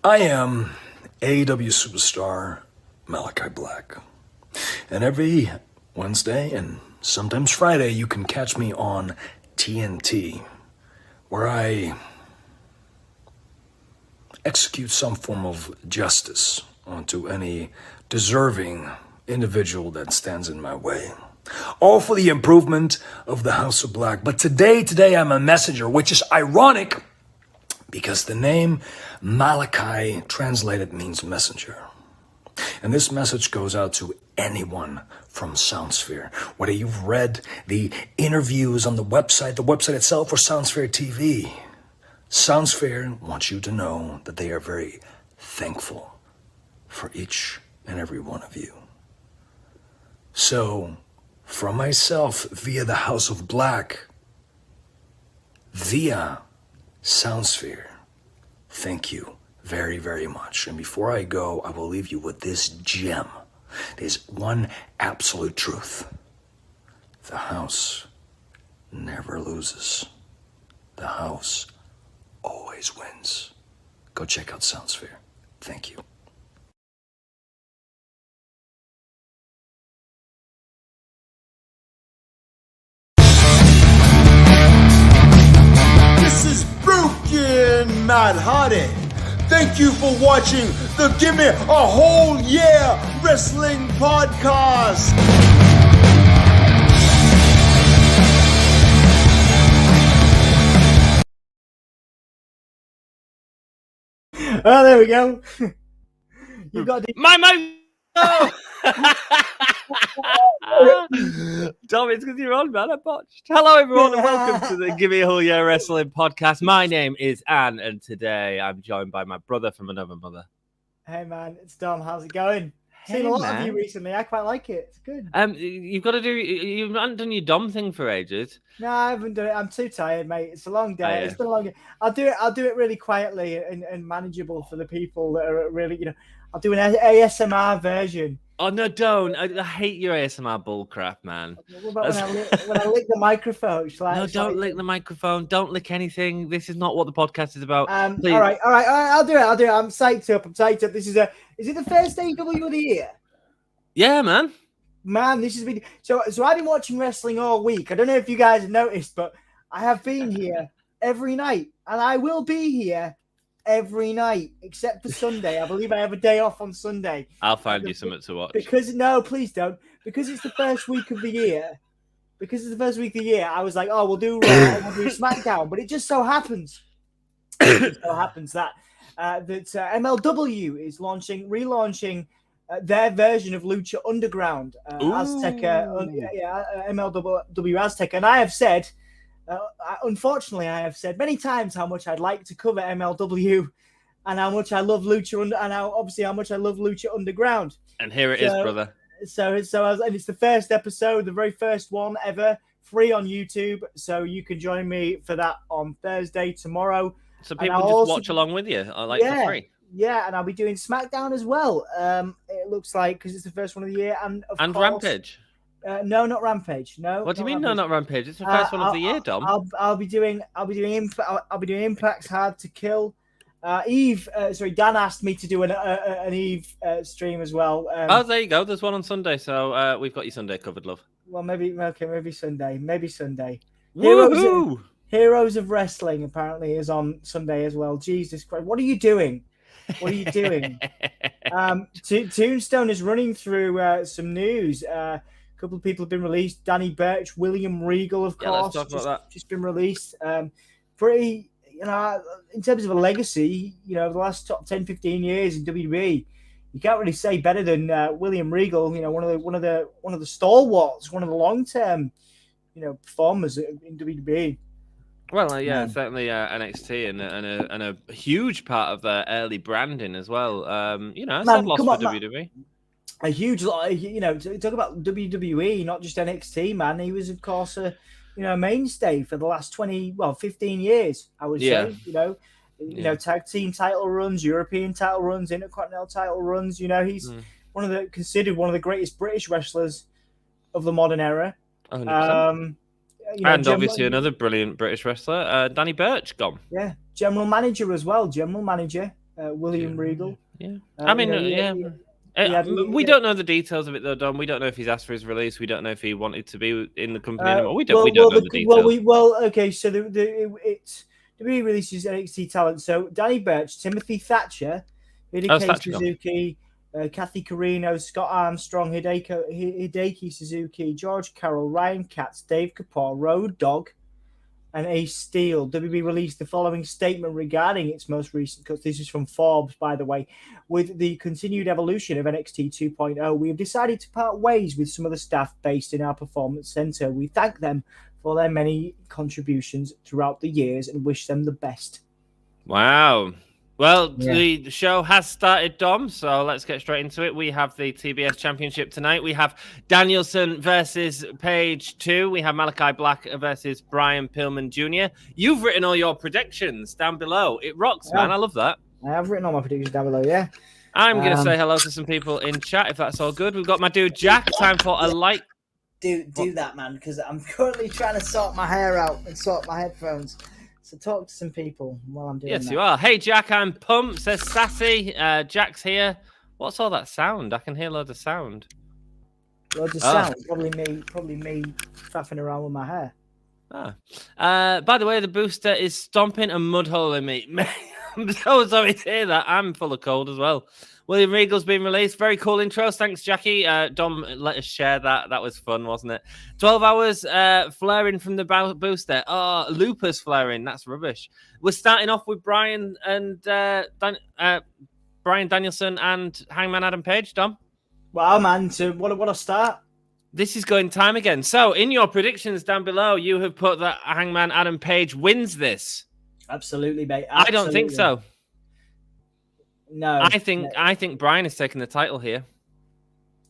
I am AEW superstar Malakai Black. And every Wednesday and sometimes Friday, you can catch me on TNT, where I execute some form of justice onto any deserving individual that stands in my way. All for the improvement of the House of Black. But today I'm a messenger, which is ironic because the name Malakai translated means messenger. And this message goes out to anyone from Soundsphere. Whether you've read the interviews on the website itself, or Soundsphere TV, Soundsphere wants you to know that they are very thankful for each and every one of you. So, from myself, via the House of Black, via Soundsphere, thank you very, very much. And before I go, I will leave you with this gem. There's one absolute truth. The House never loses. The House always wins. Go check out Soundsphere. Thank you. This is Broken Matt Hardy. Thank you for watching the Give Me a Whole Year Wrestling Podcast. Oh, there we go. You got my. Oh! Tom, it's because you're on, man. I botched. Hello, everyone, and welcome to the Give Me a Whole Year Wrestling Podcast. My name is Anne, and today I'm joined by my brother from another mother. Hey, man, it's Dom. How's it going? Seen a lot of you recently. I quite like it. It's good. You haven't done your Dom thing for ages. No, I haven't done it. I'm too tired, mate. It's a long day. It's been a long day. I'll do it really quietly and manageable for the people that are really, I'll do an ASMR version. Oh, no, don't. I hate your ASMR bullcrap, man. What about when I lick the microphone? No, don't lick the microphone. Don't lick anything. This is not what the podcast is about. All right. I'll do it. I'm psyched up. This is it the first AEW of the year? Yeah, man. Man, this has been so I've been watching wrestling all week. I don't know if you guys have noticed, but I have been here every night, and I will be here every night except for Sunday. I believe I have a day off on Sunday. I'll find you something to watch. No, please don't. Because it's the first week of the year. I was like, we'll do Raw, we'll do SmackDown, but it just so happens that MLW is relaunching their version of Lucha Underground, Azteca, MLW Azteca, and I have said. Unfortunately, I have said many times how much I'd like to cover MLW and how much I love Lucha and how much I love Lucha Underground. And here it is, brother. And it's the first episode, the very first one ever, free on YouTube. So you can join me for that on Thursday tomorrow. So people can just watch along with you, for free. Yeah, and I'll be doing SmackDown as well. It looks like because it's the first one of the year, and of course, Rampage. No, not Rampage. No. What do you mean? Rampage. No, not Rampage. It's the first one of the year, Dom. I'll be doing Impact's Hard to Kill. Dan asked me to do an Eve stream as well. There you go. There's one on Sunday, so we've got you Sunday covered, love. Well, maybe Sunday. Woohoo! Heroes of Wrestling apparently is on Sunday as well. Jesus Christ, what are you doing? Tombstone is running through some news. A couple of people have been released. Danny Burch, William Regal, of course, just been released. Pretty, in terms of a legacy, the last top 10, 15 years in WWE, you can't really say better than William Regal. One of the stalwarts, one of the long-term, performers in WWE. Well, certainly NXT and a huge part of their early branding as well. I said lost for WWE. A huge lot, talk about WWE, not just NXT, man. He was, of course, a mainstay for the last 15 years, I would say. Tag team title runs, European title runs, Intercontinental title runs. He's considered one of the greatest British wrestlers of the modern era. 100%. And obviously another brilliant British wrestler, Danny Burch, gone. Yeah, general manager as well. General manager. William Regal. Yeah. I mean, we don't know the details of it though, Dom. We don't know if he's asked for his release. We don't know if he wanted to be in the company anymore. We don't know the details. Okay. So it's WWE releases NXT talent. So Danny Burch, Timothy Thatcher, Hideki Suzuki, Kathy Carino, Scott Armstrong, Hideki Suzuki, George Carroll, Ryan Katz, Dave Kapoor, Road Dogg, and Ace Steel. WB released the following statement regarding its most recent cuts. This is from Forbes, by the way. With the continued evolution of NXT 2.0, we have decided to part ways with some of the staff based in our performance center. We thank them for their many contributions throughout the years and wish them the best. Wow. Well, the show has started, Dom, so let's get straight into it. We have the TBS Championship tonight. We have Danielson versus Page 2. We have Malakai Black versus Bryan Pillman Jr. You've written all your predictions down below. It rocks, man. I love that. I have written all my predictions down below, yeah. I'm going to say hello to some people in chat, if that's all good. We've got my dude Jack. Time for a like. Do that, man, because I'm currently trying to sort my hair out and sort my headphones. So talk to some people while I'm doing that. Yes, you are. Hey, Jack, I'm pumped, says Sassy. Jack's here. What's all that sound? I can hear loads of sound. Loads of sound? Probably me faffing around with my hair. By the way, the booster is stomping a mud hole in me. I'm so sorry to hear that. I'm full of cold as well. William Regal's been released. Very cool intros. Thanks, Jackie. Dom, let us share that. That was fun, wasn't it? 12 hours flaring from the booster. Oh, Lupus flaring. That's rubbish. We're starting off with Bryan and Bryan Danielson and Hangman Adam Page. Dom? Wow, man. So what a start. This is going time again. So, in your predictions down below, you have put that Hangman Adam Page wins this. Absolutely, mate. Absolutely. I don't think so. No. I think Bryan is taking the title here.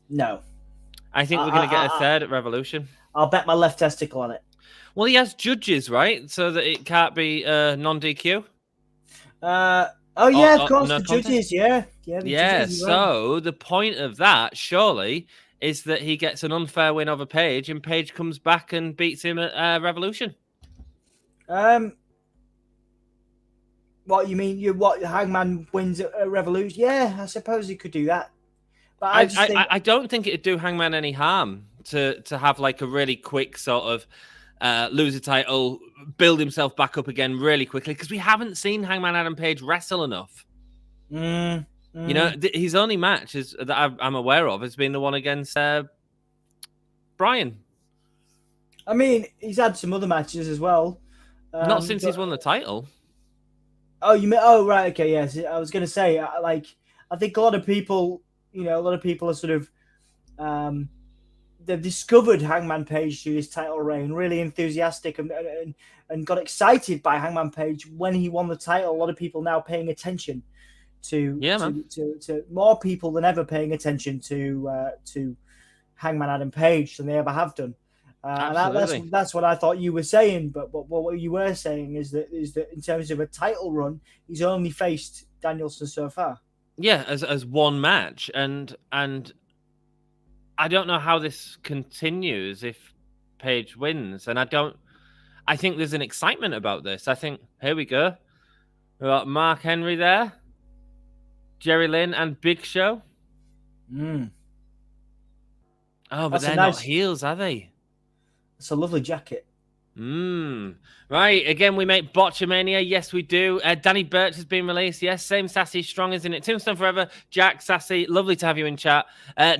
No. I think we're going to get a third at Revolution. I'll bet my left testicle on it. Well, he has judges, right? So that it can't be non-DQ? Of course, the judges, yeah. Judges, so the point of that, surely, is that he gets an unfair win over Page, and Page comes back and beats him at Revolution. What you mean? Hangman wins at Revolution? Yeah, I suppose he could do that. But I don't think it'd do Hangman any harm to have like a really quick sort of lose a title, build himself back up again really quickly, because we haven't seen Hangman Adam Page wrestle enough. You know, his only match that I'm aware of has been the one against Bryan. I mean, he's had some other matches as well. Not since he's won the title. Oh, you mean? Oh, right. Okay. Yes. I was going to say, I think a lot of people, are sort of, they've discovered Hangman Page through this title reign, really enthusiastic and got excited by Hangman Page when he won the title. A lot of people now paying attention to more people than ever paying attention to Hangman Adam Page than they ever have done. And that's what I thought you were saying, but what you were saying is that in terms of a title run, he's only faced Danielson so far. Yeah, as one match, and I don't know how this continues if Page wins, and I think there's an excitement about this. I think here we go. We've got Mark Henry there, Jerry Lynn, and Big Show. Oh, but they're not heels, are they? It's a lovely jacket. Right. Again, we make Botchamania. Yes, we do. Danny Burch has been released. Yes, same Sassy, strong as in it. Tombstone Forever. Jack, Sassy, lovely to have you in chat.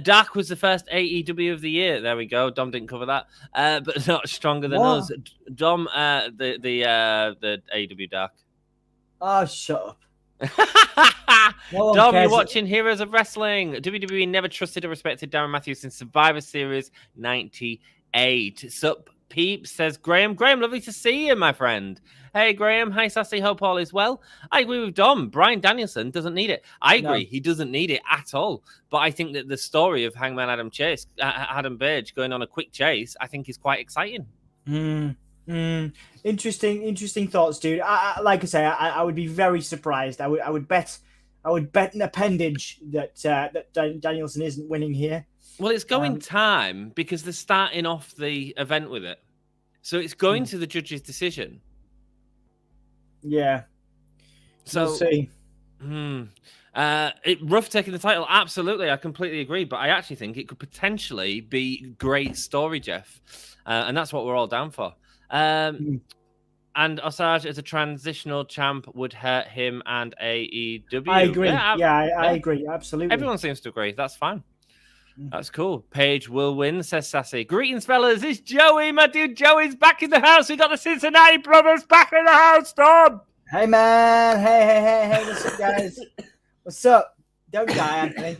Dark was the first AEW of the year. There we go. Dom didn't cover that, but not stronger than us. Dom, the AEW Dark. Oh, shut up. Dom, you're watching Heroes of Wrestling. WWE never trusted or respected Darren Matthews since Survivor Series 98. Sup, peeps, says Graham. Graham, lovely to see you, my friend. Hey, Graham. Hi, Sassy. Hope all is well. I agree with Dom. Bryan Danielson doesn't need it. I agree. No. He doesn't need it at all. But I think that the story of Hangman Adam Page going on a quick chase, I think is quite exciting. Interesting thoughts, dude. Like I say, I would be very surprised. I would bet an appendage that Danielson isn't winning here. Well, it's going time because they're starting off the event with it. So it's going to the judge's decision. Yeah. So we'll see. Rough taking the title, absolutely. I completely agree. But I actually think it could potentially be great story, Jeff. And that's what we're all down for. And Osage as a transitional champ would hurt him and AEW. I agree. I agree. Absolutely. Everyone seems to agree. That's fine. That's cool. Paige will win, says Sassy. Greetings, fellas. It's Joey. My dude Joey's back in the house. We got the Cincinnati brothers back in the house, Tom. Hey, man. Hey. What's up, guys? What's up? Don't die, Anthony.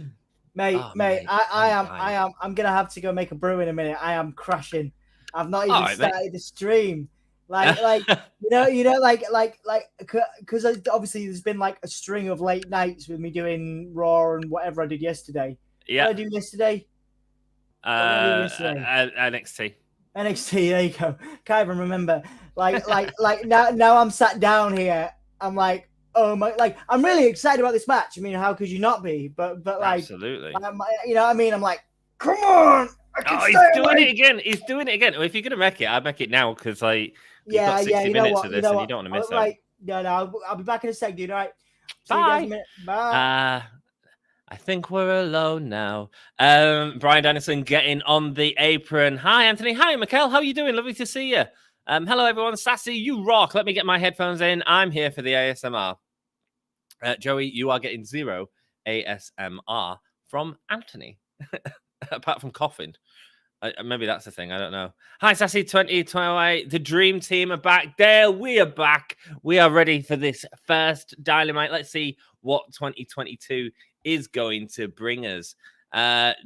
Mate, I'm going to have to go make a brew in a minute. I am crashing. I've not even started the stream. Like, because obviously there's been like a string of late nights with me doing Raw and whatever I did yesterday. Yeah. What did I do yesterday? NXT. There you go. Can't even remember. Now I'm sat down here. I'm like, oh my, like I'm really excited about this match. I mean, how could you not be? But like, absolutely. You know what I mean? I'm like, come on. He's doing it again. He's doing it again. Well, if you're gonna make it, I'd make it now because like you've got 60 minutes of this and you don't want to miss it. No, I'll be back in a sec, dude. All right. Bye. Bye. I think we're alone now. Bryan Danielson getting on the apron. Hi, Anthony. Hi, Mikkel. How are you doing? Lovely to see you. Hello, everyone. Sassy, you rock. Let me get my headphones in. I'm here for the ASMR. Joey, you are getting 0 ASMR from Anthony. Apart from coughing. Maybe that's the thing. I don't know. Hi, Sassy 2028. The Dream Team are back. Dale, we are back. We are ready for this first Dynamite. Let's see what 2022 is going to bring us.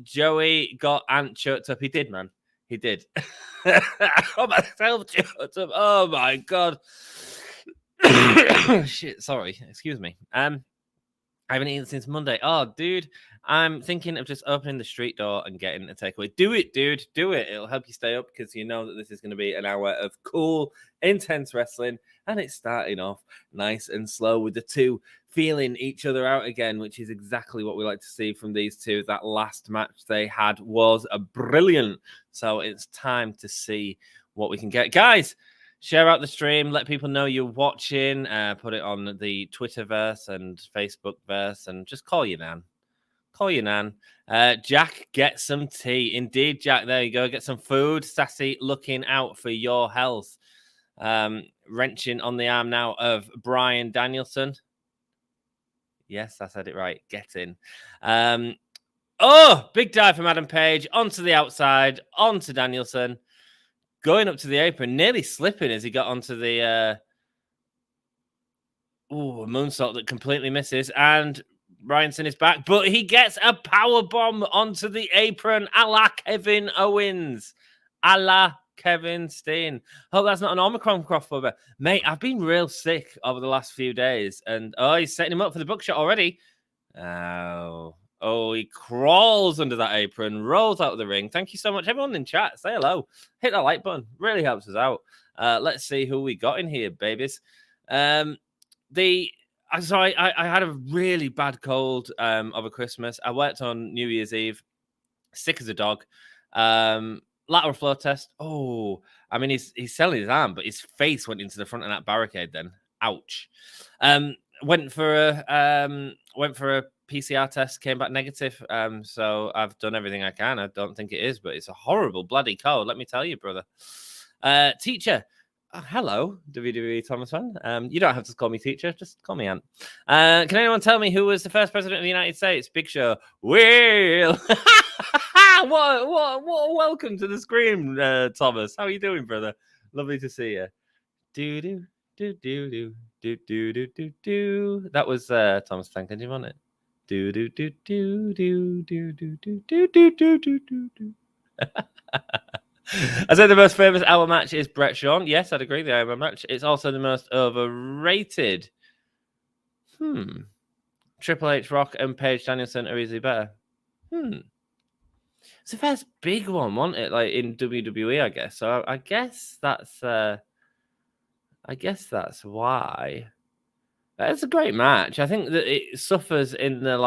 Joey got Ant choked up. He did, man. He did. Oh, myself choked up. Oh, my God. Shit, sorry. Excuse me. I haven't eaten since Monday. Oh, dude. I'm thinking of just opening the street door and getting a takeaway. Do it, dude. Do it. It'll help you stay up because you know that this is going to be an hour of cool, intense wrestling. And it's starting off nice and slow with the two feeling each other out again, which is exactly what we like to see from these two. That last match they had was brilliant. So it's time to see what we can get. Guys, share out the stream. Let people know you're watching. Put it on the Twitterverse and Facebookverse and just call your nan. Call your nan. Jack, get some tea. Indeed, Jack. There you go. Get some food. Sassy, looking out for your health. Wrenching on the arm now of Bryan Danielson. Yes, I said it right. Get in. Big dive from Adam Page. Onto the outside. Onto Danielson. Going up to the apron. Nearly slipping as he got onto the... a moonsault that completely misses. And Bryanson is back. But he gets a powerbomb onto the apron a la Kevin Owens. A la Kevin Steen. Hope that's not an Omicron crossover. Mate, I've been real sick over the last few days. And, he's setting him up for the buckshot already. He crawls under that apron, rolls out of the ring. Thank you so much, everyone in chat. Say hello. Hit that like button. Really helps us out. Let's see who we got in here, babies. I had a really bad cold over Christmas. I worked on New Year's Eve. Sick as a dog. Lateral flow test. I mean, he's selling his arm, but his face went into the front of that barricade then. Ouch. Went for a PCR test, came back negative. So I've done everything I can. I don't think it is, but it's a horrible bloody cold. Let me tell you, brother. Teacher. Hello, WWE Thomas fan. You don't have to call me teacher. Just call me Ant. Can anyone tell me who was the first president of the United States? Big Show. Will. What welcome to the screen, Thomas. How are you doing, brother? Lovely to see you. Do do do do do do do do do do. That was Thomas Tank. Did you want it? Do do do do do do do do do do do do do. I said the most famous hour match is Bret Shawn. Yes, I'd agree. The hour match. It's also the most overrated. Triple H, Rock, and Paige Danielson are easily better. It's the first big one, wasn't it? Like in WWE, I guess. So I guess that's. I guess that's why. It's a great match. I think that it suffers in the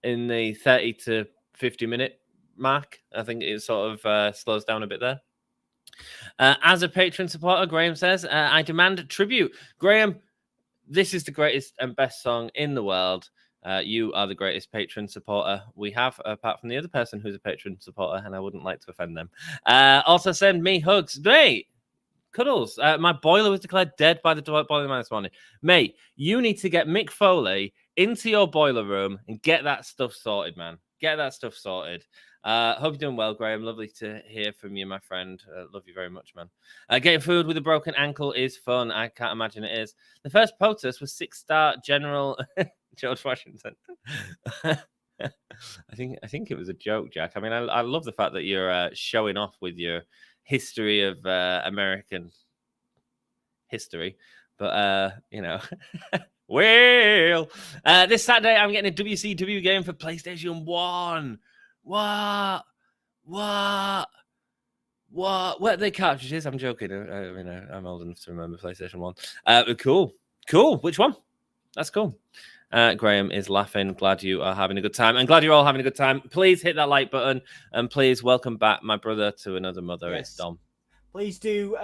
in the 30 to 50 minute mark. I think it sort of slows down a bit there. As a patron supporter, Graham says, I demand tribute. Graham, This is the greatest and best song in the world. You are the greatest patron supporter we have, apart from the other person who's a patron supporter, and I wouldn't like to offend them. Also, send me hugs. Mate, Cuddles, my boiler was declared dead by the boiler man this morning. Mate, you need to get Mick Foley into your boiler room and get that stuff sorted, man. Get that stuff sorted. Hope you're doing well, Graham. Lovely to hear from you, my friend. Love you very much, man. Getting food with a broken ankle is fun. I can't imagine it is. The first protest was 6-star General George Washington. I think it was a joke, Jack. I mean, I love the fact that you're showing off with your history of American history, but well, this Saturday I'm getting a WCW game for PlayStation 1. What? Where are they cartridges? I'm joking. I'm old enough to remember PlayStation 1. Cool. Which one? That's cool. Graham is laughing. Glad you are having a good time. And glad you're all having a good time. Please hit that like button. And please welcome back my brother to another mother. Yes. It's Dom. Please do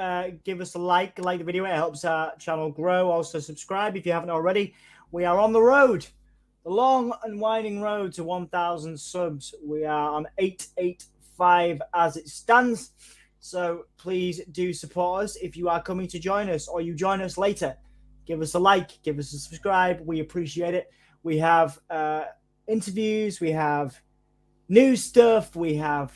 give us a like the video. It helps our channel grow. Also subscribe if you haven't already. We are on the road. The long and winding road to 1,000 subs. We are on 885 as it stands. So please do support us if you are coming to join us or you join us later. Give us a like, give us a subscribe. We appreciate it. We have interviews, we have news stuff, we have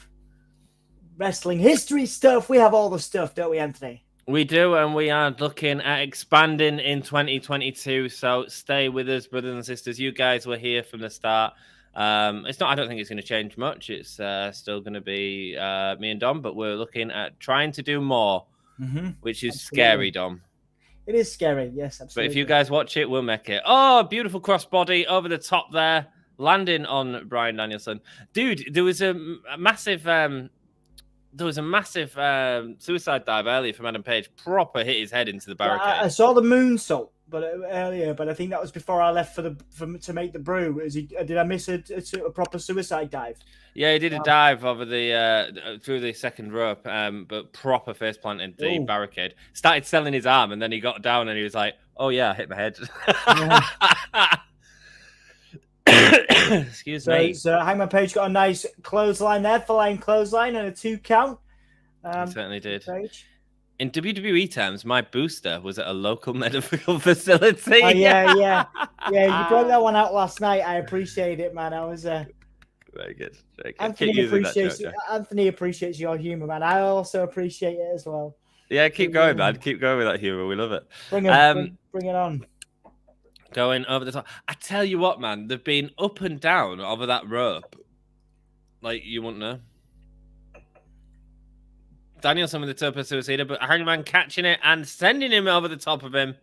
wrestling history stuff. We have all the stuff, don't we, Anthony? We do, and we are looking at expanding in 2022. So stay with us, brothers and sisters. You guys were here from the start. I don't think it's going to change much. It's still going to be me and Dom, but we're looking at trying to do more, which is scary, Dom. It is scary, yes, absolutely. But if you guys watch it, we'll make it. Oh, beautiful crossbody over the top there, landing on Bryan Danielson. Dude, there was a massive suicide dive earlier from Adam Page. Proper hit his head into the barricade. I saw the moonsault earlier, but I think that was before I left to make the brew. Did I miss a proper suicide dive? Yeah, he did a dive over the through the second rope, but proper face planted the barricade. Started selling his arm, and then he got down and he was like, "Oh yeah, I hit my head." Excuse me. So Hangman Page got a nice clothesline there, full-line clothesline and a 2 count. He certainly did. Page. In WWE terms, my booster was at a local medical facility. Oh, yeah. You brought that one out last night. I appreciate it, man. I was very good. Anthony appreciates your humor, man. I also appreciate it as well. Yeah, keep going, man. Keep going with that humor. We love it. Bring it on. Going over the top. I tell you what, man, they've been up and down over that rope. Like, you wouldn't know. Danielson with the Topo Suicida, but Hangman catching it and sending him over the top of him.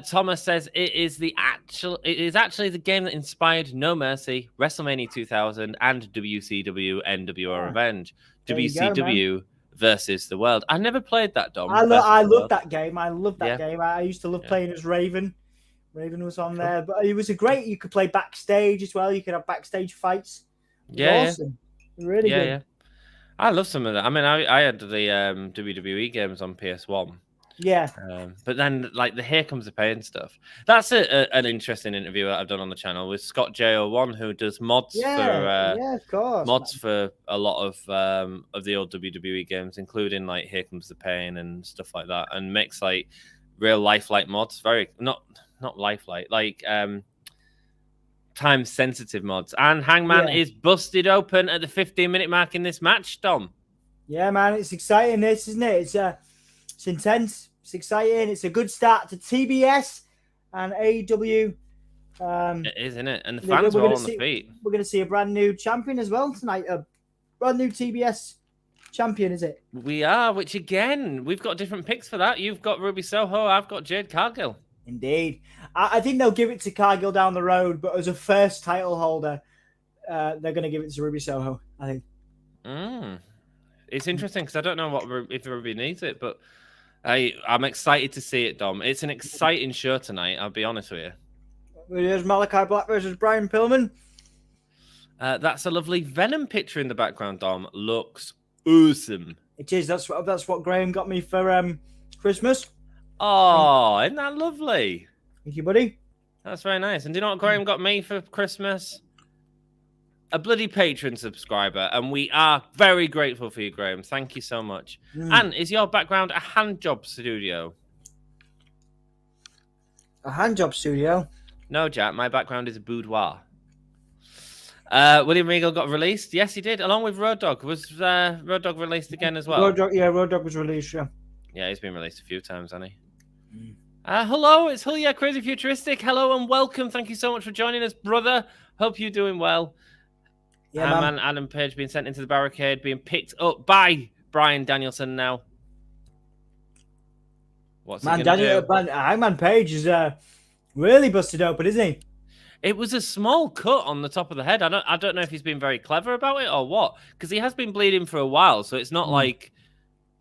Thomas says it is actually the game that inspired No Mercy, WrestleMania 2000, and WCW NWO Revenge. WCW versus the World. I never played that, Dom. I love that game. I love that game. I used to love playing as Raven. Raven was on there, but it was you could play backstage as well. You could have backstage fights. Awesome. Really good. Yeah. I love some of that. I mean, I had the WWE games on PS1. Yeah. But then, like, the Here Comes the Pain stuff. That's an interesting interview that I've done on the channel with Scott J01, who does mods of course, mods for a lot of the old WWE games, including, like, Here Comes the Pain and stuff like that, and makes, like, real lifelike mods. Very not lifelike, like time-sensitive mods. And Hangman is busted open at the 15-minute mark in this match, Dom. Yeah, man, it's exciting, this, isn't it? It's intense. It's exciting. It's a good start to TBS and AEW. It is, isn't it? And the fans are all on the feet. We're going to see a brand new champion as well tonight. A brand new TBS champion, is it? We are, which again, we've got different picks for that. You've got Ruby Soho. I've got Jade Cargill. Indeed. I think they'll give it to Cargill down the road, but as a first title holder, they're going to give it to Ruby Soho, I think. It's interesting because I don't know if Ruby needs it, but I'm excited to see it, Dom. It's an exciting show tonight, I'll be honest with you. There's Malakai Black versus Bryan Pillman. That's a lovely Venom picture in the background, Dom. Looks awesome. It is. That's what Graham got me for Christmas. Oh, isn't that lovely? Thank you, buddy. That's very nice. And do you know what Graham got me for Christmas? A bloody Patreon subscriber, and we are very grateful for you, Graham. Thank you so much. And is your background a hand job studio? A hand job studio? No, Jack. My background is a boudoir. William Regal got released. Yes, he did, along with Road Dogg. Was Road Dogg released again as well? Road Dogg was released. Yeah, he's been released a few times, hasn't he? Hello, it's Hulya Crazy Futuristic. Hello and welcome. Thank you so much for joining us, brother. Hope you're doing well. Yeah, man. Adam Page being sent into the barricade, being picked up by Bryan Danielson now. What's he going to do? Hangman Page is really busted open, isn't he? It was a small cut on the top of the head. I don't know if he's been very clever about it or what, because he has been bleeding for a while, so it's not like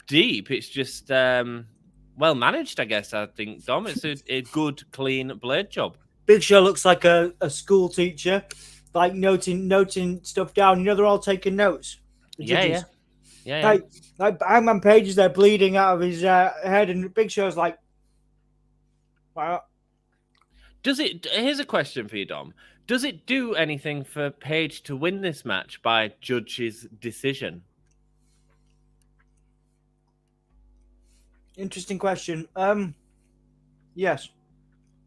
deep. It's just well managed, I guess. I think, Dom, it's a good, clean blade job. Big Show looks like a school teacher. Like noting stuff down. You know, they're all taking notes. Yeah. Like Hangman Page is there bleeding out of his head, and Big Show's like, wow. Here's a question for you, Dom. Does it do anything for Page to win this match by judge's decision? Interesting question. Yes.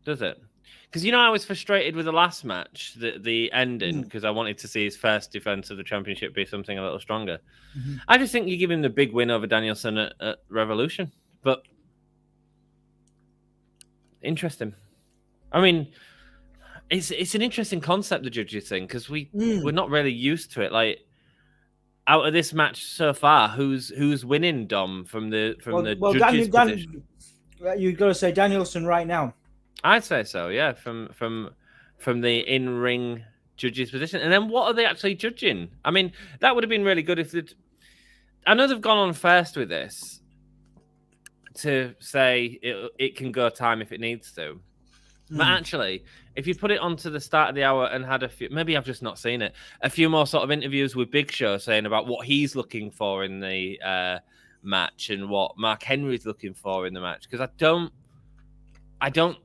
Does it? Because, I was frustrated with the last match, the ending, because I wanted to see his first defense of the championship be something a little stronger. I just think you give him the big win over Danielson at Revolution. But interesting. I mean, it's an interesting concept, the judges thing, because we're not really used to it. Like, out of this match so far, who's winning, Dom, from the judges' position? You've got to say Danielson right now. I'd say so, yeah, from the in-ring judges' position. And then what are they actually judging? I mean, that would have been really good if they'd... I know they've gone on first with this to say it can go time if it needs to. But actually, if you put it onto the start of the hour and had a few... Maybe I've just not seen it. A few more sort of interviews with Big Show saying about what he's looking for in the match and what Mark Henry's looking for in the match. Because I don't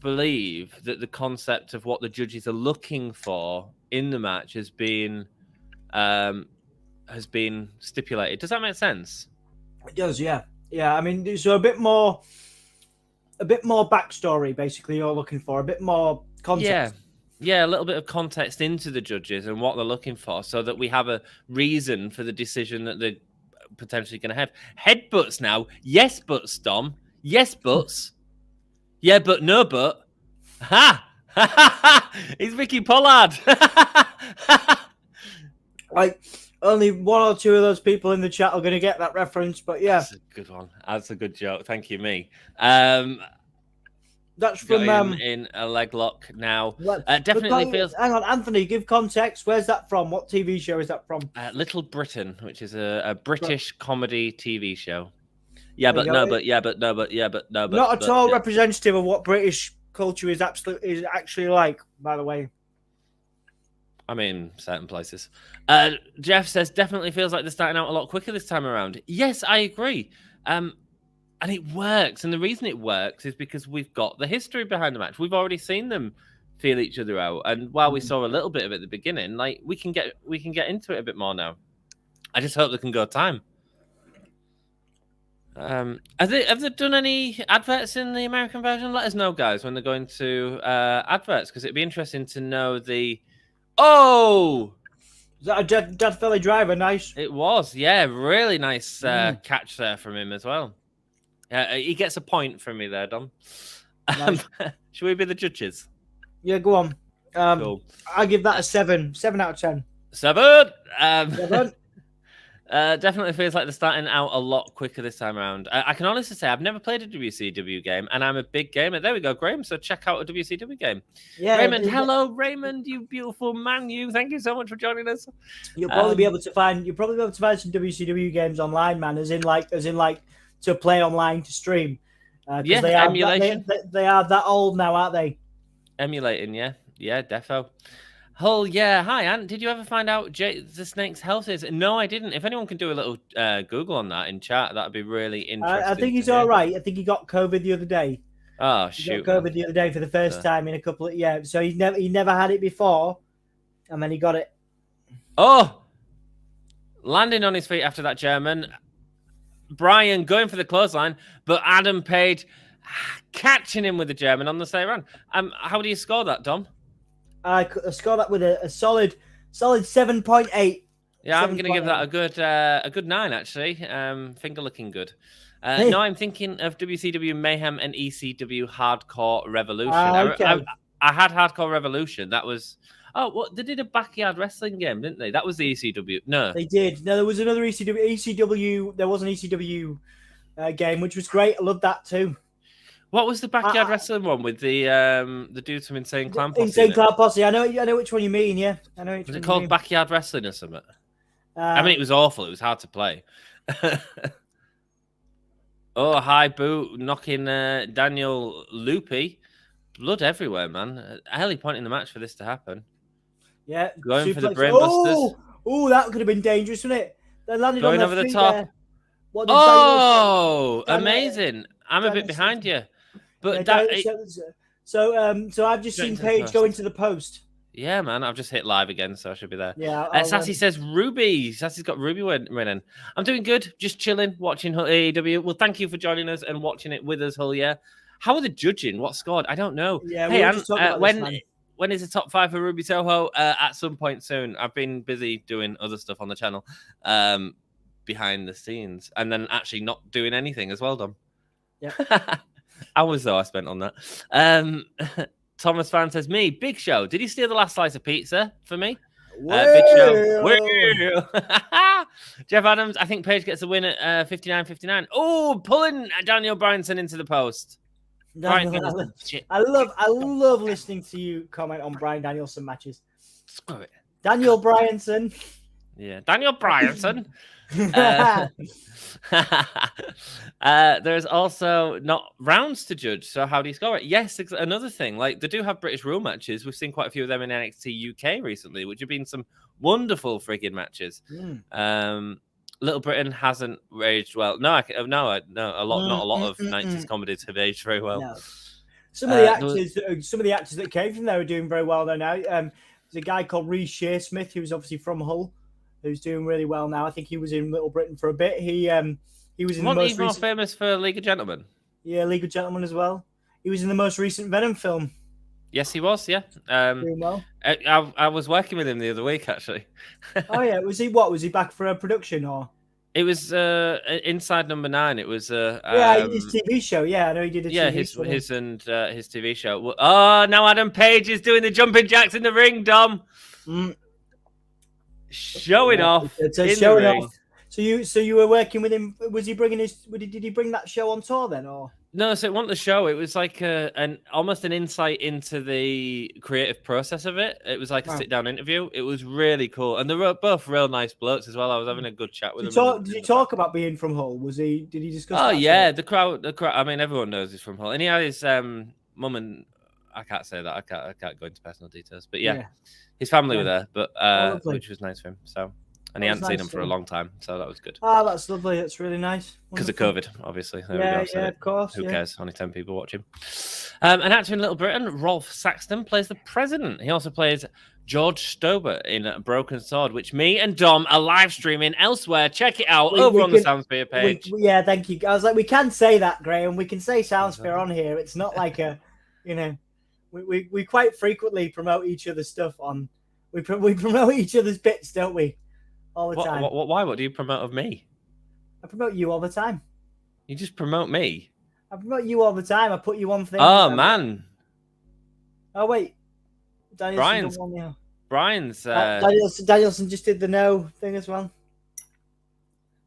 believe that the concept of what the judges are looking for in the match has been stipulated. Does that make sense? It does, yeah. I mean, so a bit more backstory, basically. You're looking for a bit more context. Yeah, a little bit of context into the judges and what they're looking for, so that we have a reason for the decision that they're potentially going to have. Headbutts now, yes, buts, Dom. Yes, buts. Yeah, but no, but. Ha! He's Ricky Pollard. Like, only one or two of those people in the chat are going to get that reference, but yeah. That's a good one. That's a good joke. Thank you, me. That's from... in a leg lock now. Definitely feels... Hang on, Anthony, give context. Where's that from? What TV show is that from? Little Britain, which is a British comedy TV show. Yeah, but no, but yeah, but no, but yeah, but no, but not at all representative of what British culture is actually like, by the way. I mean, certain places. Jeff says definitely feels like they're starting out a lot quicker this time around. Yes, I agree. And it works. And the reason it works is because we've got the history behind the match. We've already seen them feel each other out. And while we saw a little bit of it at the beginning, like we can get into it a bit more now. I just hope they can go time. Have they done any adverts in the American version? Let us know, guys, when they're going to adverts, because it'd be interesting to know the... Oh! Is that a Death Valley driver? Nice. It was, yeah. Really nice catch there from him as well. He gets a point from me there, Dom. Nice. Should we be the judges? Yeah, go on. Cool. I give that a 7. 7 out of 10. 7? 7? Definitely feels like they're starting out a lot quicker this time around. I can honestly say I've never played a WCW game, and I'm a big gamer. There we go, Graham. So check out a WCW game. Yeah, Raymond. Hello, Raymond. You beautiful man. You. Thank you so much for joining us. You'll probably be able to find. You'll probably be able to find some WCW games online, man. As in like to play online to stream. Yeah, they emulation. They are that old now, aren't they? Emulating, yeah, defo. Hull, yeah. Hi, Ant. Did you ever find out Jade the Snake's health is? No, I didn't. If anyone can do a little Google on that in chat, that'd be really interesting. I think he's all right. I think he got COVID the other day. Oh shoot! He got COVID the other day for the first time in a couple of So he never had it before, and then he got it. Oh, landing on his feet after that German. Bryan going for the clothesline, but Adam Page catching him with the German on the same run. How do you score that, Dom? I score that with a solid 7.8. Yeah, I'm going to give that a good 9 actually. Finger looking good. No, I'm thinking of WCW Mayhem and ECW Hardcore Revolution. Okay. I had Hardcore Revolution. That was they did a backyard wrestling game, didn't they? That was the ECW. No, they did. No, there was another ECW. There was an ECW game, which was great. I loved that too. What was the backyard wrestling one with the dudes from Insane Clown Posse? Insane Clown Posse. I know which one you mean. Yeah, I know. Was it called Backyard Wrestling or something? I mean, it was awful. It was hard to play. Oh, high boot knocking Daniel Loopy. Blood everywhere, man. Early point in the match for this to happen. Yeah, going for the brainbusters. Oh, that could have been dangerous, wouldn't it? They landed going on over the top. Amazing! I'm a bit behind you. But so I've just seen Paige go into the post. Yeah, man, I've just hit live again, so I should be there. Yeah. Sassy says Ruby. Sassy's got Ruby winning. I'm doing good, just chilling, watching AEW. Well, thank you for joining us and watching it with us, Hull. Yeah. How are the judging? What scored? I don't know. Yeah. Hey, when is the top 5 for Ruby Soho? At some point soon. I've been busy doing other stuff on the channel, behind the scenes, and then actually not doing anything as well, Dom. Yeah. Hours though I spent on that. Thomas Fan says, me, Big Show. Did he steal the last slice of pizza for me? Big Show. Jeff Adams, I think Paige gets a win at 59-59. Oh, pulling Daniel Bryanson into the post. I love listening to you comment on Bryan Danielson matches. Screw it. Daniel Bryanson. Yeah, Daniel Bryanson. There's also not rounds to judge, so how do you score it? Yes, another thing, like they do have British rule matches. We've seen quite a few of them in NXT UK recently, which have been some wonderful friggin' matches. Little Britain hasn't aged well. Not a lot of 90s comedies have aged very well. No. Some of the actors that came from there are doing very well though now. There's a guy called Reece Shearsmith who's obviously from Hull, who's doing really well now. I think he was in Little Britain for a bit. He was in the most more famous for League of Gentlemen. Yeah, League of Gentlemen as well. He was in the most recent Venom film. Yes, he was. Yeah. Doing well. I was working with him the other week actually. Oh yeah, was he? What was he back for a production or? It was Inside Number 9. It was his TV show. Yeah, I know he did a TV show. His TV show. Oh, now Adam Page is doing the jumping jacks in the ring, Dom. Showing off. Showing off. So you were working with him. Was he bringing did he bring that show on tour then, or? No, so it wasn't the show. It was like almost an insight into the creative process of it. It was like a sit-down interview. It was really cool, and they were both real nice blokes as well. I was having a good chat with them. Did you talk about being from Hull? Did he discuss? Oh yeah, the crowd. I mean, everyone knows he's from Hull, and he had his mum and I can't say that. I can't go into personal details, but yeah. His family were there, but which was nice for him. So. And he hadn't seen him for a long time, so that was good. Oh, that's lovely. That's really nice. Because of COVID, obviously. There we go. Yeah, of course. Who cares? Only 10 people watching. An actor in Little Britain, Rolf Saxton, plays the president. He also plays George Stober in Broken Sword, which me and Dom are live streaming elsewhere. Check it out over on the Soundsphere page. Yeah, thank you. I was like, we can say that, Graham. We can say Soundsphere on here. It's not like we quite frequently promote each other's stuff on. We promote each other's bits, don't we? All the time. Why? What do you promote of me? I promote you all the time. You just promote me? I promote you all the time. I put you on things. Oh, man. Oh, wait. Brian's. Danielson just did the no thing as well.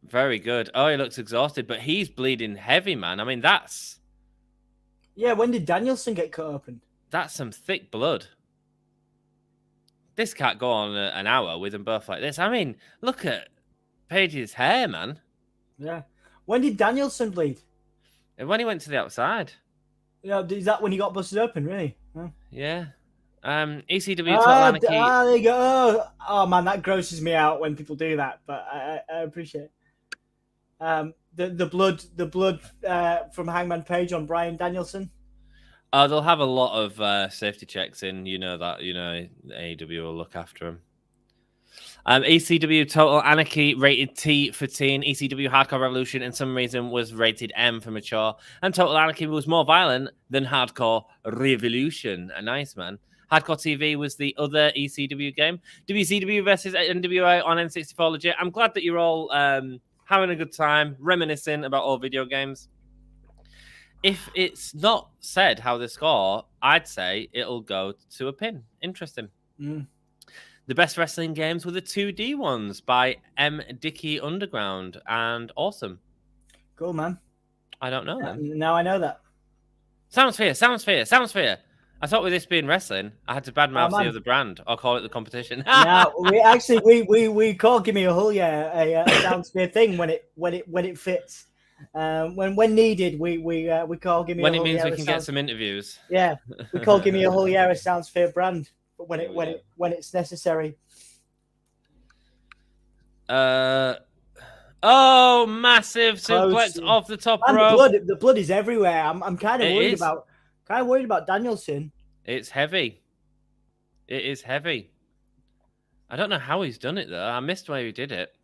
Very good. Oh, he looks exhausted, but he's bleeding heavy, man. I mean, that's... Yeah, when did Danielson get cut open? That's some thick blood. This can't go on an hour with them both like this. I mean, look at Paige's hair, man. Yeah. When did Danielson bleed? When he went to the outside. Yeah, is that when he got busted open, really? Huh? Yeah. ECW Total Anarchy. There you go. Oh man, that grosses me out when people do that, but I appreciate it. The blood from Hangman Page on Bryan Danielson. They'll have a lot of safety checks in. You know that. You know AEW will look after them. ECW Total Anarchy rated T for teen. ECW Hardcore Revolution, in some reason, was rated M for mature. And Total Anarchy was more violent than Hardcore Revolution. A nice man. Hardcore TV was the other ECW game. WCW versus NWA on N64 legit. I'm glad that you're all having a good time, reminiscing about old video games. If it's not said how they score, I'd say it'll go to a pin. Interesting. The best wrestling games were the 2D ones by M. Dickey Underground and Awesome. Cool, man. I don't know them. Now I know that. Soundsphere. I thought with this being wrestling, I had to badmouth the other brand or call it the competition. No, we call Gimme a Hull, a Soundsphere thing when it fits. When needed, we call Gimme a Hull. When it means we can get some interviews. Yeah, we call Gimme a Hull, a Soundsphere brand. When it's necessary. Massive suplex off the top rope. The blood is everywhere. I'm kind of worried about Danielson. It's heavy. It is heavy. I don't know how he's done it though. I missed where he did it.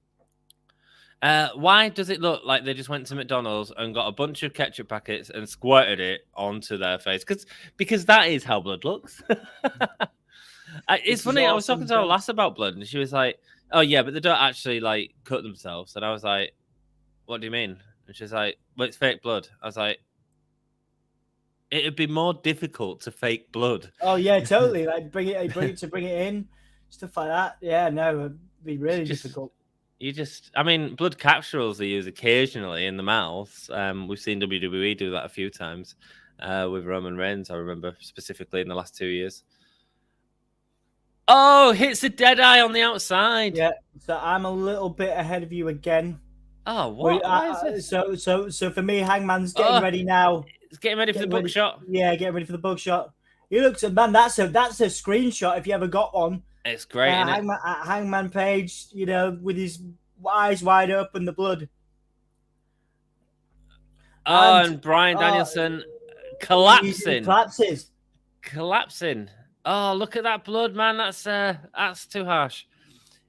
Why does it look like they just went to McDonald's and got a bunch of ketchup packets and squirted it onto their face? Because that is how blood looks. It's funny. I was talking to our lass about blood, and she was like, "Oh yeah, but they don't actually like cut themselves." And I was like, "What do you mean?" And she's like, "Well, it's fake blood." I was like, "It'd be more difficult to fake blood." Oh yeah, totally. Like bring it in, stuff like that. Yeah, no, it'd be really difficult. Blood capsules they use occasionally in the mouth. We've seen WWE do that a few times with Roman Reigns. I remember specifically in the last 2 years. Oh, hits a dead eye on the outside. Yeah, so I'm a little bit ahead of you again. Oh, what? Why is this? So for me, Hangman's getting ready now. He's getting ready for the bug shot. Yeah, getting ready for the bug shot. He looks, man, that's a screenshot if you ever got one. It's great, isn't it? Hangman Page, with his eyes wide open, the blood. And Bryan Danielson collapsing. Collapsing. Oh, look at that blood, man. That's too harsh.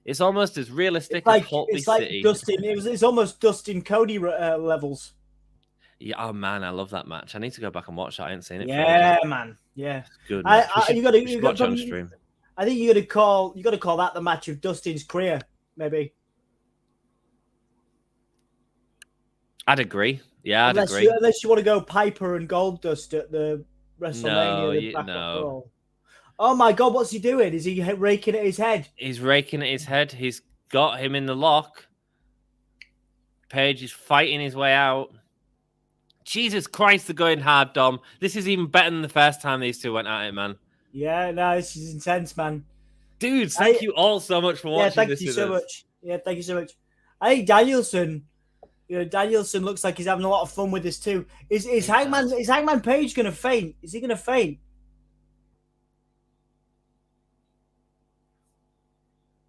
It's almost as realistic as Holtby City. It's almost Dustin Cody levels. Yeah, oh man, I love that match. I need to go back and watch that. I ain't seen it. Yeah, man. Yeah, it's good. You got to watch on stream. I think you got to call that the match of Dustin's career, maybe. I'd agree. Yeah, I'd agree. Unless you want to go Piper and Goldust at the WrestleMania. No. Oh my God, what's he doing? Is he raking at his head? He's raking at his head. He's got him in the lock. Page is fighting his way out. Jesus Christ, they're going hard, Dom. This is even better than the first time these two went at it, man. Yeah, no, this is intense, man. Dudes, thank you all so much for watching this. Thank you so much. Yeah, thank you so much. I think Danielson looks like he's having a lot of fun with this too. Is Hangman Page going to faint? Is he going to faint?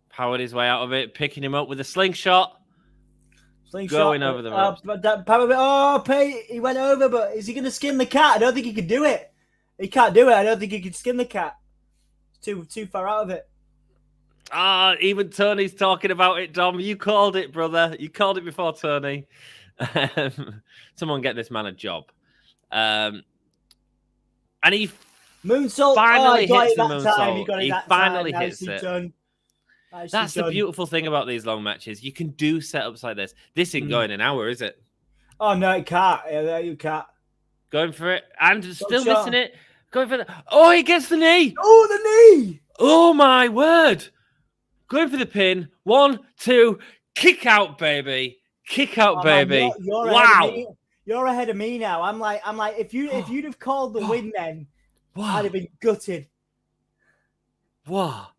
Powered his way out of it, picking him up with a slingshot. Going over the ropes. Page, he went over, but is he going to skin the cat? I don't think he can do it. He can't do it. I don't think he can skin the cat. It's too far out of it. Even Tony's talking about it, Dom. You called it, brother. You called it before Tony. Someone get this man a job. And he moonsault. Finally hits the moonsault. He finally hits it. That's the beautiful thing about these long matches. You can do setups like this. This ain't going an hour, is it? Oh, no, it can't. Yeah, you can't. Going for it. And still missing it. Going for the... Oh, he gets the knee. Oh, the knee. Oh, my word. Going for the pin. 1, 2. Kick out, baby. Kick out, baby. You're wow. You're ahead of me now. I'm like, if you'd have called the win then, I'd have been gutted. What?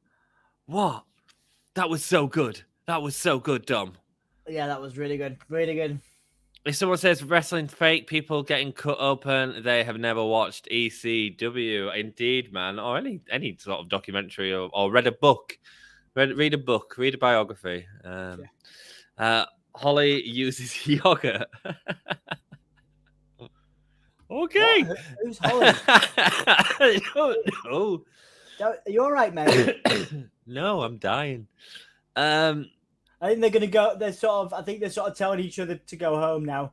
That was so good. That was so good, Dom. Yeah, that was really good. Really good. If someone says wrestling fake, people getting cut open, they have never watched ECW. Indeed, man, or any sort of documentary or read a book. Read a book, read a biography. Holly uses yogurt. Okay. What? Who's Holly? I don't know. Are you all right, mate? No, I'm dying. I think they're going to go. I think they're sort of telling each other to go home now.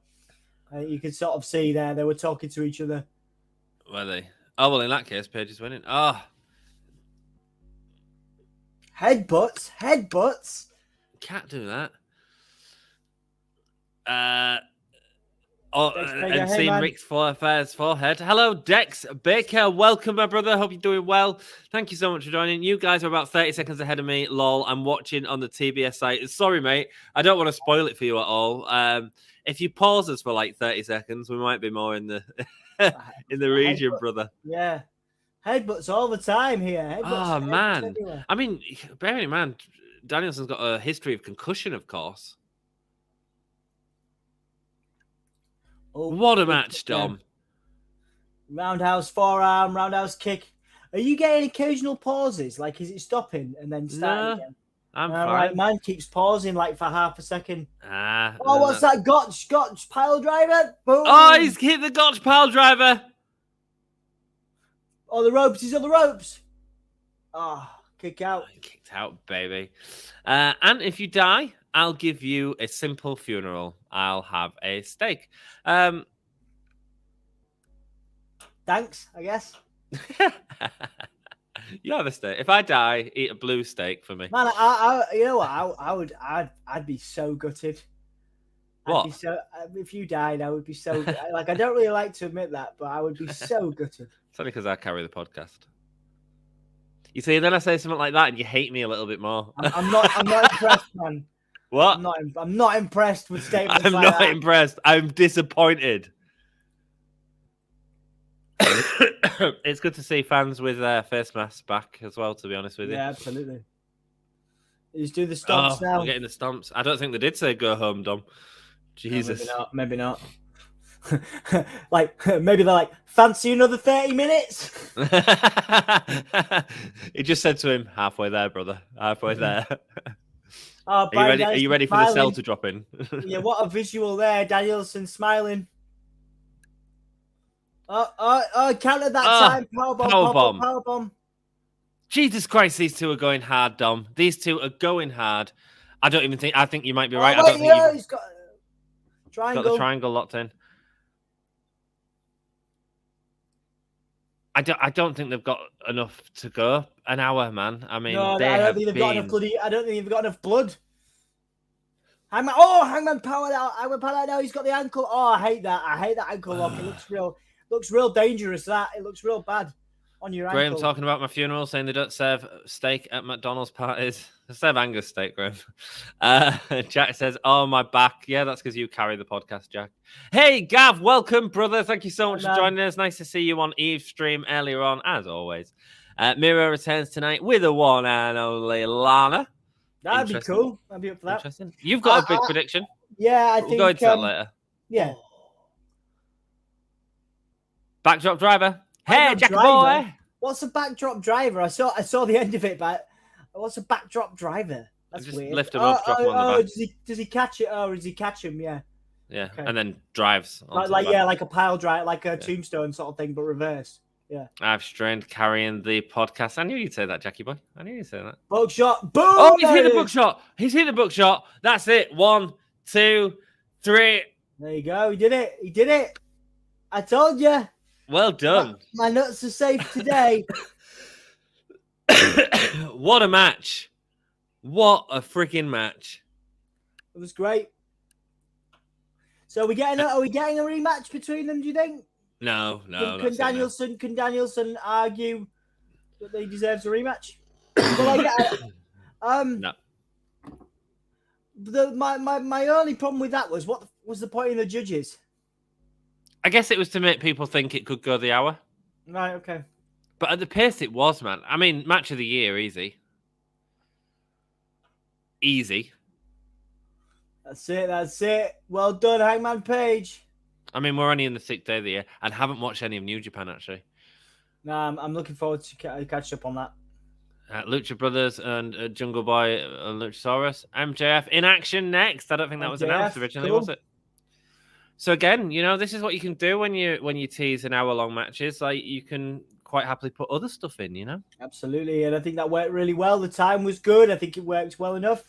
You can sort of see there they were talking to each other. Were they? Oh well, in that case, Paige is winning. Oh, headbutts. Can't do that. And seeing Rick's forehead. Hello, Dex Baker. Welcome, my brother. Hope you're doing well. Thank you so much for joining. You guys are about 30 seconds ahead of me. Lol. I'm watching on the TBS site. Sorry, mate. I don't want to spoil it for you at all. If you pause us for like 30 seconds, we might be more in the in the region, brother. Yeah. Headbutts all the time here. Oh, man. I mean, bearing in mind, Danielson's got a history of concussion, of course. Oh, what a match, Dom. Roundhouse forearm, roundhouse kick. Are you getting occasional pauses? Like, is it stopping and then starting again? I'm fine. Right, mine keeps pausing like for half a second. Oh, what's that? Gotch pile driver? Boom. Oh, he's hit the Gotch pile driver. Oh, the ropes. He's on the ropes. Oh, kick out. Kicked out, baby. And if you die, I'll give you a simple funeral. I'll have a steak. Thanks, I guess. You have a steak. If I die, eat a blue steak for me. Man, you know what? I'd be so gutted. What? If you died, I would be so like. I don't really like to admit that, but I would be so gutted. It's only because I carry the podcast. You see, then I say something like that, and you hate me a little bit more. I'm not impressed, man. What? I'm not impressed with statements I'm like not that. impressed. I'm disappointed. It's good to see fans with face masks back as well, to be honest with you. Yeah, absolutely. Just do the stomps now. We're getting the stomps. I don't think they did say go home, Dom. Jesus. No, maybe not. Like, maybe they're like, fancy another 30 minutes? He just said to him, halfway there, brother. Halfway there. Oh, Are you ready for the cell to drop in? Yeah, what a visual there. Danielson smiling. Oh, counted that time. Powerbomb. Jesus Christ, these two are going hard, Dom. These two are going hard. I think you might be right. I don't think he's got triangle. Got the triangle locked in. I don't think they've got enough to go. An hour, man. I mean, I don't think they've got enough blood. Hangman powered out. Hangman powered out now. He's got the ankle. Oh, I hate that. I hate that ankle lock. It looks real dangerous. It looks real bad on your ankle. Graham talking about my funeral, saying they don't serve steak at McDonald's parties. They serve Angus steak, Graham. Jack says, "Oh, my back." Yeah, that's because you carry the podcast, Jack. Hey, Gav, welcome, brother. Thank you so much for joining us. Nice to see you on Eve's stream earlier on, as always. Miro returns tonight with the one and only Lana. That'd be cool. I'd be up for that. Interesting. You've got a big prediction. Yeah, I think we'll go into that later. Yeah. Backdrop driver. Hey, Jack boy. What's a backdrop driver? I saw the end of it, but what's a backdrop driver? That's just weird. Lift him up, drop him on the back. Does he catch it? Oh, does he catch him? Yeah. Yeah, okay. And then drives. Like a pile drive, like a tombstone sort of thing, but reverse. Yeah. I've strained carrying the podcast. I knew you'd say that, Jackie boy. I knew you'd say that. Buckshot. Boom! Oh, he's hit the buckshot. He's hit the buckshot. That's it. 1, 2, 3. There you go. He did it. I told you. Well done. My nuts are safe today. What a match. What a freaking match. It was great. So are we getting a rematch between them, do you think? No. Can Danielson argue that he deserves a rematch? No. My only problem with that was, what was the point of the judges? I guess it was to make people think it could go the hour. Right, okay. But at the pace it was, man. I mean, match of the year, easy. That's it. Well done, Hangman Page. I mean, we're only in the 6th day of the year and haven't watched any of New Japan, actually. No, I'm looking forward to catch up on that. Lucha Brothers and Jungle Boy Luchasaurus. MJF in action next. I don't think that was announced originally, was it? So again, this is what you can do when you tease an hour-long matches. Like, you can quite happily put other stuff in, Absolutely, and I think that worked really well. The time was good. I think it worked well enough.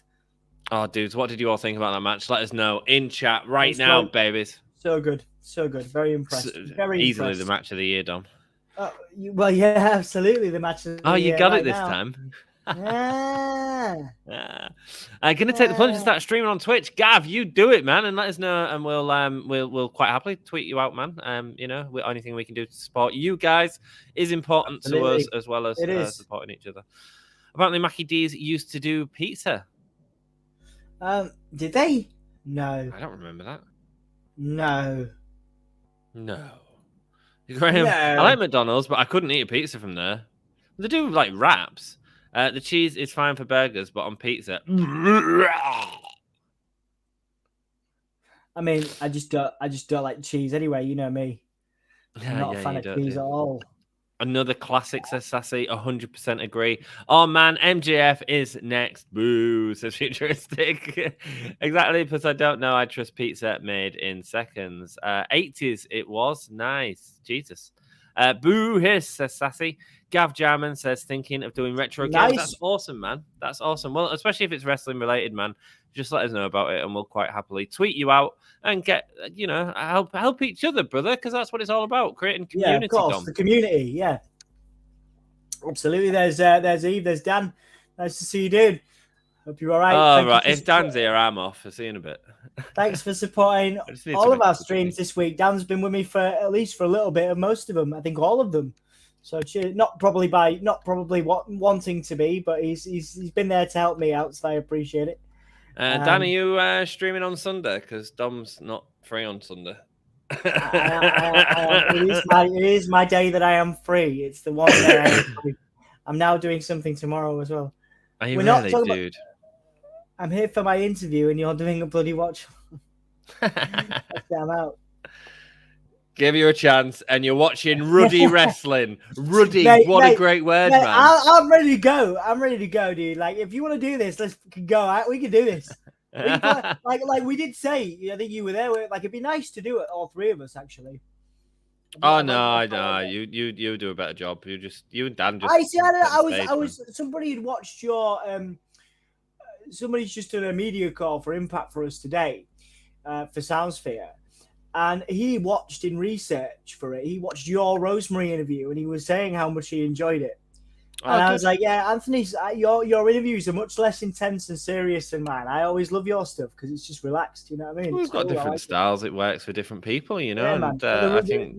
Oh, dudes, what did you all think about that match? Let us know in chat right now, babies. So good. Very impressed. Very easily impressed. The match of the year, Dom. Well, yeah, absolutely. The match of the year. You got it this time. Yeah. I'm gonna take the plunge and start streaming on Twitch. Gav, you do it, man, and let us know, and we'll quite happily tweet you out, man. Anything we can do to support you guys is important to us, as well as supporting each other. Apparently, Mackie D's used to do pizza. Did they? No. I don't remember that. No. Graham, no. I like McDonald's, but I couldn't eat a pizza from there. They do like wraps. The cheese is fine for burgers, but on pizza. I mean, I just don't like cheese anyway. You know me. I'm not a fan of cheese at all. Another classic, says Sassy. 100% agree. Oh man, MJF is next. Boo, says Futuristic. Exactly, because I don't know. I trust pizza made in seconds. 80s it was. Nice. Jesus. Boo hiss, says Sassy. Gav Jarman says thinking of doing retro games. That's awesome, man. That's awesome. Well, especially if it's wrestling related, man. Just let us know about it, and we'll quite happily tweet you out and get help each other, brother, because that's what it's all about, creating community. Yeah, of course, the community. Yeah, absolutely. There's Eve, there's Dan. Nice to see you, dude. Hope you're all right. Oh, right. If Dan's here, I'm off. I'll see you in a bit. Thanks for supporting all of our streams this week. Dan's been with me for at least for a little bit of most of them. I think all of them. So not probably wanting to be, but he's been there to help me out. So I appreciate it. Dan, are you streaming on Sunday? Because Dom's not free on Sunday. It is my day that I am free. It's the one day I am free. I'm now doing something tomorrow as well. Are you really, dude? I'm here for my interview, and you're doing a bloody watch. I'm out. Give you a chance, and you're watching Ruddy wrestling. Ruddy, what a great word, man. I'm ready to go. I'm ready to go, dude. Like, if you want to do this, let's go. We can do this. Like we did say, I think you were there. Like, it'd be nice to do it, all three of us, actually. Oh no! You do a better job. You and Dan just. I was. Somebody had watched your. Somebody's just done a media call for Impact for us today, for Soundsphere. And he watched in research for it. He watched your Rosemary interview, and he was saying how much he enjoyed it. And I was like, "Yeah, Anthony's your interviews are much less intense and serious than mine. I always love your stuff because it's just relaxed. You know what I mean? We've got different styles. It works for different people, you know. Yeah, and I think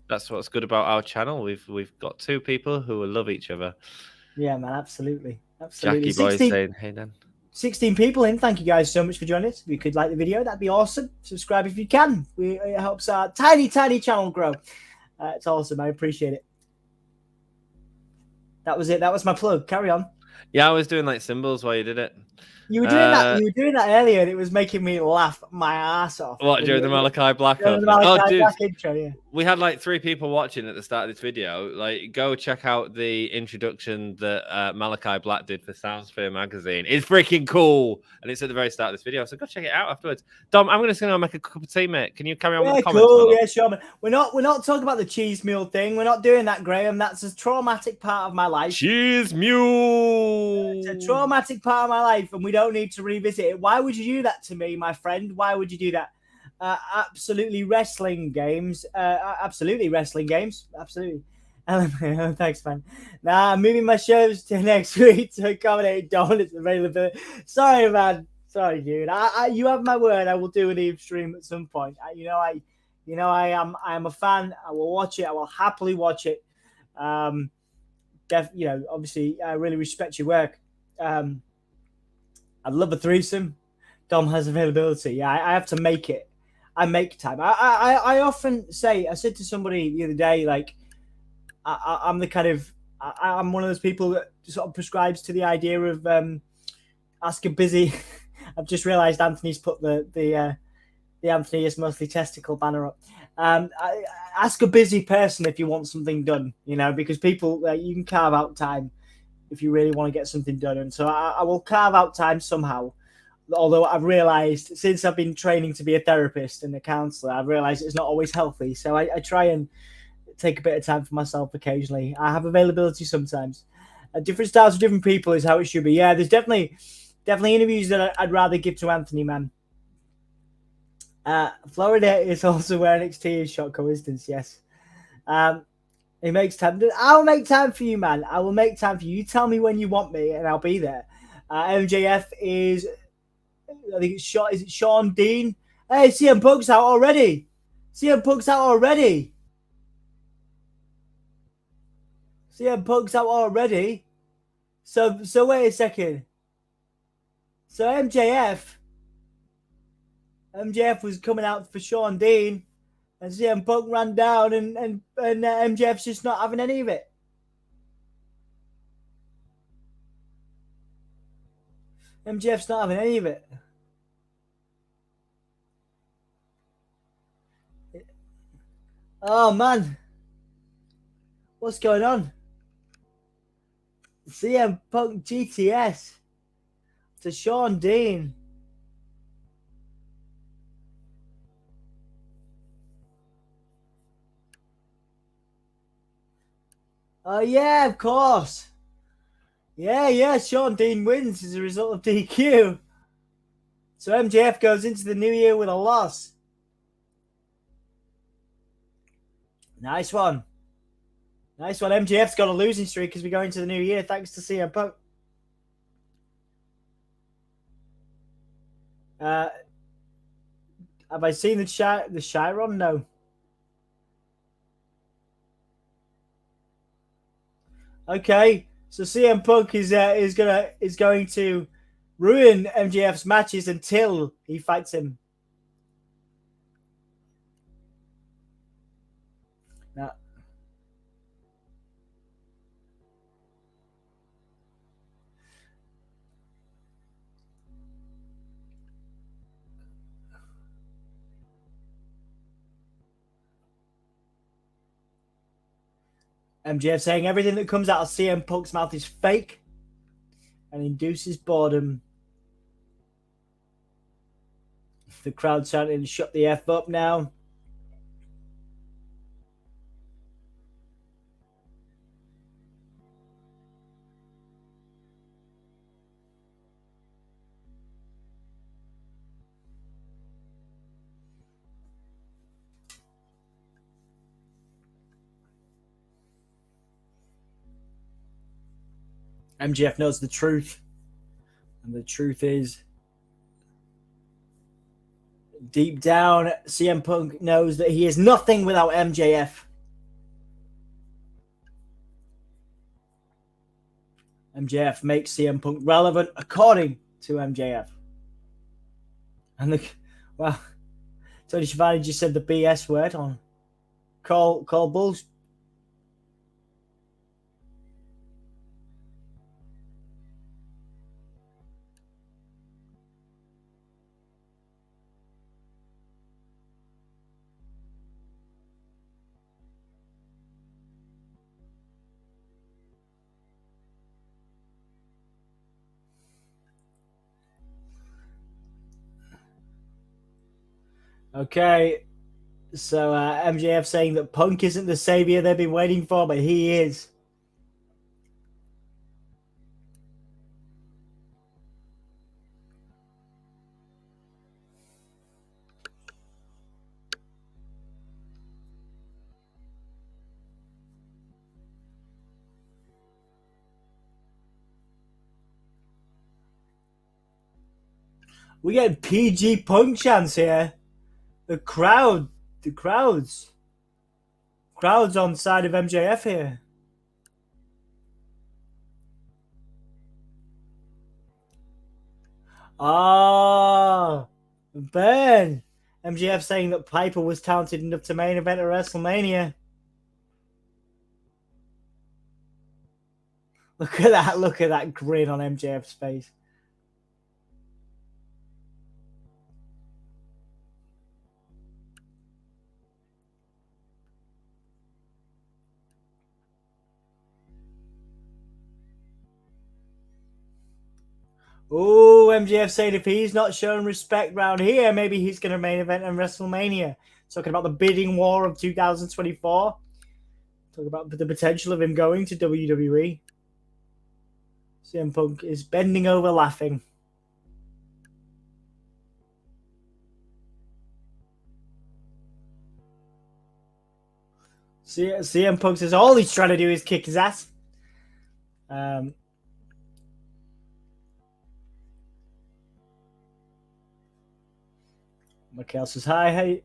that's what's good about our channel. We've got two people who will love each other. Yeah, man, absolutely. Jackie boy saying, "Hey, Dan." 16 people in. Thank you guys so much for joining us. If you could like the video, that'd be awesome. Subscribe if you can. It helps our tiny channel grow. It's awesome. I appreciate it. That was it. That was my plug. Carry on. Yeah, I was doing like symbols while you did it. You were doing that. You were doing that earlier, and it was making me laugh my ass off. What, during the Malakai Black? Dude, intro, yeah. We had like 3 people watching at the start of this video. Like, go check out the introduction that Malakai Black did for Soundsphere magazine. It's freaking cool, and it's at the very start of this video. So go check it out afterwards. Dom, I'm just going to make a cup of tea, mate. Can you carry on with the comments? Cool. Yeah, sure. Man. We're not talking about the cheese mule thing. We're not doing that, Graham. That's a traumatic part of my life. Cheese mule. It's a traumatic part of my life, and we don't need to revisit it. Why would you do that to me, my friend? Why would you do that? Absolutely wrestling games. Absolutely wrestling games. Absolutely. Thanks, man. Now I'm moving my shows to next week to accommodate Dominic's availability. Sorry, man. Sorry, dude. You have my word. I will do an Eve stream at some point. I am a fan. I will watch it. I will happily watch it. Obviously, I really respect your work. I'd love a threesome. Dom has availability. Yeah, I have to make it. I make time. I often say, I said to somebody the other day, like, I'm the kind of, I'm one of those people that sort of prescribes to the idea of ask a busy I've just realised Anthony's put the Anthony is mostly testicle banner up. Ask a busy person if you want something done, because people, you can carve out time if you really want to get something done. And so I will carve out time somehow. Although I've realised since I've been training to be a therapist and a counsellor, I've realised it's not always healthy. So I try and take a bit of time for myself occasionally. I have availability sometimes. Different styles for different people is how it should be. Yeah, there's definitely interviews that I'd rather give to Anthony, man. Florida is also where NXT is. Short coincidence, yes. He makes time. I'll make time for you, man. I will make time for you. You tell me when you want me, and I'll be there. MJF is, I think it's Sean. Is it Sean Dean? Hey, CM Punk's out already. CM Punk's out already. CM Punk's out already. So wait a second. So MJF was coming out for Sean Dean, and CM Punk ran down, and MJF's just not having any of it. MJF's not having any of it. Oh man, what's going on? CM Punk GTS to Sean Dean. Oh yeah, of course. Yeah, Sean Dean wins as a result of DQ. So MJF goes into the new year with a loss. Nice one. MJF's got a losing streak as we go into the new year, thanks to CM Punk. Have I seen the Chiron? No. Okay, so CM Punk is going to ruin MJF's matches until he fights him. Now, MJF saying everything that comes out of CM Punk's mouth is fake and induces boredom. The crowd shouting, "Shut the F up now." MJF knows the truth. And the truth is, deep down, CM Punk knows that he is nothing without MJF. MJF makes CM Punk relevant according to MJF. And Tony Schiavone just said the BS word on call Bulls. Okay, so MJF saying that Punk isn't the savior they've been waiting for, but he is. We get PG Punk chants here. The crowds on the side of MJF here. Ben. MJF saying that Piper was talented enough to main event at WrestleMania. Look at that grin on MJF's face. Oh, MJF saying if he's not showing respect round here, maybe he's going to main event in WrestleMania. Talking about the bidding war of 2024. Talking about the potential of him going to WWE. CM Punk is bending over laughing. CM Punk says all he's trying to do is kick his ass. Mikhail says hi, hey.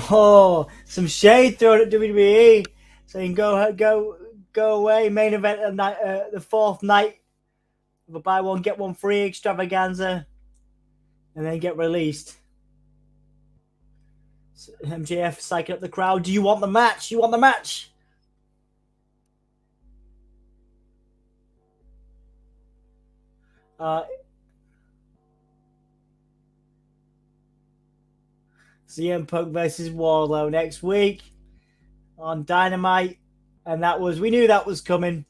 Oh, some shade thrown at WWE, saying go away. Main event of the fourth night of a buy one get one free extravaganza, and then get released. So MJF psyching up the crowd. Do you want the match? You want the match? CM Punk versus Wardlow next week on Dynamite, and we knew that was coming.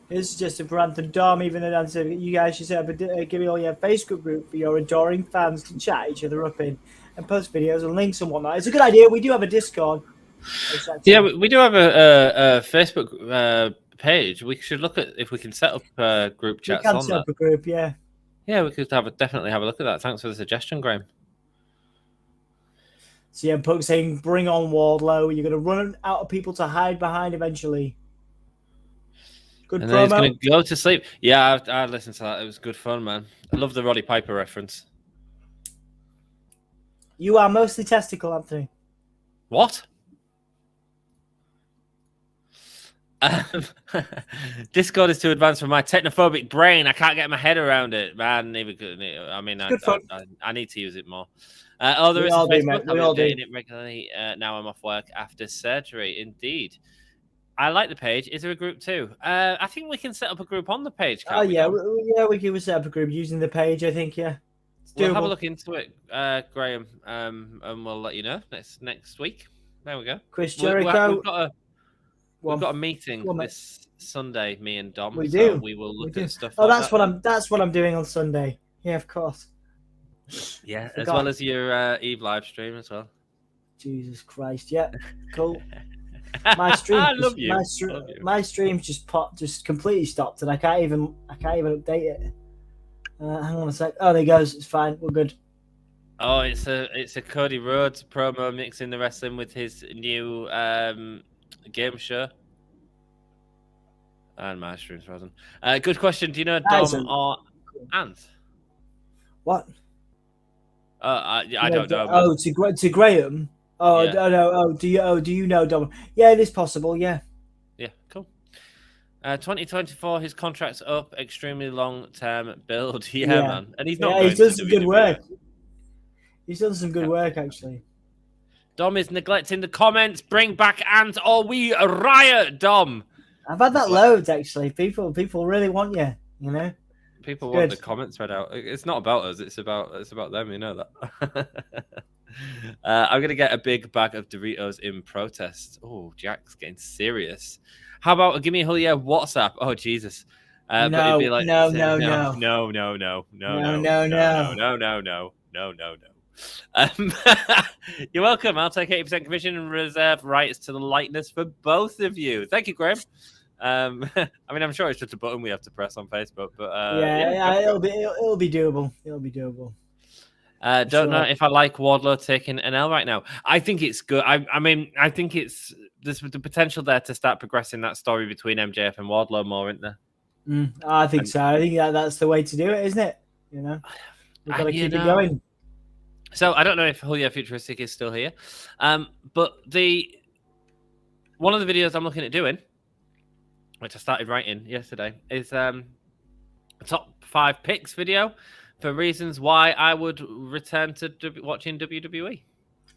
Here's a suggestion for Anthony Dom, even though Dan said you guys should set up give me all your Facebook group for your adoring fans to chat each other up in and post videos and links and whatnot. It's a good idea. We do have a Discord. Yeah, we do have a Facebook page. We should look at if we can set up group chats on that. We can set up a group, yeah. Yeah, we could definitely have a look at that. Thanks for the suggestion, Graham. CM Punk saying, bring on Wardlow. You're going to run out of people to hide behind eventually. Good and promo. Then he's going to go to sleep. Yeah, I listened to that. It was good fun, man. I love the Roddy Piper reference. You are mostly testicle, Anthony. What? Discord is too advanced for my technophobic brain. I can't get my head around it, man. I mean, I need to use it more. There is a Facebook. I'm updating it regularly. Now I'm off work after surgery. Indeed. I like the page. Is there a group too? I think we can set up a group on the page. Oh, yeah. We can set up a group using the page, I think, yeah. We'll have a look into it, Graham, and we'll let you know next week. There we go. Chris Jericho. We've got a meeting this Sunday, me and Dom. We do. We will look at stuff. Oh, that's what I'm doing on Sunday. Yeah, of course. Yeah, as well as your Eve live stream as well. Jesus Christ! Yeah, cool. My stream. I love you. My stream's just completely stopped, and I can't even update it. Hang on a sec. Oh, there he goes. It's fine. We're good. Oh, it's a Cody Rhodes promo mixing the wrestling with his new game show. And my stream's frozen. Good question. Do you know Dom or Ant? What? I don't know. Oh, to Graham. Oh, yeah. No. Do you know Dom? Yeah, it is possible. Yeah. Yeah. Cool. 2024, his contract's up. Extremely long-term build. Yeah, man. And he's not. Yeah, he's done some good work. He's done some good work, actually. Dom is neglecting the comments. Bring back Ant or we riot, Dom. I've had that loads, actually. People really want you, you know? People want the comments read out. It's not about us. It's about them. You know that. I'm going to get a big bag of Doritos in protest. Oh, Jack's getting serious. How about give me a Julia WhatsApp? Oh, Jesus. No. You're welcome. I'll take 80% commission and reserve rights to the likeness for both of you. Thank you, Graham. I mean, I'm sure it's just a button we have to press on Facebook, but it'll be doable. It'll be doable. Don't know if I like Wardlow taking an L right now. I think it's good. I mean, I think there's the potential there to start progressing that story between MJF and Wardlow more, isn't there? I think so. I think that's the way to do it, isn't it? You know, we've got to keep it going. So I don't know if Julia Futuristic is still here, but one of the videos I'm looking at doing, which I started writing yesterday, is a top 5 picks video for reasons why I would return to watching WWE.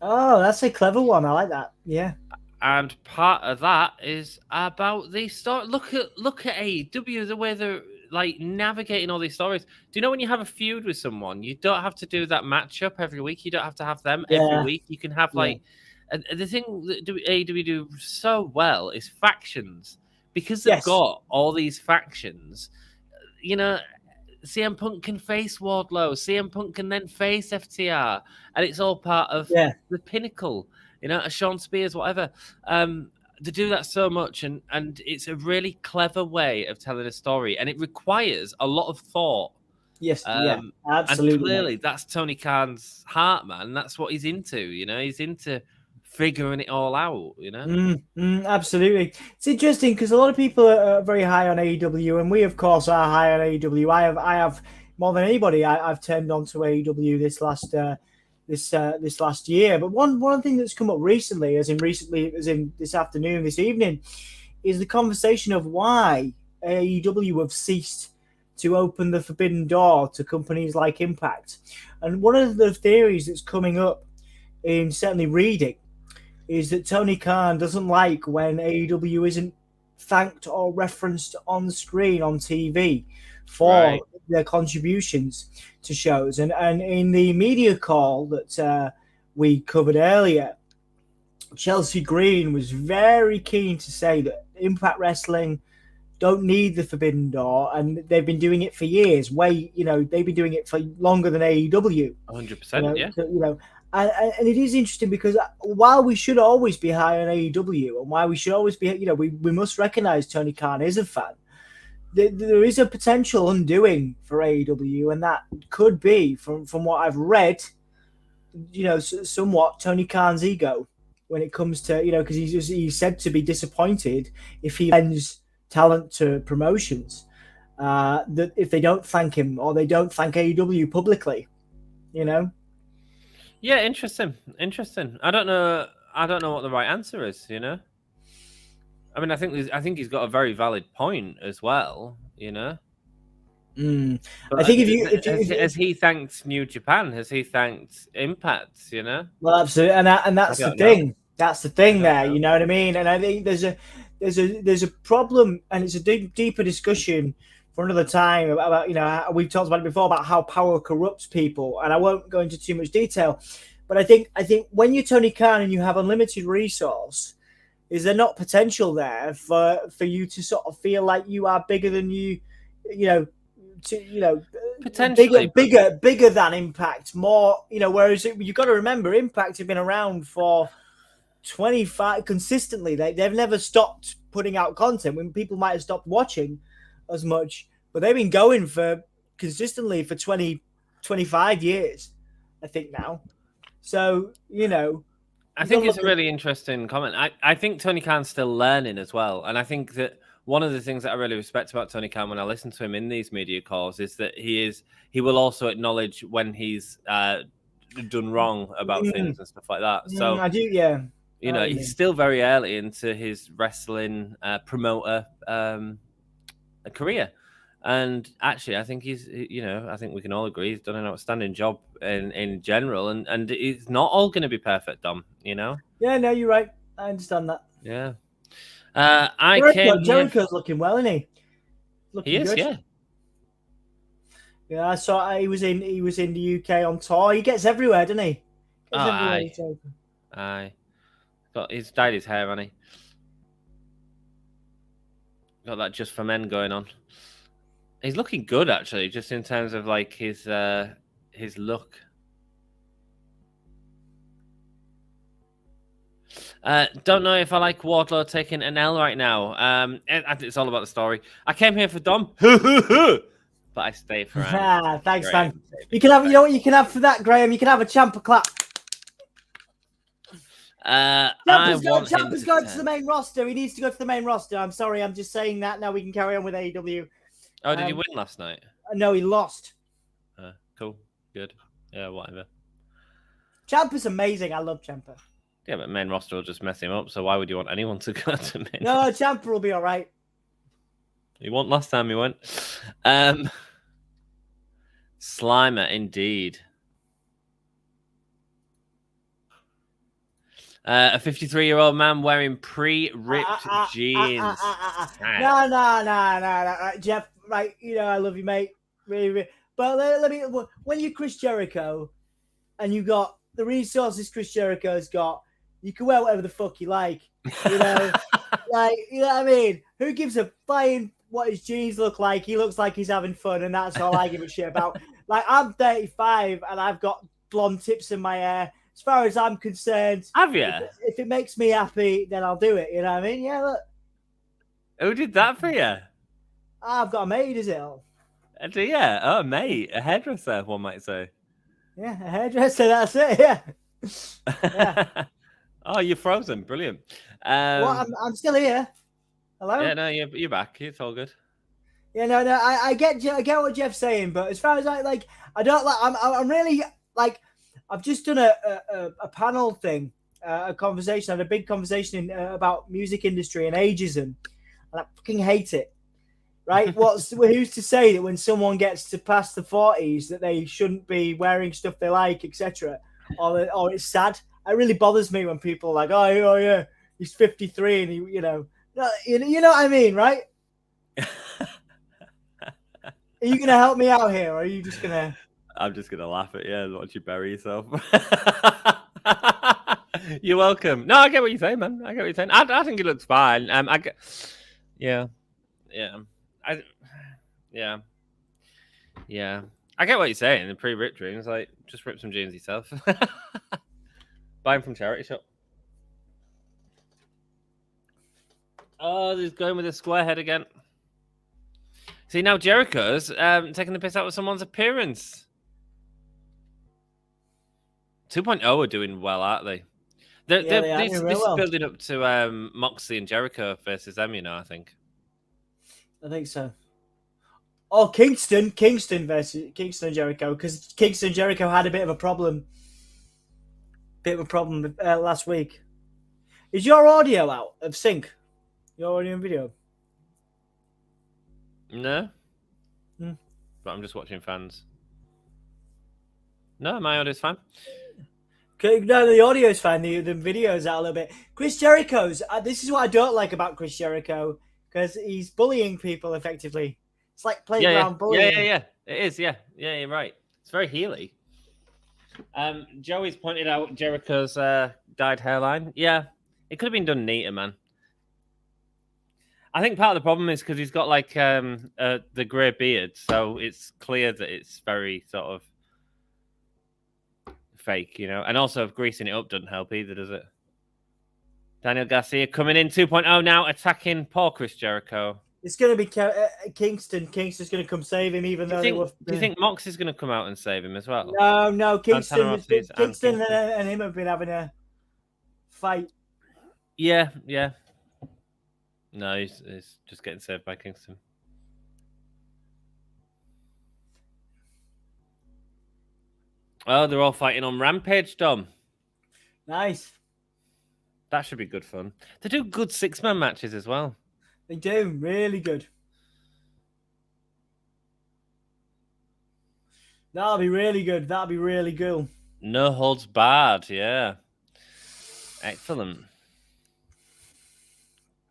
Oh, that's a clever one. I like that. Yeah. And part of that is about the story. Look at AEW, the way they're like navigating all these stories. Do you know when you have a feud with someone, you don't have to do that matchup every week. You don't have to have them every week. You can have like, and the thing that AEW do so well is factions, because they've got all these factions. You know, CM Punk can face Wardlow. CM Punk can then face FTR, and it's all part of the pinnacle. You know, a Sean Spears, whatever. They do that so much, and it's a really clever way of telling a story, and it requires a lot of thought. Yes, absolutely. And clearly, that's Tony Khan's heart, man. That's what he's into. You know, he's into figuring it all out. You know, absolutely. It's interesting because a lot of people are very high on AEW, and we, of course, are high on AEW. I have more than anybody. I've turned on to AEW this last year. But one thing that's come up recently, as in this afternoon, this evening, is the conversation of why AEW have ceased to open the forbidden door to companies like Impact. And one of the theories that's coming up in certainly reading is that Tony Khan doesn't like when AEW isn't thanked or referenced on screen on TV for their contributions to shows. And in the media call that we covered earlier, Chelsea Green was very keen to say that Impact Wrestling don't need the Forbidden Door, and they've been doing it for years. They've been doing it for longer than AEW. 100%, And it is interesting because while we should always be high on AEW, and while we should always be, we must recognize Tony Khan is a fan, there is a potential undoing for AEW, and that could be, from what I've read, somewhat Tony Khan's ego when it comes to, because he's said to be disappointed if he lends talent to promotions, that if they don't thank him or they don't thank AEW publicly, Yeah, interesting. I don't know what the right answer is. I mean, I think he's got a very valid point as well. I think has he thanked New Japan? Has he thanked Impact? Well, absolutely, and that's the thing. Know. That's the thing there. You know what I mean? And I think there's a problem, and it's a deeper discussion for another time about we've talked about it before about how power corrupts people, and I won't go into too much detail. But I think when you're Tony Khan and you have unlimited resource, is there not potential there for you to sort of feel like you are bigger than potentially bigger than Impact, more, whereas you've got to remember Impact have been around for 25 consistently. They've never stopped putting out content when people might have stopped watching as much, but they've been going consistently for 25 years, I think now. So, I think it's a really interesting comment. I think Tony Khan's still learning as well. And I think that one of the things that I really respect about Tony Khan when I listen to him in these media calls is that he will also acknowledge when he's done wrong about things and stuff like that. So I do, yeah. He's still very early into his wrestling promoter career. And actually, I think I think we can all agree he's done an outstanding job in general. And it's not all going to be perfect, Dom, Yeah, no, you're right. I understand that. Yeah. Jericho's looking well, isn't he? He is, good. Yeah. Yeah, I saw he was in the UK on tour. He gets everywhere, doesn't he? Aye. He's dyed his hair, hasn't he? Got that Just for Men going on. He's looking good, actually, just in terms of like his look. Don't know if I like Wardlow taking an L right now. It's all about the story. I came here for Dom, but I stay for thanks, Graham. Man. You can have, what you can have for that, Graham. You can have a champer clap. Ciampa's going to the main roster. He needs to go to the main roster. I'm sorry, I'm just saying that. Now we can carry on with AEW. Oh, did he win last night? No, he lost. Cool. Good. Yeah, whatever. Ciampa's amazing. I love Ciampa. Yeah, but main roster will just mess him up, so why would you want anyone to go to main No, roster? Ciampa will be all right. He won last time he went. Slimer, indeed. A 53-year-old man wearing pre-ripped jeans. No, Jeff. Right, I love you, mate. Really. But let me. When you're Chris Jericho, and you got the resources Chris Jericho's got, you can wear whatever the fuck you like. You know what I mean? Who gives a flying what his jeans look like? He looks like he's having fun, and that's all I give a shit about. Like, I'm 35 and I've got blonde tips in my hair. As far as I'm concerned, have you? If it makes me happy, then I'll do it. You know what I mean? Yeah, look. Who did that for you? I've got a maid, is it? Yeah. Oh, mate. A hairdresser, one might say. Yeah, a hairdresser, that's it, yeah. Yeah. Oh, you're frozen. Brilliant. Well, I'm still here. Hello? Yeah, no, you're back. It's all good. Yeah, no, I get what Jeff's saying, but as far as I don't like, I'm really, like, I've just done a panel thing, a conversation, I had a big conversation about music industry and ageism, and I fucking hate it. Right? Who's to say that when someone gets to past the 40s that they shouldn't be wearing stuff they like, etc., or it's sad. It really bothers me when people are like, oh yeah, he's 53 and he, you know what I mean, right? Are you gonna help me out here, or are you just gonna? I'm just gonna laugh at you and watch you bury yourself. You're welcome. No, I get what you're saying, man. I get what you're saying. I think it looks fine. Yeah. I get what you're saying. The pre-ripped dreams, like, just rip some jeans yourself. Buy them from charity shop. Oh, he's going with a square head again. See, now Jericho's taking the piss out of someone's appearance. 2.0 are doing well, aren't they? This is building up to Moxley and Jericho versus them, I think. I think so. Oh, Kingston versus Kingston and Jericho, because Kingston and Jericho had a bit of a problem last week. Is your audio out of sync? Your audio and video? No. But I'm just watching fans. No, my audio's fine. Okay, no, the audio's fine. The video's out a little bit. Chris Jericho's. This is what I don't like about Chris Jericho, because he's bullying people effectively. It's like playground bullying. Yeah. It is, yeah. Yeah, you're right. It's very heely. Joey's pointed out Jericho's dyed hairline. Yeah, it could have been done neater, man. I think part of the problem is because he's got like the grey beard, so it's clear that it's very sort of fake, and also greasing it up doesn't help either, does it? Daniel Garcia coming in 2.0 now, attacking poor Chris Jericho. It's going to be Kingston. Kingston's going to come save him, even though they were. Do you think Mox is going to come out and save him as well? No. Kingston and him have been having a fight. Yeah. No, he's just getting saved by Kingston. Oh, they're all fighting on Rampage, Dom. Nice. That should be good fun. They do good 6-man matches as well. They do, really good. That'll be really good. That'll be really cool. No holds barred, yeah. Excellent.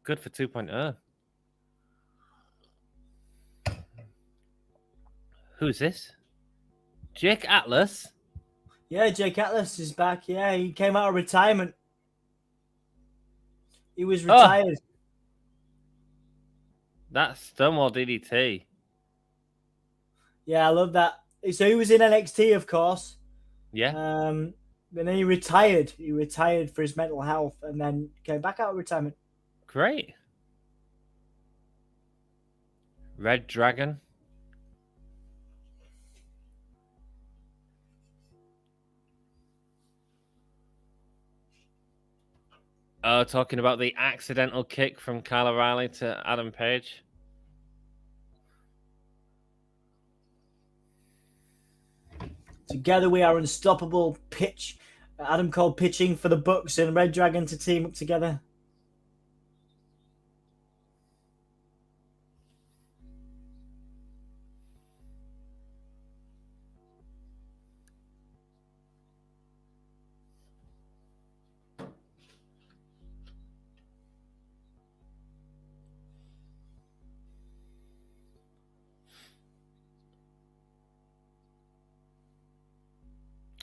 Good for 2.0. Who's this? Jake Atlas? Yeah, Jake Atlas is back. Yeah, he came out of retirement. He was retired. Oh. That's Stonewall DDT. Yeah, I love that. So he was in NXT, of course. Yeah. And then he retired. He retired for his mental health and then came back out of retirement. Great. Red Dragon. Oh, talking about the accidental kick from Kyle O'Reilly to Adam Page. Together we are unstoppable. Pitch. Adam Cole pitching for the Bucks and Red Dragon to team up together.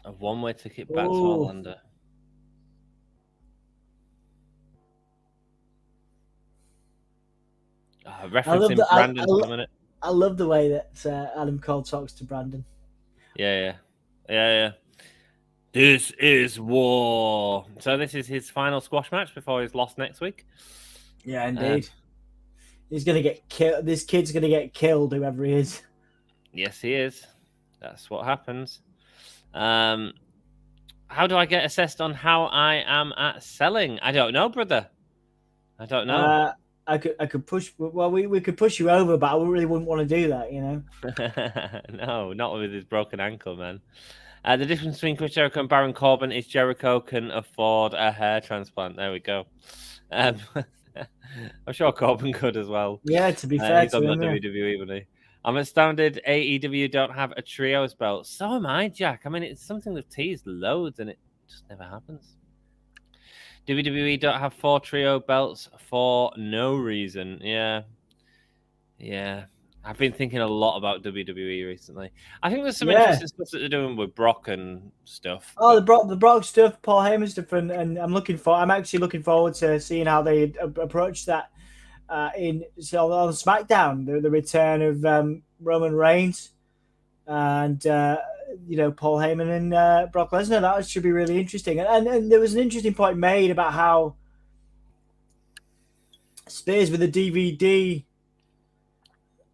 A one-way ticket back to Orlando. Referencing Brandon for a minute. I love the way that Adam Cole talks to Brandon. Yeah. This is war. So this is his final squash match before he's lost next week. Yeah, indeed. He's gonna get killed. This kid's gonna get killed, whoever he is. Yes, he is. That's what happens. How do I get assessed on how I am at selling? I don't know, brother. I don't know. I could push. Well, we could push you over, but I really wouldn't want to do that, you know. No, not with his broken ankle, man. The difference between Chris Jericho and Baron Corbin is Jericho can afford a hair transplant. There we go. I'm sure Corbin could as well. Yeah, to be fair, he's on the WWE, isn't he? I'm astounded AEW don't have a trios belt. So am I, Jack. I mean, it's something they've teased loads, and it just never happens. WWE don't have 4 trio belts for no reason. Yeah. I've been thinking a lot about WWE recently. I think there's some interesting stuff that they're doing with Brock and stuff. Oh, the Brock stuff, Paul Heyman stuff, and I'm actually looking forward to seeing how they approach that on SmackDown. The return of Roman Reigns and Paul Heyman and Brock Lesnar. That should be really interesting. And there was an interesting point made about how Spears with a DVD.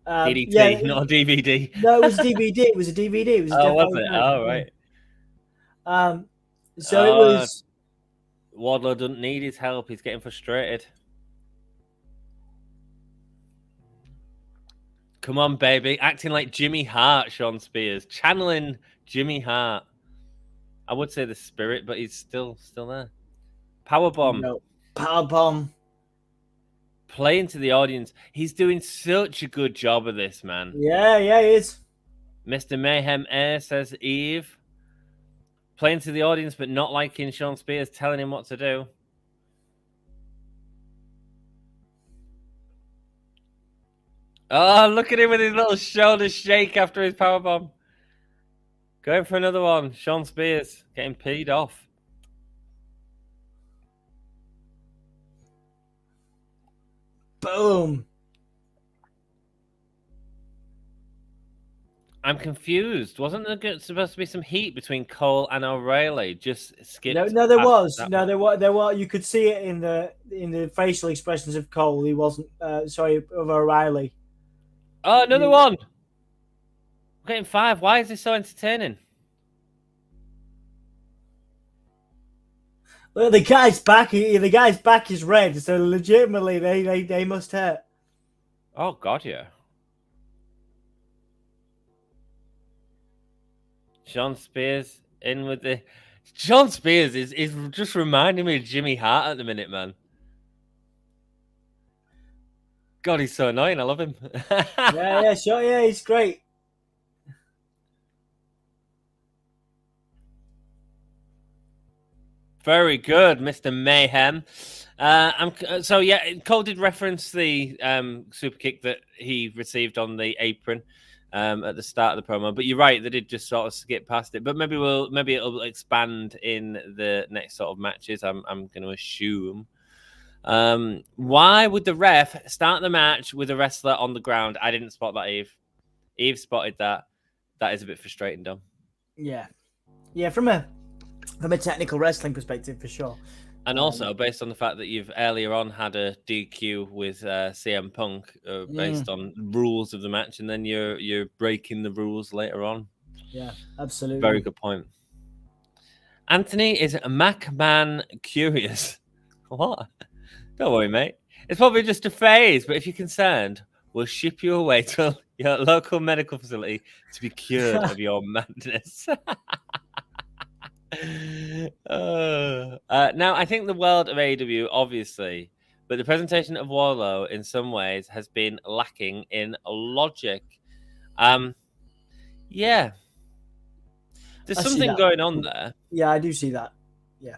DDT, not a DVD. No, it was DVD. It was a DVD. It was a was it? Oh, right. So it was. Wardlow doesn't need his help. He's getting frustrated. Come on, baby. Acting like Jimmy Hart, Sean Spears. Channeling Jimmy Hart. I would say the spirit, but he's still there. Powerbomb. No. Powerbomb. Playing to the audience. He's doing such a good job of this, man. Yeah, he is. Mr. Mayhem Air, says Eve. Playing to the audience, but not liking Sean Spears telling him what to do. Oh, look at him with his little shoulder shake after his powerbomb. Going for another one. Sean Spears getting peed off. Boom. I'm confused. Wasn't there supposed to be some heat between Cole and O'Reilly? Just skipped. No, there was. No, there was. You could see it in the facial expressions of Cole. He wasn't. Of O'Reilly. Oh, another one. We're getting 5. Why is this so entertaining? Well, the guy's back. The guy's back is red, so legitimately they must hurt. Oh God, yeah. Sean Spears in with the. Sean Spears is just reminding me of Jimmy Hart at the minute, man. God, he's so annoying. I love him. Yeah, sure. Yeah, he's great. Very good, Mr. Mayhem. Cole did reference the super kick that he received on the apron at the start of the promo, but you're right, they did just sort of skip past it. But maybe it'll expand in the next sort of matches. I'm going to assume. Why would the ref start the match with a wrestler on the ground? I didn't spot that, Eve. Eve spotted that. That is a bit frustrating, Dom. Yeah, from a technical wrestling perspective, for sure. And also, based on the fact that you've earlier on had a DQ with CM Punk based on rules of the match, and then you're breaking the rules later on. Yeah, absolutely. Very good point. Anthony is McMahon curious. What? Don't worry, mate. It's probably just a phase, but if you're concerned, we'll ship you away to your local medical facility to be cured of your madness. Now, I think the world of AEW, obviously, but the presentation of Wardlow in some ways has been lacking in logic. Yeah. There's something going on there. Yeah, I do see that. Yeah.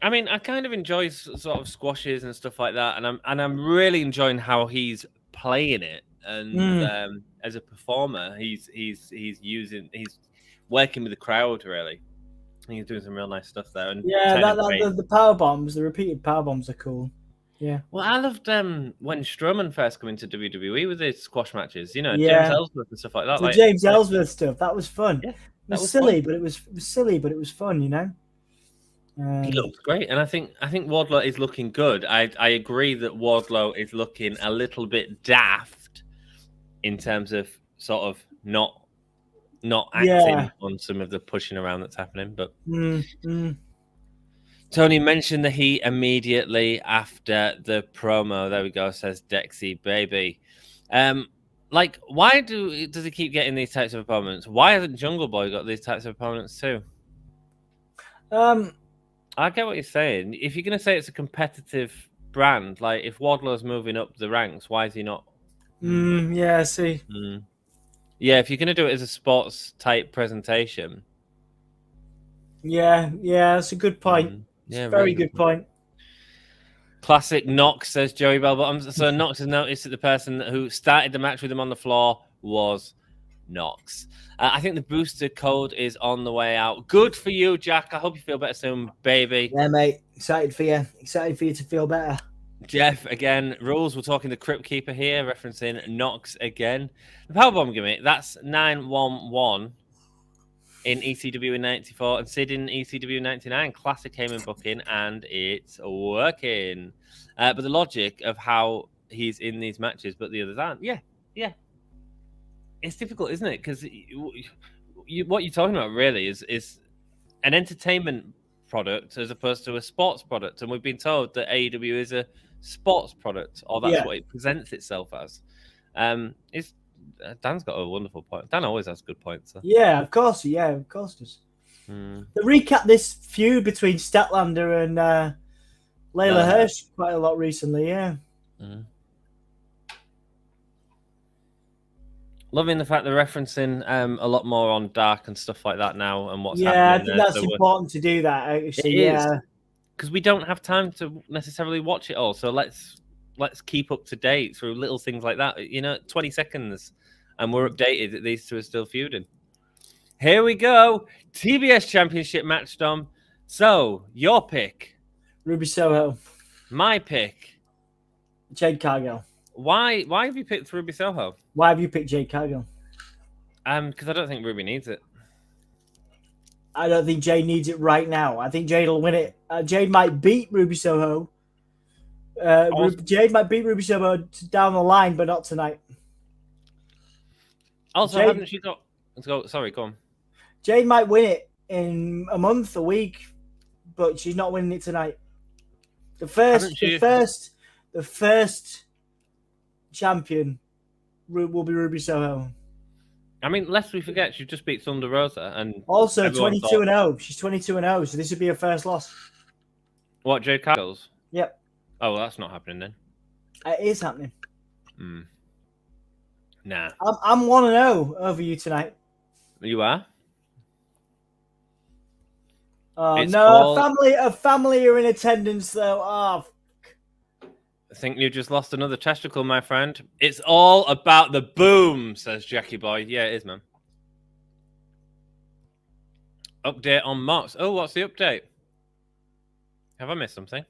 I mean, I kind of enjoy sort of squashes and stuff like that, and I'm really enjoying how he's playing it. And as a performer, he's working with the crowd really. He's doing some real nice stuff there. And the power bombs, the repeated power bombs are cool. Yeah. Well, I loved when Strowman first came into WWE with his squash matches. You know, James Ellsworth and stuff like that. The James Ellsworth stuff, that was fun. Yeah, it was silly, but it was silly, but it was fun. You know. He looks great, and I think Wardlow is looking good. I agree that Wardlow is looking a little bit daft in terms of sort of not acting on some of the pushing around that's happening. But Tony mentioned the Heat immediately after the promo. There we go, says Dexy Baby. Like, why does he keep getting these types of opponents? Why hasn't Jungle Boy got these types of opponents too? I get what you're saying. If you're going to say it's a competitive brand, like if Wardlow's moving up the ranks, why is he not? Yeah, I see. Yeah, if you're going to do it as a sports type presentation. Yeah, that's a good point. Yeah, very really good point. Classic Knox, says Joey Bellbottom. So Knox has noticed that the person who started the match with him on the floor was Knox. I think the booster code is on the way out. Good for you, Jack. I hope you feel better soon, baby. Yeah, mate. Excited for you. Excited for you to feel better. Jeff, again, rules. We're talking the Crypt Keeper here, referencing Knox again. The Powerbomb gimmick, that's 911 in ECW in 94 and Sid in ECW in 99. Classic Heyman booking, and it's working. But the logic of how he's in these matches, but the others aren't. Yeah. It's difficult, isn't it? Because what you're talking about really is an entertainment product as opposed to a sports product. And we've been told that AEW is a sports product, or that's what it presents itself as. Dan's got a wonderful point. Dan always has good points. So. Yeah, of course. Yeah, of course does. They recap this feud between Statlander and Layla Hirsch quite a lot recently, yeah. Loving the fact they're referencing a lot more on Dark and stuff like that now and what's happening. Yeah, I think that's important to do that, actually. It is. Because we don't have time to necessarily watch it all. So let's keep up to date through little things like that. 20 seconds and we're updated that these two are still feuding. Here we go. TBS Championship match, Dom. So, your pick. Ruby Soho. My pick. Jade Cargill. Why have you picked Ruby Soho? Why have you picked Jade Cargill? Because I don't think Ruby needs it. I don't think Jade needs it right now. I think Jade will win it. Jade might beat Ruby Soho. Jade might beat Ruby Soho down the line, but not tonight. Also, haven't she got... Sorry, go on. Jade might win it in a month, a week, but she's not winning it tonight. The first champion will be Ruby Soho. I mean, lest we forget, she just beat Thunder Rosa, and also 22-0. She's 22-0, so this would be her first loss. What, Jade Cargill's? Yep. Oh, well, that's not happening then. It is happening. Nah. I'm 1-0 over you tonight. You are? A family are in attendance though. Oh, I think you just lost another testicle, my friend. It's all about the boom, says Jackie Boy. Yeah, it is, man. Update on Mox. Oh, what's the update? Have I missed something?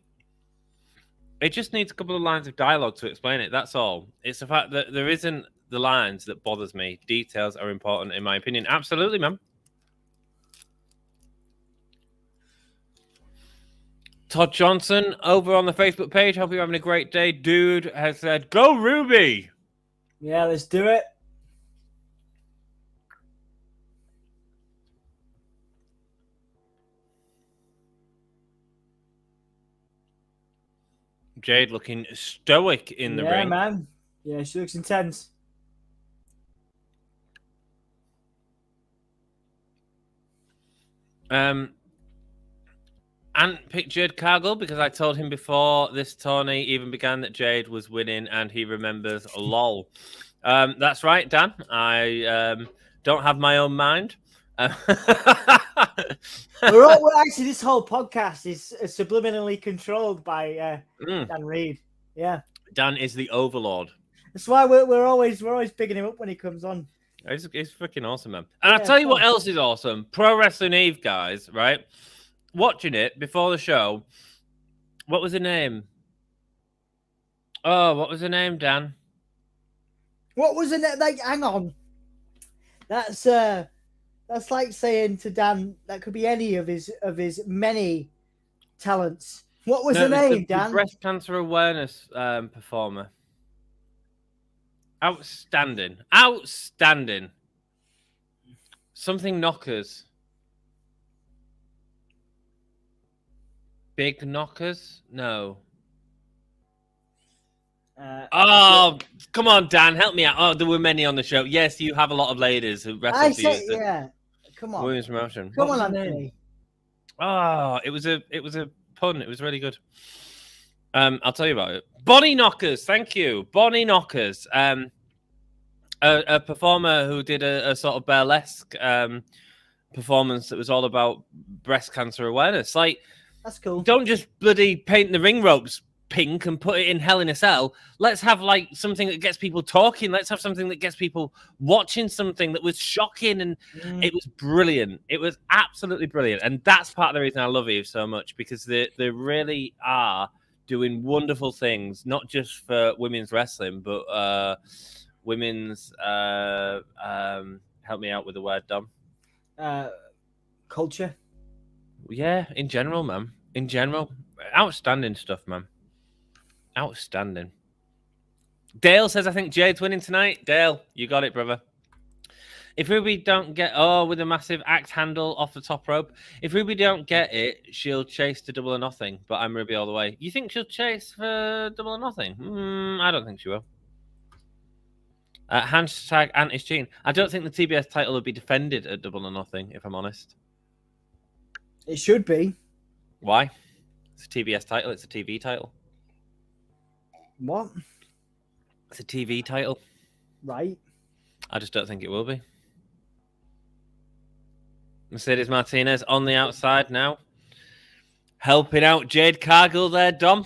It just needs a couple of lines of dialogue to explain it. That's all. It's the fact that there isn't the lines that bothers me. Details are important, in my opinion. Absolutely, man. Todd Johnson over on the Facebook page. Hope you're having a great day. Dude has said, go Ruby. Yeah, let's do it. Jade looking stoic in the ring. Yeah, man. Yeah, she looks intense. Ant picked Jade Cargill because I told him before this tourney even began that Jade was winning and he remembers lol. That's right, Dan. I don't have my own mind. We're actually, this whole podcast is subliminally controlled by Dan Reed. Yeah. Dan is the overlord. That's why we're always bigging him up when he comes on. It's freaking awesome, man. And I'll tell you what else is awesome. Pro Wrestling Eve, guys, right? Watching it before the show. What was the name? Oh, what was the name, Dan? What was the name? Like, hang on. That's like saying to Dan that could be any of his many talents. What was the name, Dan? The breast cancer awareness performer. Outstanding. Something knockers. Big knockers? No. Come on, Dan, help me out. Oh, there were many on the show. Yes, you have a lot of ladies who wrestle for you. Yeah. Come on. Women's promotion. Come on, Anthony. Oh, it was a pun. It was really good. I'll tell you about it. Bonnie Knockers. Thank you. Bonnie Knockers. A performer who did a sort of burlesque performance that was all about breast cancer awareness. Like, that's cool. Don't just bloody paint the ring ropes pink and put it in Hell in a Cell. Let's have like something that gets people talking. Let's have something that gets people watching something that was shocking, and it was brilliant. It was absolutely brilliant, and that's part of the reason I love Eve so much, because they really are doing wonderful things, not just for women's wrestling, but women's help me out with the word, Dom. Culture. Yeah, in general, man. In general, outstanding stuff, man. Outstanding. Dale says, I think Jade's winning tonight. Dale, you got it, brother. If Ruby don't get... Oh, with a massive axe handle off the top rope. If Ruby don't get it, she'll chase to Double or Nothing. But I'm Ruby all the way. You think she'll chase for Double or Nothing? I don't think she will. Hashtag Antis Gene. I don't think the TBS title will be defended at Double or Nothing, if I'm honest. It should be. Why? It's a TBS title. It's a TV title. What? It's a TV title. Right. I just don't think it will be. Mercedes Martinez on the outside now. Helping out Jade Cargill there, Dom.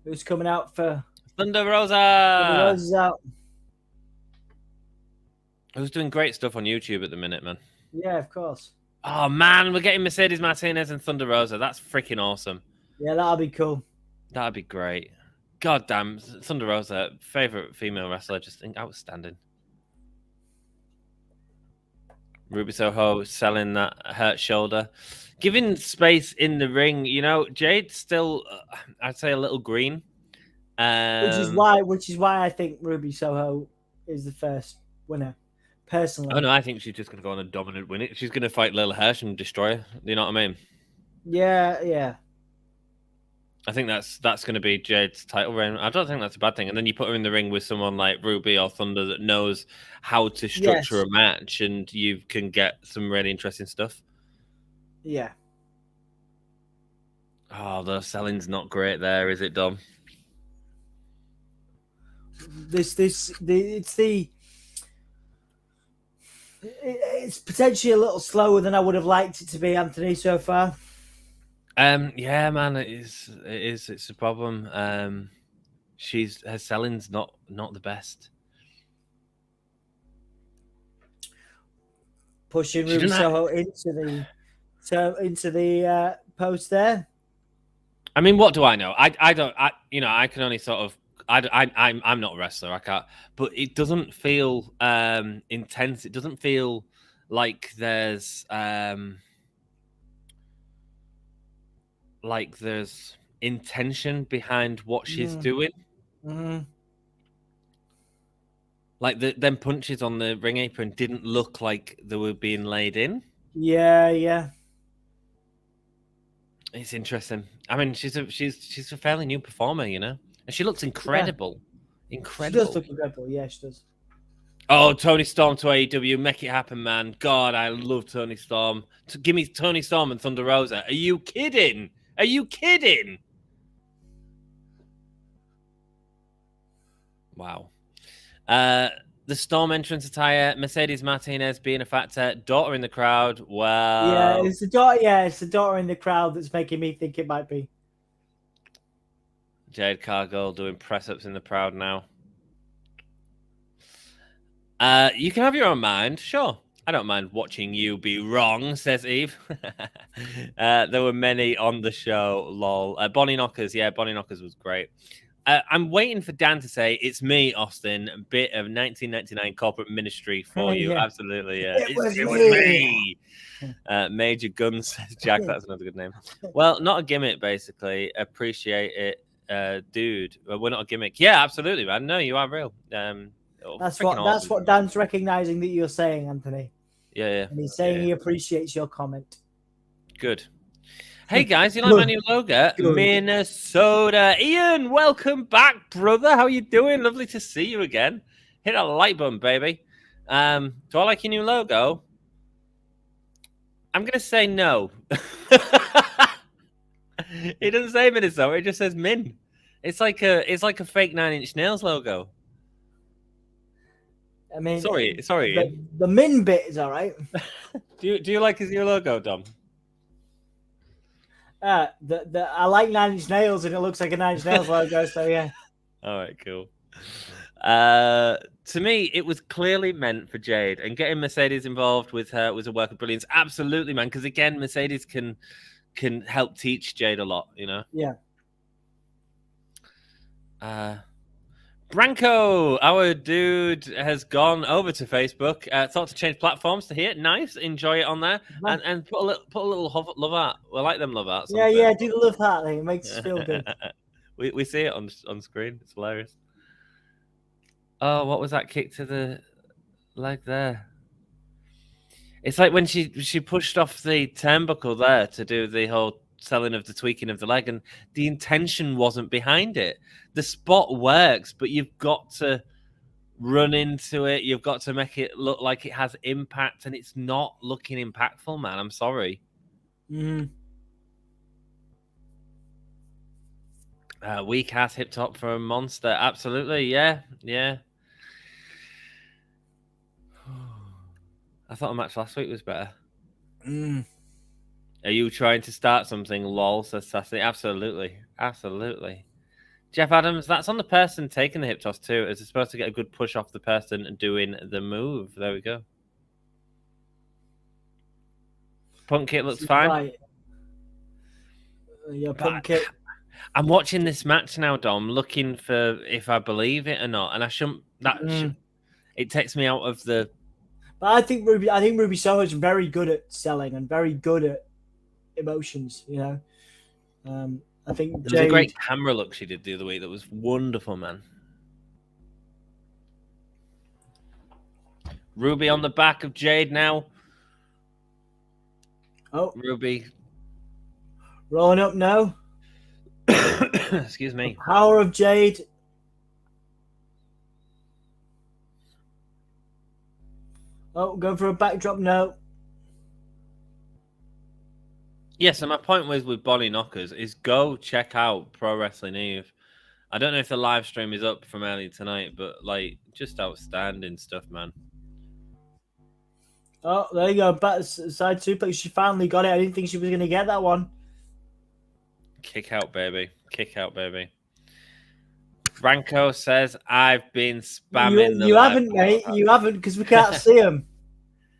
Who's coming out for... Thunder Rosa. Thunder Rosa's out. Who's doing great stuff on YouTube at the minute, man. Yeah, of course. Oh, man, we're getting Mercedes Martinez and Thunder Rosa. That's freaking awesome. Yeah, that'll be cool. That'd be great. God damn, Thunder Rosa, favorite female wrestler, just outstanding. Ruby Soho selling that hurt shoulder, giving space in the ring. You know, Jade's still, I'd say, a little green. Which is why I think Ruby Soho is the first winner. Personally. Oh no, I think she's just gonna go on a dominant win. She's gonna fight Lil Hirsch and destroy her. You know what I mean? Yeah. I think that's going to be Jade's title reign. I don't think that's a bad thing. And then you put her in the ring with someone like Ruby or Thunder that knows how to structure a match, and you can get some really interesting stuff. Yeah. Oh, the selling's not great there, is it, Dom? It's potentially a little slower than I would have liked it to be, Anthony, so far. Yeah, man, it is. It's a problem. Her selling's not the best. Pushing Ruby Soho into the post there. I mean, what do I know? I can only sort of. I'm not a wrestler. I can't. But it doesn't feel intense. It doesn't feel like there's intention behind what she's doing. Mm-hmm. Like them punches on the ring apron didn't look like they were being laid in. Yeah. It's interesting. I mean, she's a fairly new performer, you know, and she looks incredible. Yeah. Incredible. She does look incredible. Yeah, she does. Oh, Tony Storm to AEW, make it happen, man! God, I love Tony Storm. Give me Tony Storm and Thunder Rosa. Are you kidding? Are you kidding? Wow. The Storm entrance attire, Mercedes Martinez being a factor, daughter in the crowd. Wow. Yeah, it's the daughter. Yeah, it's the daughter in the crowd that's making me think it might be. Jade Cargill doing press ups in the crowd now. You can have your own mind, sure. I don't mind watching you be wrong, says Eve. There were many on the show, lol. Bonnie Knockers, yeah, Bonnie Knockers was great. I'm waiting for Dan to say, it's me, Austin, a bit of 1999 corporate ministry for you. Yeah. Absolutely, yeah. It was me. Major Guns says Jack, that's another good name. Well, not a gimmick, basically. Appreciate it, dude. We're not a gimmick. Yeah, absolutely, man. No, you are real. That's what Dan's recognizing that you're saying, Anthony. Yeah. And he's saying he appreciates your comment. Good. Hey guys, you like my new logo? Good. Minnesota. Ian, welcome back, brother. How you doing? Lovely to see you again. Hit a like button, baby. Do I like your new logo? I'm gonna say no. It doesn't say Minnesota, it just says Min. It's like a fake 9 Inch Nails logo. I mean, sorry. The Min bit is all right. Do you like his new logo, Dom? I like 9 Inch Nails, and it looks like a 9 Inch Nails logo. So yeah. All right, cool. To me, it was clearly meant for Jade, and getting Mercedes involved with her was a work of brilliance. Absolutely, man. Because again, Mercedes can help teach Jade a lot. You know. Yeah. Branko, our dude, has gone over to Facebook. Thought to change platforms to here. Nice, enjoy it on there, and put a little love art. We like them love arts. Yeah, do the love heart thing. It makes us feel good. we see it on screen. It's hilarious. Oh, what was that kick to the leg there? It's like when she pushed off the turnbuckle there to do the whole selling of the tweaking of the leg, and the intention wasn't behind it. The spot works, but you've got to run into it. You've got to make it look like it has impact, and it's not looking impactful, man. I'm sorry. Weak ass hip top for a monster. Absolutely, yeah. I thought a match last week was better. Are you trying to start something? Lol, says Sassy. Absolutely. Jeff Adams, that's on the person taking the hip toss too. Is it supposed to get a good push off the person and doing the move? There we go. Punk kick looks fine. Right. Yeah, punk kick. I'm watching this match now, Dom, looking for if I believe it or not, and I shouldn't. It takes me out of the. But I think Ruby Soho is very good at selling and very good at emotions. You know, I think there was a great camera look she did the other week that was wonderful, man. Ruby on the back of Jade now. Oh, Ruby rolling up now. Excuse me. The power of Jade. Oh, going for a backdrop now. Yes, and my point was with Bonnie Knockers is go check out Pro Wrestling Eve. I don't know if the live stream is up from earlier tonight, but like just outstanding stuff, man. Oh, there you go. Back side suplex. She finally got it. I didn't think she was going to get that one. Kick out, baby. Franco says, I've been spamming You haven't, mate. You haven't, because we can't see him.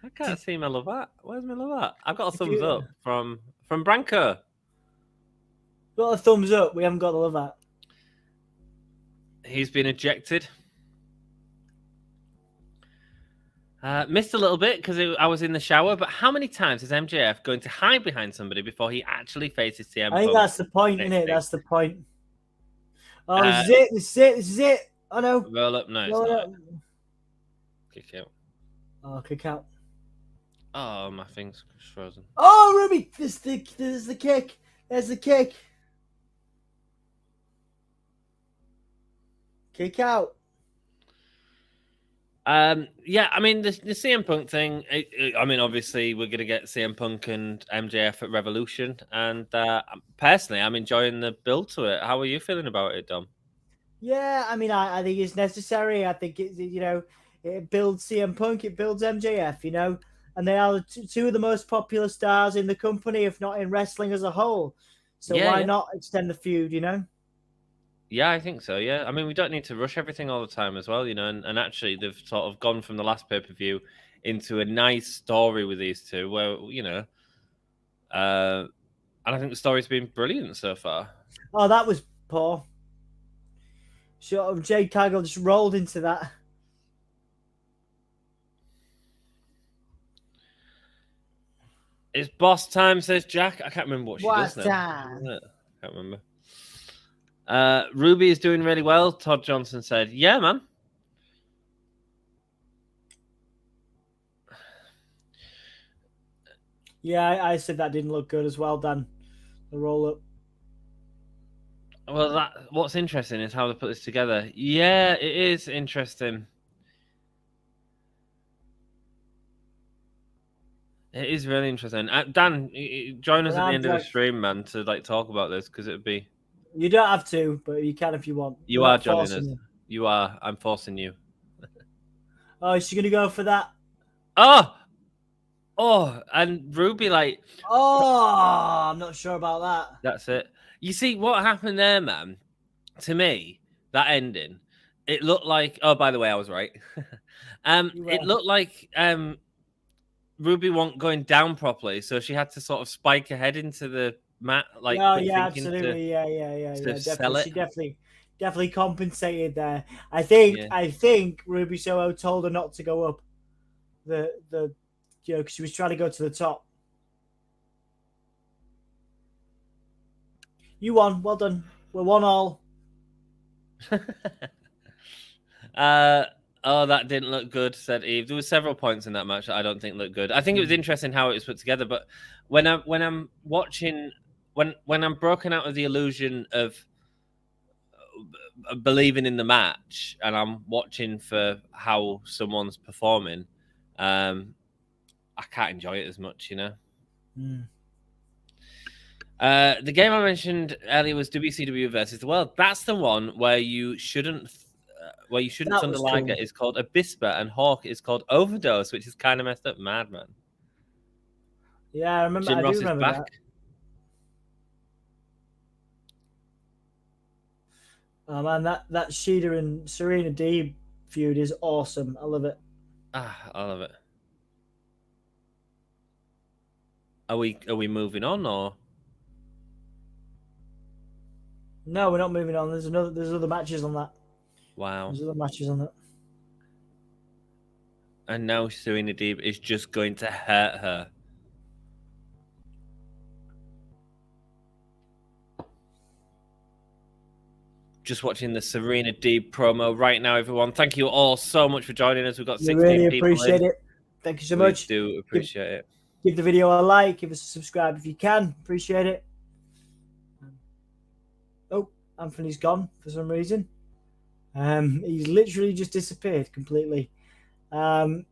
I can't see my love at. Where's my love at? I've got a thumbs up from Branko. Got a thumbs up. We haven't got the love at. He's been ejected. Missed a little bit because I was in the shower, but how many times is MJF going to hide behind somebody before he actually faces CM Punk? I think that's the point, isn't it? That's the point. Oh, this is it. Oh, no. Roll up, no. Roll up. Kick out. Oh, kick out. Oh, my thing's frozen. Oh, Ruby! There's the kick. There's the kick. Kick out. Yeah, I mean, the CM Punk thing, I mean, obviously, we're going to get CM Punk and MJF at Revolution. And personally, I'm enjoying the build to it. How are you feeling about it, Dom? Yeah, I mean, I think it's necessary. I think, it builds CM Punk, it builds MJF, and they are two of the most popular stars in the company, if not in wrestling as a whole. So why not extend the feud, Yeah, I think so. Yeah, I mean, we don't need to rush everything all the time as well, and actually they've sort of gone from the last pay-per-view into a nice story with these two, where and I think the story's been brilliant so far. Oh, that was poor. Sort of Jade Cargill just rolled into that. It's boss time, says Jack. I can't remember what she does now. Time. I can't remember. Ruby is doing really well. Todd Johnson said, "Yeah, man." Yeah, I said that didn't look good as well, Dan. The roll up. Well, what's interesting is how they put this together. Yeah, it is interesting. It is really interesting. Dan, join us at the end of the stream, man, to talk about this, because it'd be. You don't have to, but you can if you want. You are joining us. You are. I'm forcing you. Oh, is she gonna go for that? Oh, and Ruby Oh, I'm not sure about that. That's it. You see what happened there, man? To me, that ending, it looked like. Oh, by the way, I was right. It looked like Ruby wasn't going down properly, so she had to sort of spike her head into the mat, absolutely, yeah. Definitely, she definitely compensated there. I think Ruby Soho told her not to go up because she was trying to go to the top. You won. Well done. We're 1-1. Oh, that didn't look good, said Eve. There were several points in that match that I don't think looked good. I think it was interesting how it was put together, but when I'm watching, when I'm broken out of the illusion of believing in the match and I'm watching for how someone's performing, I can't enjoy it as much, The game I mentioned earlier was WCW versus the World. That's the one where you shouldn't Thunder Liger is called Abispa and Hawk is called Overdose, which is kind of messed up. Madman. Yeah, I remember. Jim Ross is back. That. Oh man, that Shida and Serena Deeb feud is awesome. I love it. I love it. Are we moving on or? No, we're not moving on. There's other matches on that. Wow. There's other matches on that. And now Serena Deeb is just going to hurt her. Just watching the Serena Deeb promo right now, everyone. Thank you all so much for joining us. We've got 16 really people. Appreciate it. Thank you so much. We do appreciate it. Give the video a like. Give us a subscribe if you can. Appreciate it. Oh, Anthony's gone for some reason. He's literally just disappeared completely. Thank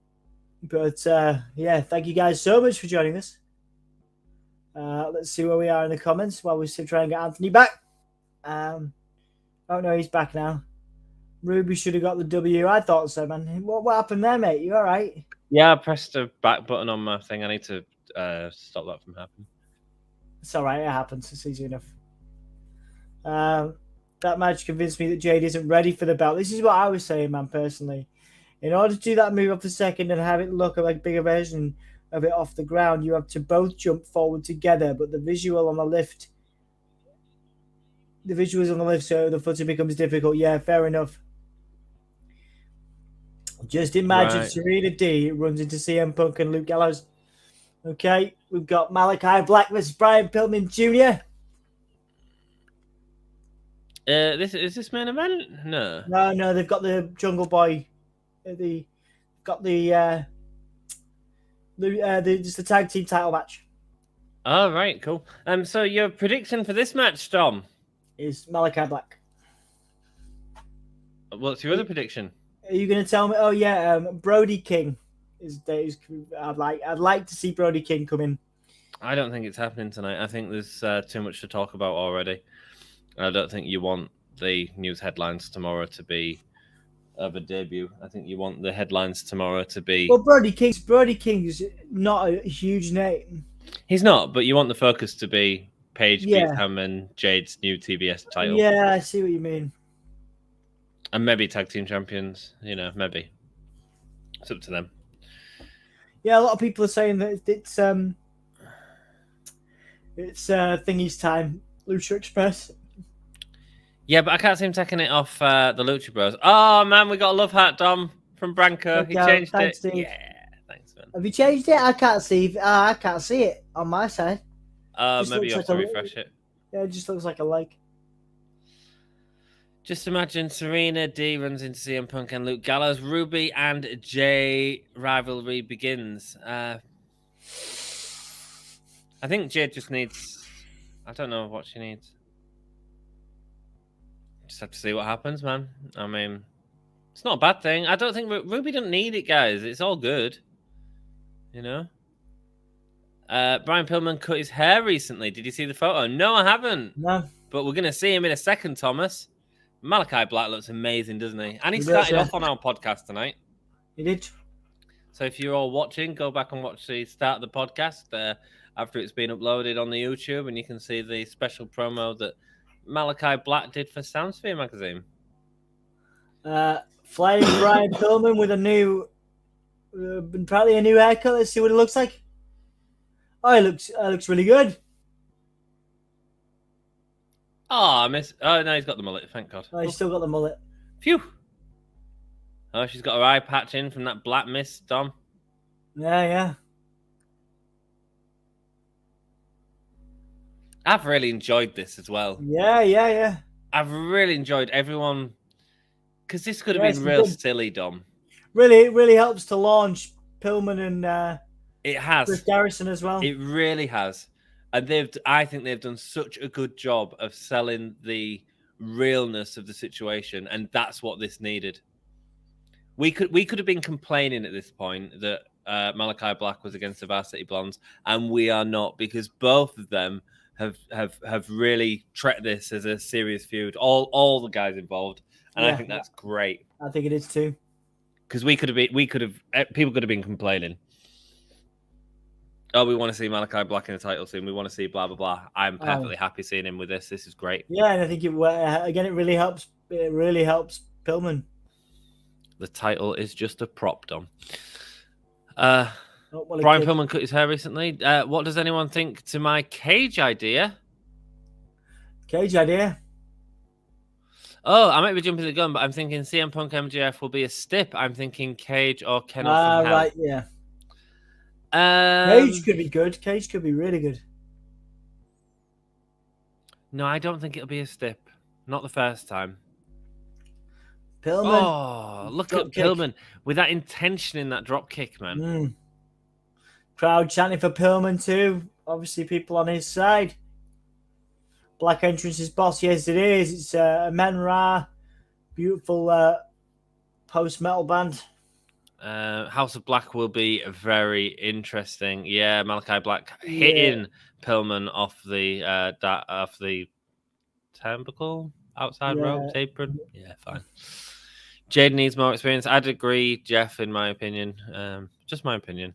you guys so much for joining us. Let's see where we are in the comments while we still try and get Anthony back. Oh no, he's back now. Ruby should have got the W. I thought so, man. What happened there, mate? You all right? Yeah, I pressed the back button on my thing. I need to stop that from happening. It's all right. It happens. It's easy enough. That match convinced me that Jade isn't ready for the belt. This is what I was saying, man, personally. In order to do that move off the second and have it look like a bigger version of it off the ground, you have to both jump forward together, but the visuals on the lift, so the footing becomes difficult. Yeah, fair enough. Just imagine Serena D runs into CM Punk and Luke Gallows. Okay, we've got Malakai Black versus Bryan Pillman Jr. Is this main event? No. No, they've got the Jungle Boy. Just the tag team title match. Oh, right, cool. So your prediction for this match, Tom, is Malakai Black. What's your other prediction? Are you going to tell me? Oh yeah, Brody King is. I'd like to see Brody King come in. I don't think it's happening tonight. I think there's too much to talk about already. I don't think you want the news headlines tomorrow to be of a debut. I think you want the headlines tomorrow to be. Well, Brody King's not a huge name. He's not, but you want the focus to be Paige beats Hammond, Jade's new TBS title. Yeah, I see what you mean. And maybe tag team champions, maybe. It's up to them. Yeah, a lot of people are saying that it's thingy's time, Lucha Express. Yeah, but I can't see him taking it off the Lucha Bros. Oh man, we got a love hat, Dom, from Branko. He changed it. Steve. Yeah, thanks, man. Have you changed it? I can't see. I can't see it on my side. Maybe you have to refresh it. Yeah, it just looks like a like. Just imagine Serena D runs into CM Punk and Luke Gallows. Ruby and Jay rivalry begins. I think Jade just needs... I don't know what she needs. Just have to see what happens, man. I mean, it's not a bad thing. I don't think... Ruby doesn't need it, guys. It's all good. Bryan Pillman cut his hair recently. Did you see the photo? No, I haven't. No. But we're going to see him in a second, Thomas. Malakai Black looks amazing, doesn't he? And he started off on our podcast tonight. He did. So if you're all watching, go back and watch the start of the podcast after it's been uploaded on the YouTube, and you can see the special promo that Malakai Black did for Soundsphere magazine. Flying Bryan Pillman with a new, probably a new haircut. Let's see what it looks like. Oh, it looks really good. Oh, I miss. Oh no, he's got the mullet. Thank God. Oh, he's still got the mullet. Phew. Oh, she's got her eye patch in from that black mist, Dom. Yeah. I've really enjoyed this as well. Yeah. I've really enjoyed everyone, because this could have been real silly, Dom. Really, it really helps to launch Pillman and it has Chris Garrison as well. It really has. And I think they've done such a good job of selling the realness of the situation, and that's what this needed. We could have been complaining at this point that Malakai Black was against the Varsity Blondes, and we are not, because both of them have really treated this as a serious feud. All the guys involved, and I think that's great. I think it is too. Because people could have been complaining. Oh, we want to see Malakai Black in the title soon. We want to see blah, blah, blah. I'm perfectly happy seeing him with this. This is great. Yeah, and I think it really helps. It really helps Pillman. The title is just a prop, Dom. Bryan Pillman cut his hair recently. What does anyone think to my Cage idea? Cage idea? Oh, I might be jumping the gun, but I'm thinking CM Punk MJF will be a stip. I'm thinking Cage or Kennel from Hell. Right, yeah. Cage could be good. Cage could be really good. No, I don't think it'll be a stip. Not the first time. Pillman. Oh, look at Pillman with that intention in that drop kick, man. Crowd chanting for Pillman too. Obviously, people on his side. Black Entrance is boss. Yes, it is. It's Men Ra. Beautiful post-metal band. House of Black will be very interesting. Yeah, Malakai Black hitting Pillman off the turnbuckle outside rope apron. Yeah, fine. Jade needs more experience. I'd agree, Jeff, in my opinion. Just my opinion.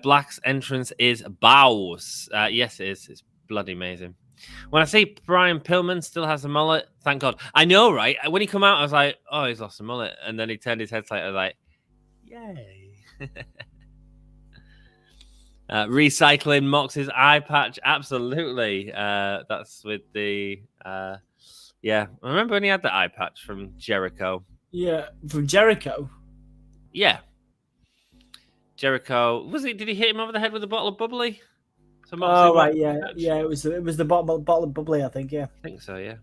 Black's entrance is bows. Yes, it is. It's bloody amazing. When I see Bryan Pillman still has a mullet, thank God. I know, right? When he come out, I was like, oh, he's lost a mullet. And then he turned his head slightly. I was like, yay. Recycling Mox's eye patch. Absolutely. That's with the... yeah. I remember when he had the eye patch from Jericho. Yeah, from Jericho? Yeah. Jericho. Did he hit him over the head with a bottle of bubbly? Oh, right, yeah. Yeah, it was the bottle of bubbly, I think, yeah. I think so, yeah.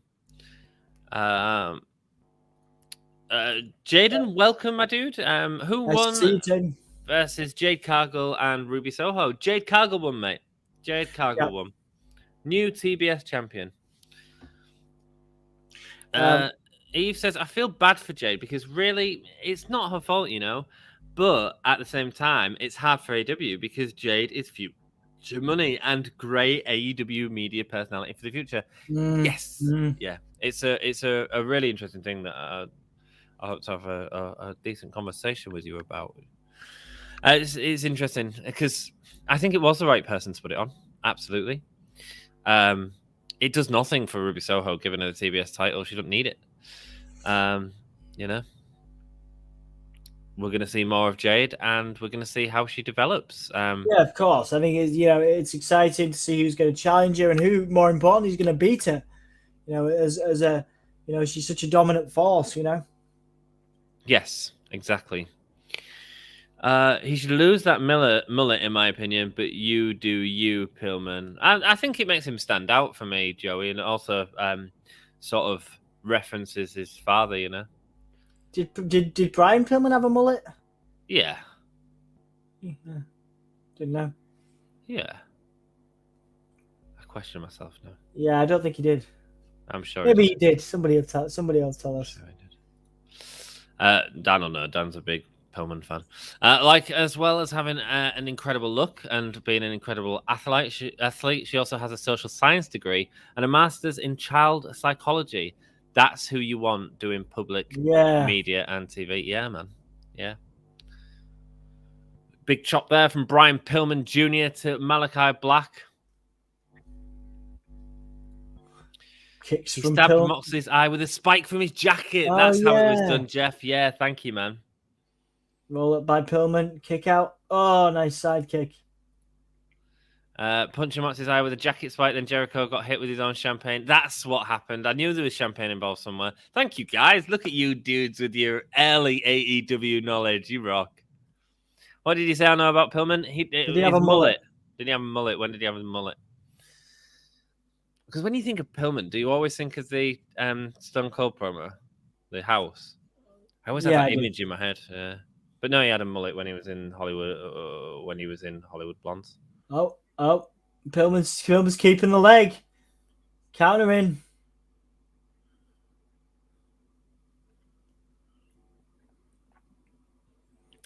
Jaden, welcome, my dude. Who won versus Jade Cargill and Ruby Soho? Jade Cargill won, mate. Jade Cargill won. New TBS champion. Eve says, I feel bad for Jade because really, it's not her fault, But at the same time, it's hard for AEW because Jade is future money and great AEW media personality for the future. Yes. Yeah. It's a really interesting thing that I hope to have a decent conversation with you about. It's interesting because I think it was the right person to put it on. Absolutely. It does nothing for Ruby Soho, giving her the TBS title. She doesn't need it. You know, we're going to see more of Jade, and we're going to see how she develops. Yeah, of course. I think it's exciting to see who's going to challenge her and who, more importantly, is going to beat her. As a she's such a dominant force. Yes, exactly. He should lose that mullet, in my opinion, but you do you, Pillman. I think it makes him stand out for me, Joey, and also sort of references his father, Did Bryan Pillman have a mullet? Yeah. Didn't know. Yeah. I question myself now. Yeah, I don't think he did. I'm sure. Maybe he did. Somebody else tell us. Sure I did. Dan will know. Dan's a big Pillman fan. As well as having an incredible look and being an incredible athlete, she also has a social science degree and a master's in child psychology. That's who you want doing public media and TV. Yeah, man. Yeah. Big chop there from Brian Pillman Jr. to Malakai Black. Kicks he from stabbed Pillman. Moxley's eye with a spike from his jacket. That's how it was done, Jeff. Yeah, thank you, man. Roll up by Pillman. Kick out. Oh, nice side kick. Punching Moxley's eye with a jacket spike, then Jericho got hit with his own champagne. That's what happened. I knew there was champagne involved somewhere. Thank you, guys. Look at you dudes with your early AEW knowledge. You rock. What did he say I know about Pillman? Did he have a mullet? Did he have a mullet? When did he have a mullet? Because when you think of Pillman, do you always think of the Stone Cold promo? The house? I always have that image in my head. Yeah. But no, he had a mullet when he was in Hollywood. When he was in Hollywood Blondes. Oh! Pillman's keeping the leg. Counter in.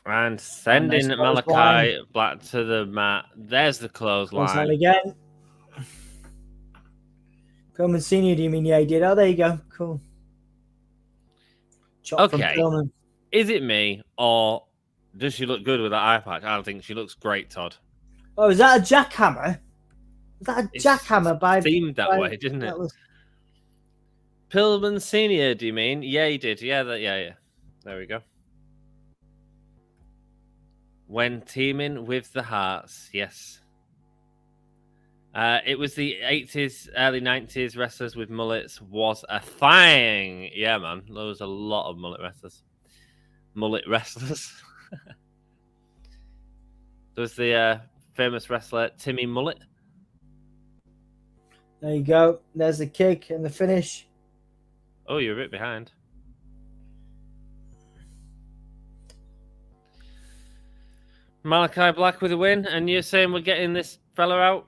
And sending Malakai Black to the mat. There's the clothesline again. Pillman Senior, do you mean? Yeah, he did. Oh, there you go. Cool. Chop from Pillman. Is it me, or does she look good with that eye patch? I don't think she looks great, Todd. Oh, is that a jackhammer? Is that a jackhammer by... Seemed that way, didn't it? Pillman Senior, do you mean? Yeah, he did. Yeah. There we go. When teaming with the Hearts, yes. It was the 80s, early 90s. Wrestlers with mullets was a thing. Yeah, man. There was a lot of mullet wrestlers. There was the famous wrestler Timmy Mullet. There you go. There's the kick and the finish. Oh, you're a bit behind. Malakai Black with a win, and you're saying we're getting this fella out?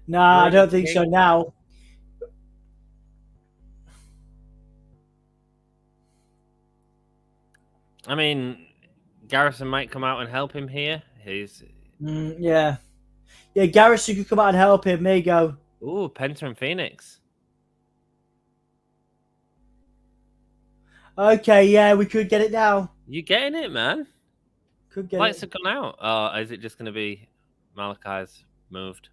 Nah, I don't think so now. I mean, Garrison might come out and help him here. Yeah, Garrison could come out and help him. There you go. Ooh, Penta and Phoenix. Okay, yeah, we could get it now. You getting it, man? Could get Lights it. have gone out. Oh, is it just going to be Malakai's moved?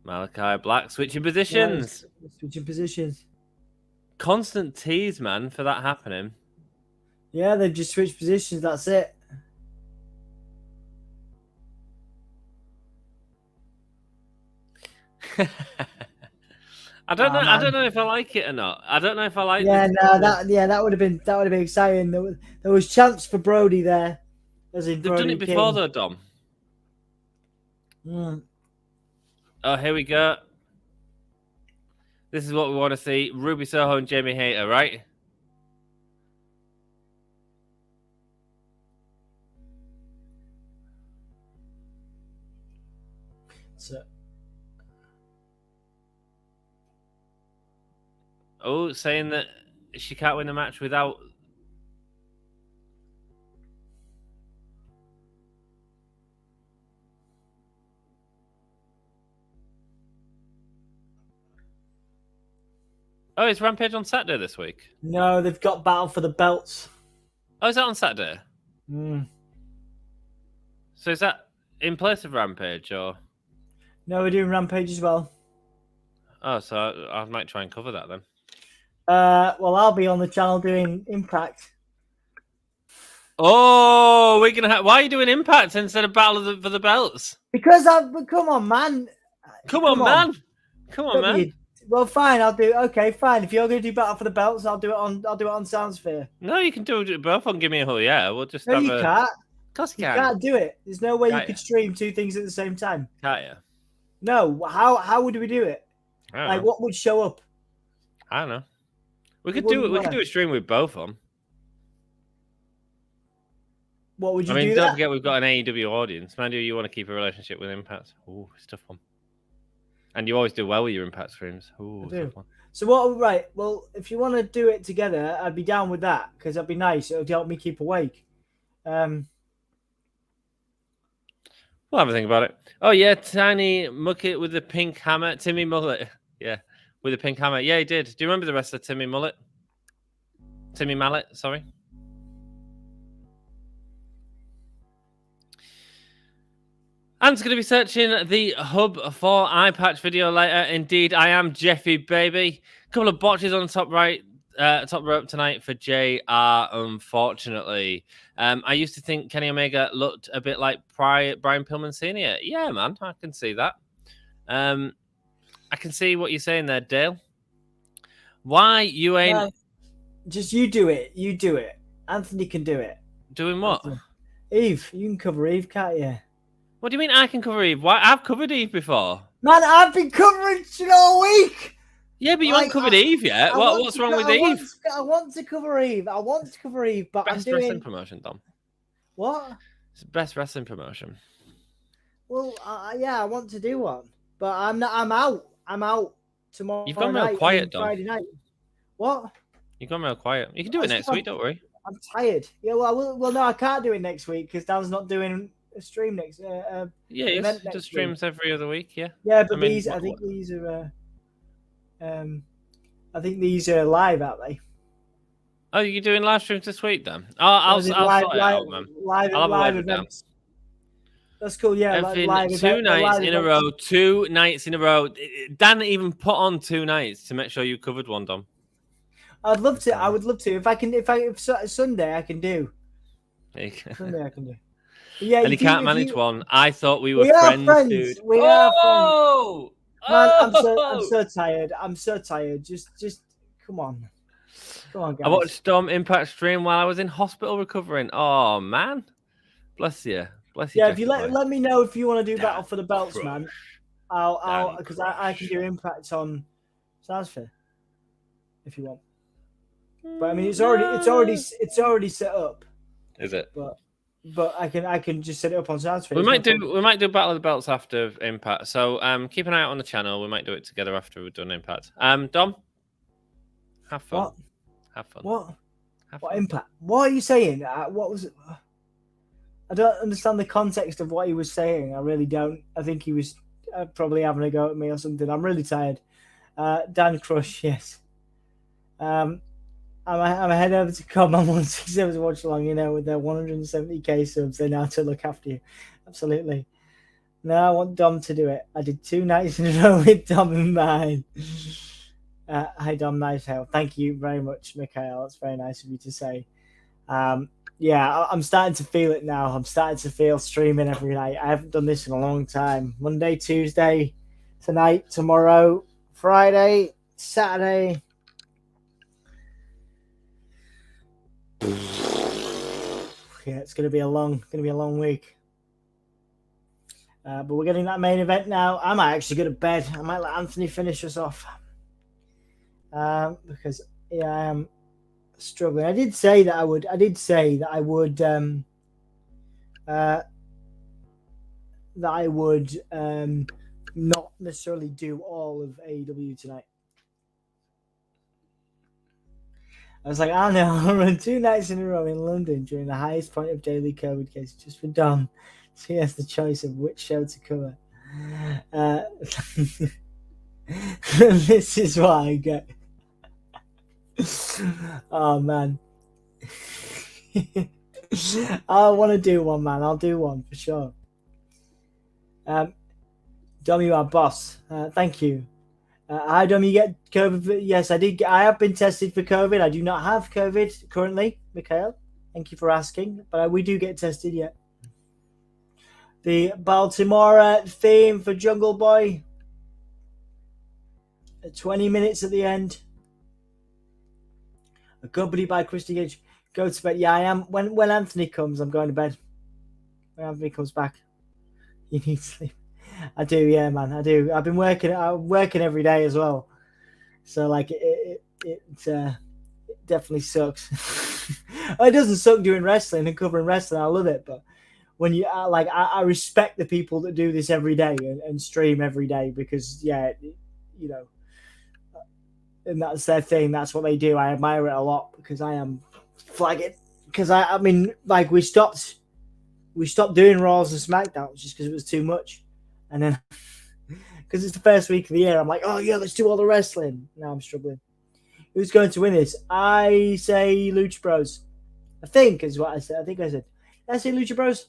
Malakai Black switching positions. Yeah, switching positions. Constant tease, man, for that happening. Yeah, they've just switched positions. That's it. I don't know. Man. I don't know if I like it or not. I don't know if I like. Yeah, that would have been exciting. There was chance for Brody there. They've done it before, though, Dom. Oh, here we go. This is what we want to see: Ruby Soho and Jamie Hayter, right? So. Oh, saying that she can't win the match without. Oh, is Rampage on Saturday this week? No, they've got Battle for the Belts. Oh, is that on Saturday? So is that in place of Rampage, or? No, we're doing Rampage as well. Oh, so I might try and cover that then. Well, I'll be on the channel doing Impact. Oh, we're gonna have. Why are you doing Impact instead of Battle for the Belts? Because come on, man. Come on, man. Well, fine. I'll do. Okay, fine. If you're going to do Battle for the Belts, I'll do it on Soundsphere. No, you can do it both on Give Me a Hug. Yeah, we'll just. No, you can't. Of course you can. You can't do it. There's no way you could stream two things at the same time. Can't you? No. How would we do it? Like, what would show up? I don't know. We could do it. We could do a stream with both of them. What would you do? I mean, don't forget we've got an AEW audience. Mind you want to keep a relationship with Impact. Oh, it's a tough one. And you always do well with your Impact streams. Oh, tough one. So what? Right. Well, if you want to do it together, I'd be down with that because that'd be nice. It'll help me keep awake. We'll have a think about it. Oh yeah, Tiny Mucket with the pink hammer. Timmy Mullet. Yeah, with the pink hammer. Yeah, he did. Do you remember the rest of Timmy Mullet? Timmy Mallet, sorry. Ant's going to be searching the hub for eye patch video later. Indeed, I am Jeffy, baby. A couple of botches on the top right, top rope tonight for JR, unfortunately. I used to think Kenny Omega looked a bit like Bryan Pillman Sr. Yeah, man, I can see that. I can see what you're saying there, Dale. Why you ain't... Just you do it. You do it. Anthony can do it. Doing what? Anthony. Eve, you can cover Eve, can't you? What do you mean I can cover Eve? Why? I've covered Eve before. Man, I've been covering it all week. Yeah, but you haven't covered Eve yet. What's wrong with Eve? I want to cover Eve. But best wrestling promotion, Dom. What? It's the best wrestling promotion. Well, yeah, I want to do one, but I'm not. I'm out. I'm out tomorrow. You've gone real quiet, Dom. Friday night. What? You've gone real quiet. You can do it next week. Don't worry. I'm tired. Yeah, well, I will. Well, no, I can't do it next week because Dan's not doing a stream next. Yeah, he just streams every other week. Yeah. Yeah, but I think these are. I think these are live, aren't they? Oh, you're doing live streams this week then? Oh, I'll sort it out, man. Live events. That's cool. Yeah, live two nights in a row. 2 nights in a row. Dan even put on 2 nights to make sure you covered one, Dom. I'd love to. I would love to. If Sunday I can do. Sunday I can do. Yeah, and he can't manage one. I thought we were friends, dude. We are friends. Man, I'm so tired. I'm so tired. Just come on. Come on, guys. I watched Dom Impact stream while I was in hospital recovering. Oh man. Bless you. Bless you. Yeah, if you let me know if you want to do Battle for the Belts, man. I'll because I can do Impact on Soundsphere if you want. But I mean it's already set up. Is it? But I can just set it up on Soundsphere. We might do Battle of the Belts after Impact. So keep an eye out on the channel. We might do it together after we've done Impact. Dom, have fun. What? Have fun. What? What Impact? What are you saying? What was it? I don't understand the context of what he was saying. I really don't. I think he was probably having a go at me or something. I'm really tired. Dan Crush, yes. I'm a head over to come on 167 to watch along, with their 170k subs. They know to look after you. Absolutely. No, I want Dom to do it. I did 2 nights in a row with Dom in mind. Hi, Dom. Nice help. Thank you very much, Mikhail. That's very nice of you to say. Yeah, I'm starting to feel it now. I'm starting to feel streaming every night. I haven't done this in a long time. Monday, Tuesday, tonight, tomorrow, Friday, Saturday. Yeah, it's gonna be a long week. But we're getting that main event now. I might actually go to bed. I might let Anthony finish us off. Because I am struggling. I did say that I would not necessarily do all of AEW tonight. I was like, I don't know, I'll run 2 nights in a row in London during the highest point of daily COVID cases just for Dom, so he has the choice of which show to cover. This is what I get. Oh man. I want to do one, man. I'll do one for sure. Dom, you are boss. Thank you. Hi, Dom. You get COVID? Yes, I did. I have been tested for COVID. I do not have COVID currently, Mikhail. Thank you for asking. But we do get tested, yeah. The Baltimore theme for Jungle Boy. 20 minutes at the end. Accompanied by Christy Gage. Go to bed. Yeah, I am. When Anthony comes, I'm going to bed. When Anthony comes back, you need sleep. I do, yeah, man. I do. I've been working. I'm working every day as well. So like, it definitely sucks. It doesn't suck doing wrestling and covering wrestling. I love it, but when you like, I respect the people that do this every day and stream every day because, yeah, you know, and that's their thing. That's what they do. I admire it a lot because I am flagging. Because I mean, like we stopped doing Raws and SmackDowns just because it was too much, and then because it's the first week of the year, I'm like, oh yeah, let's do all the wrestling. Now I'm struggling. Who's going to win this? I say Lucha Bros. I think is what I said. I think I said. Did I say Lucha Bros?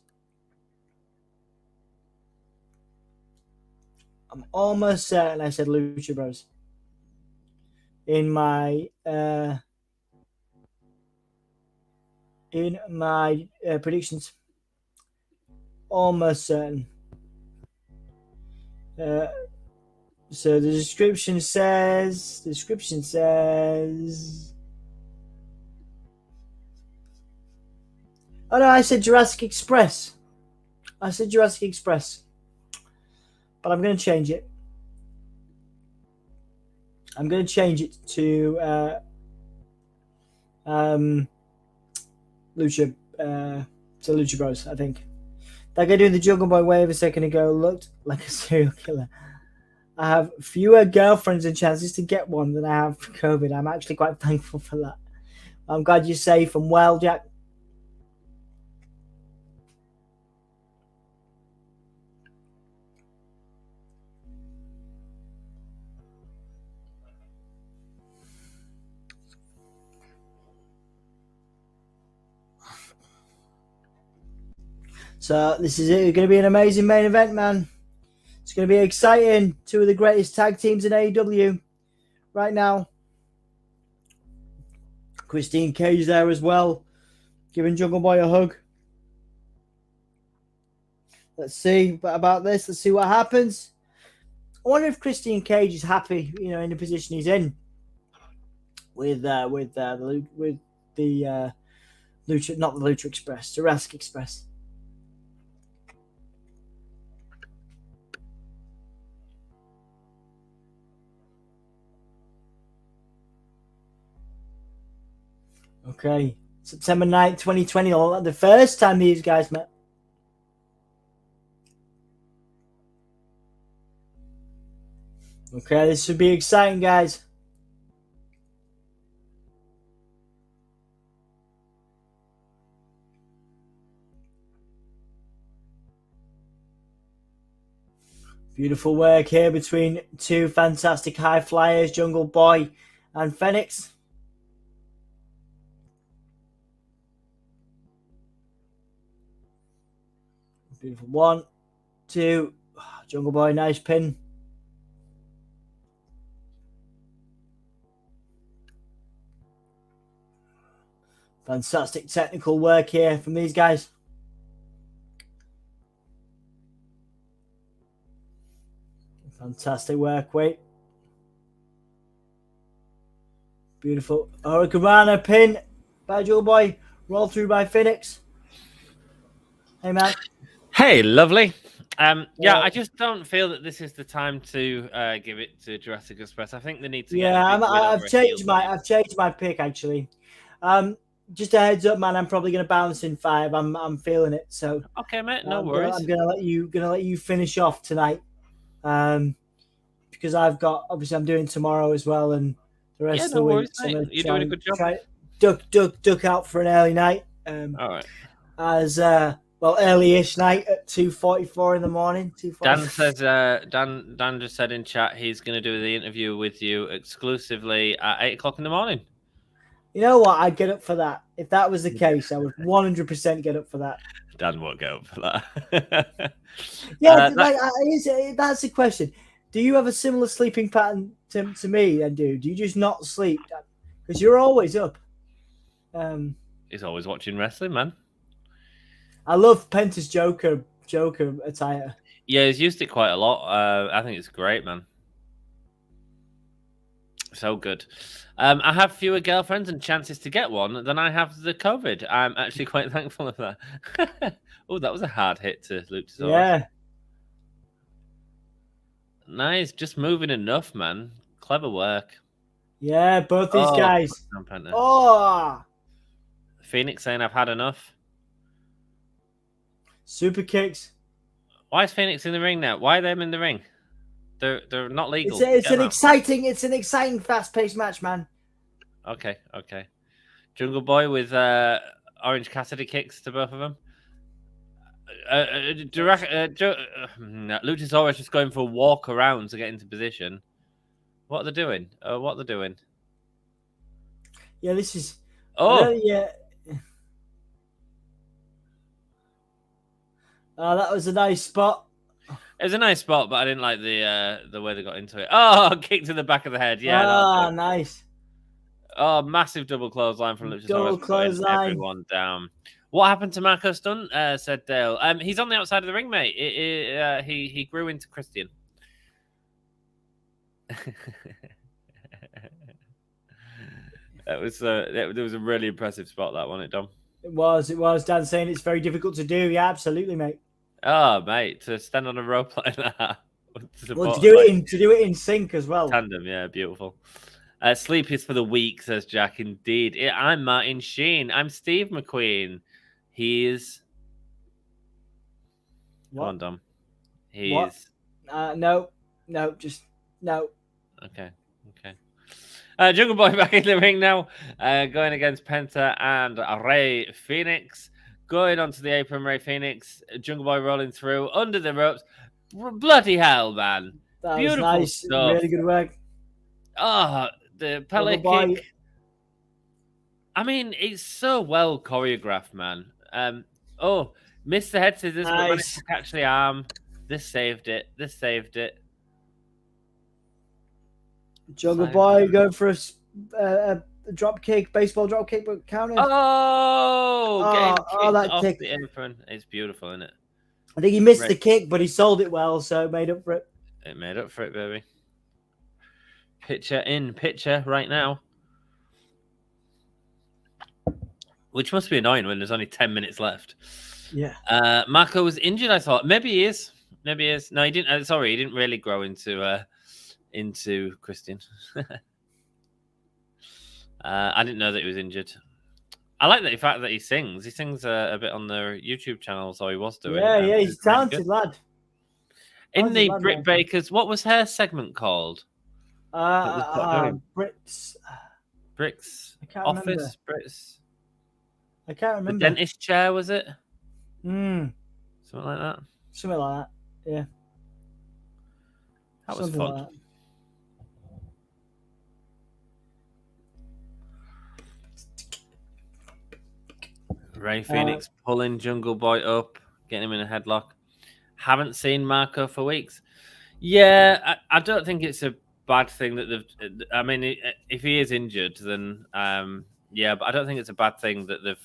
I'm almost certain I said Lucha Bros. In my predictions. Almost certain. So the description says. Oh no, I said Jurassic Express. But I'm going to change it. I'm going to change it to Lucha. To Lucha Bros, I think. That guy doing the Jungle Boy wave a second ago looked like a serial killer. I have fewer girlfriends and chances to get one than I have for COVID. I'm actually quite thankful for that. I'm glad you're safe and well, Jack. So this is it. It's going to be an amazing main event, man. It's going to be exciting. Two of the greatest tag teams in AEW right now. Christine Cage there as well, giving Jungle Boy a hug. Let's see about this. Let's see what happens. I wonder if Christine Cage is happy, you know, in the position he's in with the Lucha, not the Lucha Express, Jurassic Express. Okay, September 9th, 2020, the first time these guys met. Okay, this should be exciting, guys. Beautiful work here between two fantastic high flyers, Jungle Boy and Phoenix. Beautiful. 1, 2. Jungle Boy, nice pin. Fantastic technical work here from these guys. Fantastic work. Wait. Beautiful. Hurricanrana pin by Jungle Boy. Roll through by Phoenix. Hey, man. Hey, lovely. Yeah, I just don't feel that this is the time to give it to Jurassic Express. I think they need to. I've changed my pick actually. Just a heads up, man. I'm probably going to bounce in 5. I'm feeling it. So okay, mate. No worries. I'm going to let you finish off tonight. Because I've got obviously I'm doing tomorrow as well, and the rest of the week. So you're doing a good job. Duck out for an early night. All right. As well, early-ish night at 2:44 in the morning. Dan says, Dan just said in chat he's going to do the interview with you exclusively at 8 o'clock in the morning. You know what? I'd get up for that. If that was the case, I would 100% get up for that. Dan won't get up for that. Yeah, that's the question. Do you have a similar sleeping pattern to me, and do you just not sleep? Because you're always up. He's always watching wrestling, man. I love Penta's Joker attire. Yeah, he's used it quite a lot. I think it's great, man. So good. I have fewer girlfriends and chances to get one than I have the COVID. I'm actually quite thankful of that. Oh, that was a hard hit to Luchasaurus. Yeah. Nice. Just moving enough, man. Clever work. Yeah, both these guys. Oh! Phoenix saying I've had enough. Super kicks. Why is Phoenix in the ring now? Why are them in the ring? They're not legal. It's an exciting, fast-paced match, man. Okay. Jungle Boy with Orange Cassidy kicks to both of them. Luchasaurus just going for a walk around to get into position. What are they doing? Yeah, this is. Oh, yeah. That was a nice spot. It was a nice spot, but I didn't like the way they got into it. Oh, kick to the back of the head. Yeah. Nice. Oh, massive double clothesline from Luchasaurus. Double clothesline. Everyone down. What happened to Marco Stunt? Said Dale. He's on the outside of the ring, mate. He grew into Christian. It was a really impressive spot, that one, Dom. It was. Dan saying it's very difficult to do. Yeah, absolutely, mate. Oh, mate, to stand on a rope like that. To do it in sync as well. Tandem, yeah, beautiful. Sleep is for the weak, says Jack. Indeed. I'm Martin Sheen. I'm Steve McQueen. He is. What? Go on, Dom. He's. No, just no. Okay. Jungle Boy back in the ring now, going against Penta and Rey Fenix. Going onto the apron, Rey Fenix. Jungle Boy rolling through under the ropes. Bloody hell, man! That Beautiful was nice. stuff. Really good work. Oh, the Pele kick. I mean, it's so well choreographed, man. Missed the head scissors, but managed to catch the arm. This saved it. Jungle Boy going for a drop kick, baseball drop kick, but counted. That off kick. The apron. It's beautiful, isn't it? I think he missed the kick, but he sold it well, so it made up for it. It made up for it, baby. Picture right now. Which must be annoying when there's only 10 minutes left. Yeah. Marco was injured, I thought. Maybe he is. No, he didn't. Sorry, he didn't really grow into Christian. I didn't know that he was injured. I like the fact that he sings. He sings a bit on the YouTube channel, so he was doing. Yeah, he's a talented lad. In the Britt Baker's, what was her segment called? Brits. Bricks. I can't Office. remember. Brits. I can't remember. The dentist chair, was it? Something like that. Something like that. Yeah. That was fun. Like that. Rey Fenix pulling Jungle Boy up, getting him in a headlock. Haven't seen Marco for weeks. Yeah, I don't think it's a bad thing that they've. I mean, if he is injured, then yeah, but I don't think it's a bad thing that they've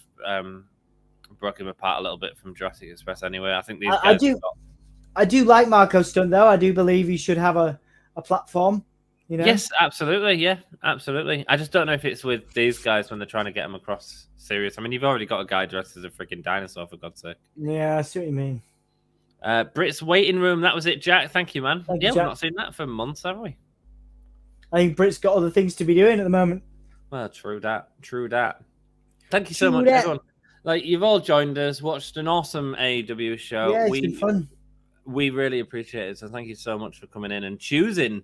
broke him apart a little bit from Jurassic Express. Anyway, I think these guys. I do like Marco Stunt though. I do believe he should have a platform. You know? Yes, absolutely. Yeah, absolutely. I just don't know if it's with these guys when they're trying to get him across serious. I mean, you've already got a guy dressed as a freaking dinosaur, for God's sake. Yeah, I see what you mean. Brit's waiting room. That was it, Jack. Thank you, man. Thank you, we've Jack. not seen that for months, have we? I think Brit's got other things to be doing at the moment. Well, true that. Thank you so much, everyone. Like, you've all joined us, watched an awesome AEW show. Yeah, it's been fun. We really appreciate it. So thank you so much for coming in and choosing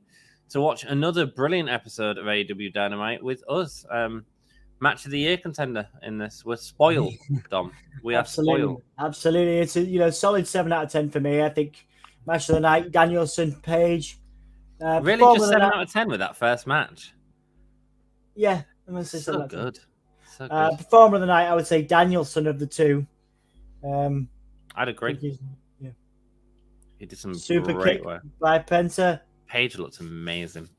to watch another brilliant episode of AEW Dynamite with us. Match of the year contender in this. We're spoiled, Dom. We are spoiled. Absolutely. It's a solid 7 out of 10 for me. I think match of the night, Danielson, Page. Really, just 7 out of 10 with that first match. Yeah, I'm gonna say so good. So good. Performer of the night, I would say Danielson of the two. I'd agree. Yeah. He did some super great kick work. by Penta. Page looks amazing.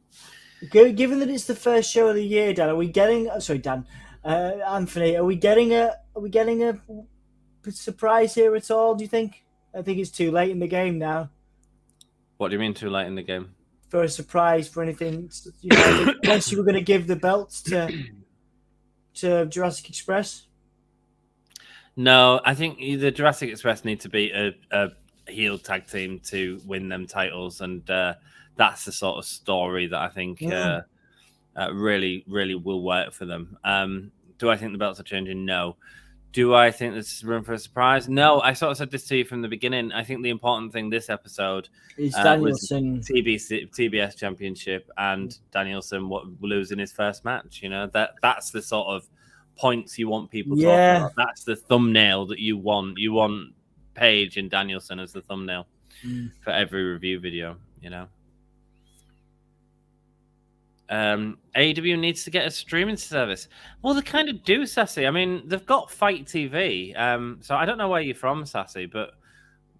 Given that it's the first show of the year, Dan, are we getting? Sorry, Dan, Anthony, are we getting a surprise here at all? Do you think? I think it's too late in the game now. What do you mean too late in the game? For a surprise, for anything, unless you were going to give the belts to Jurassic Express. No, I think the Jurassic Express need to be a heel tag team to win them titles, and that's the sort of story that I think really, really will work for them. Do I think the belts are changing? No. Do I think there's room for a surprise? No. I sort of said this to you from the beginning. I think the important thing this episode is Danielson TBS Championship and Danielson losing his first match. You know, that's the sort of points you want people talking about. That's the thumbnail that you want. You want Page and Danielson as the thumbnail for every review video. You know. AEW needs to get a streaming service. Well, they kind of do, Sassy. I mean, they've got Fight TV. So I don't know where you're from, Sassy, but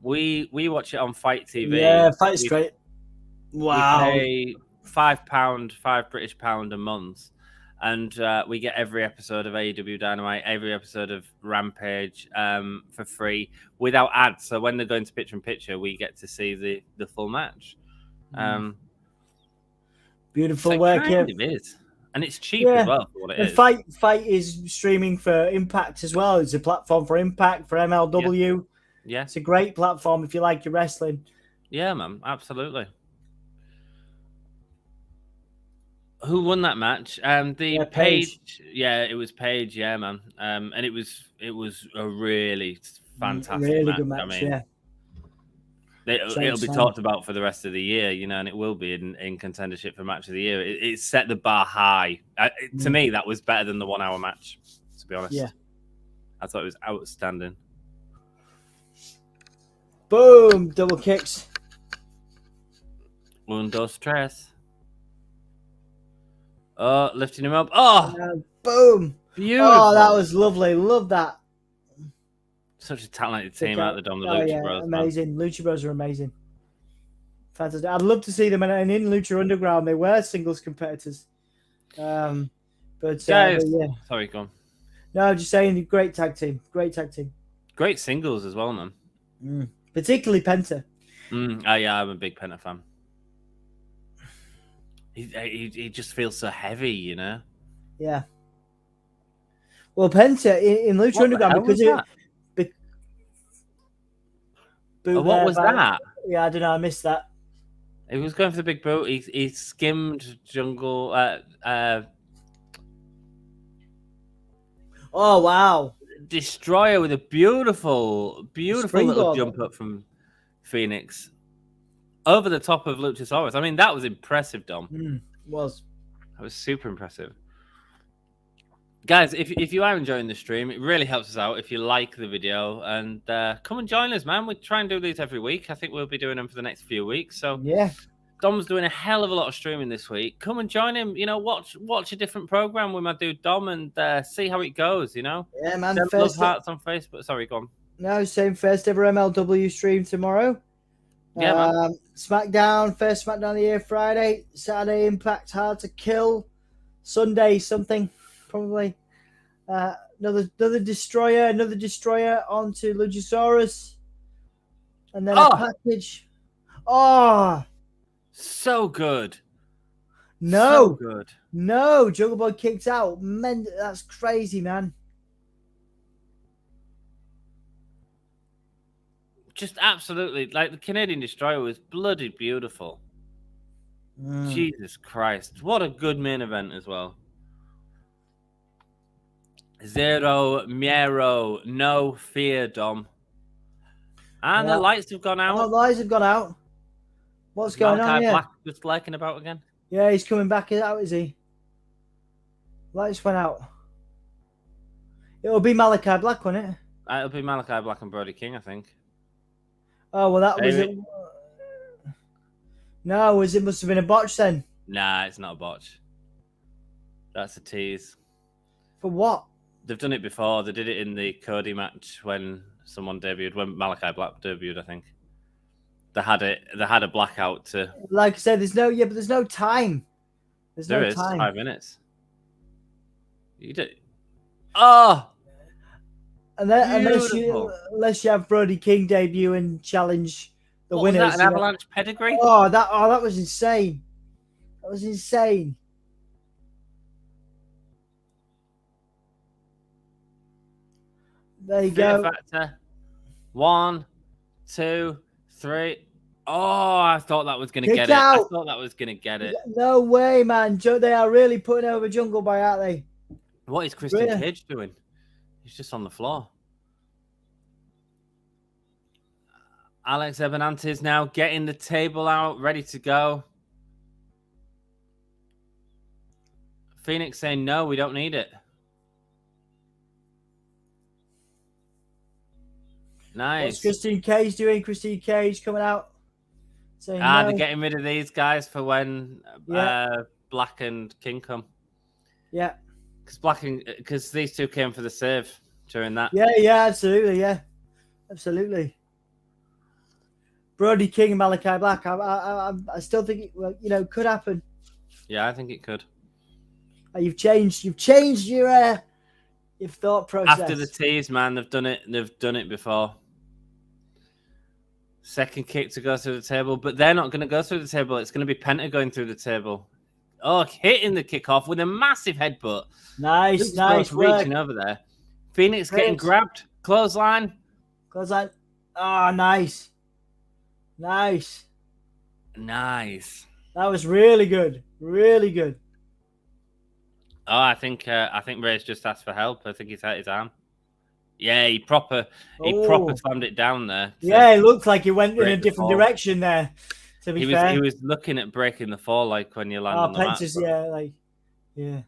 we watch it on Fight TV. Yeah, Fight Straight. Wow. We pay £5, £5 a month, and we get every episode of AEW Dynamite, every episode of Rampage for free without ads. So when they're going to picture in picture, we get to see the full match. Beautiful work here. It is. And it's cheap as well for what it is. Fight is streaming for Impact as well. It's a platform for Impact, for MLW. Yeah. It's a great platform if you like your wrestling. Yeah, man. Absolutely. Who won that match? Page. Yeah, it was Page. Yeah, man. And it was a really fantastic really good match. I mean, it'll be talked about for the rest of the year, you know, and it will be in contendership for match of the year. It set the bar high. To me, that was better than the 1 hour match, to be honest. Yeah. I thought it was outstanding. Boom! Double kicks. Un, dos, tres. Oh, lifting him up. Oh! Boom! Beautiful. Oh, that was lovely. Love that. Such a talented team out the Dom, the Lucha Bros. Amazing. Man. Lucha Bros are amazing. Fantastic. I'd love to see them in Lucha Underground. They were singles competitors. But yeah. Sorry, go on. No, just saying, great tag team. Great tag team. Great singles as well, man. Particularly Penta. Yeah, I'm a big Penta fan. He just feels so heavy, you know? Yeah. Well, Penta in Lucha Underground, because what was that? Yeah, I don't know. I missed that. He was going for the big boot. He skimmed Jungle. Oh, wow. Destroyer with a beautiful little jump up from Phoenix over the top of Luchasaurus. I mean, that was impressive, Dom. It was. That was super impressive. Guys, if you are enjoying the stream, it really helps us out if you like the video, and come and join us, man. We try and do these every week. I think we'll be doing them for the next few weeks. So yeah, Dom's doing a hell of a lot of streaming this week. Come and join him. You know, watch a different program with my dude Dom and see how it goes. You know, yeah, man. Love hearts on Facebook. Sorry, go on. No, same first ever MLW stream tomorrow. Yeah, man. SmackDown, first SmackDown of the year Friday. Saturday Impact, Hard to Kill. Sunday something. Probably another destroyer onto Luchasaurus, and then a package. Oh, so good. No, so good. No, Jungle Boy kicked out. Man, that's crazy, man. Just absolutely, like, the Canadian Destroyer was bloody beautiful. Jesus Christ, what a good main event as well. Zero Miero, no fear, Dom. And the lights have gone out. Oh, the lights have gone out. What's going on here? Black just lurking about again. Yeah, he's coming back out, is he? Lights went out. It'll be Malakai Black, won't it? It'll be Malakai Black and Brody King, I think. Oh, well, that was it. No, it must have been a botch then. Nah, it's not a botch. That's a tease. For what? They've done it before. They did it in the Cody match when someone debuted, when Malakai Black debuted, I think. They had a blackout to. Like I said, there's no time. There is 5 minutes. You do. Oh, unless you have Brody King debut and challenge the winners. Was that, an Avalanche pedigree? That was insane. That was insane. There you go. Factor. 1, 2, 3. Oh, I thought that was going to get it. I thought that was going to get it. No way, man. They are really putting over Jungle Boy, aren't they? What is Christian Cage doing? He's just on the floor. Alex Ebenantes now getting the table out, ready to go. Phoenix saying, no, we don't need it. Nice. What's Christine Cage doing? Christine Cage coming out. Saying they're getting rid of these guys for when Black and King come. Yeah. Because these two came for the save during that. Yeah, absolutely, yeah. Absolutely. Brody King and Malakai Black. I still think it could happen. Yeah, I think it could. You've changed your thought process. After the tease, man, they've done it before. Second kick to go through the table, but they're not going to go through the table. It's going to be Penta going through the table. Oh, hitting the kickoff with a massive headbutt. Nice reaching over there. Phoenix getting grabbed. Clothesline. Oh, nice. Nice. That was really good. Really good. Oh, I think Ray's just asked for help. I think he's hurt his arm. Yeah, he proper slammed it down there. Yeah, it looked like he went in a different direction there. To be fair, he was looking at breaking the fall, like when you land on the mat. Yeah.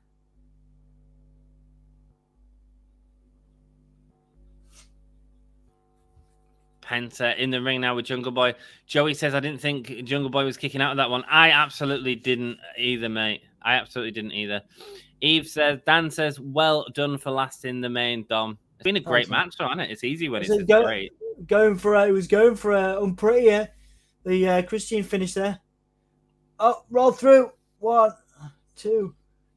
Penta in the ring now with Jungle Boy. Joey says, I didn't think Jungle Boy was kicking out of that one. I absolutely didn't either, mate. I absolutely didn't either. Dan says, well done for lasting the main, Dom. It's been a great match, though, hasn't it? It's easy when it's great. It was going for unpretty. The Christian finish there. Oh, roll through. 1, 2,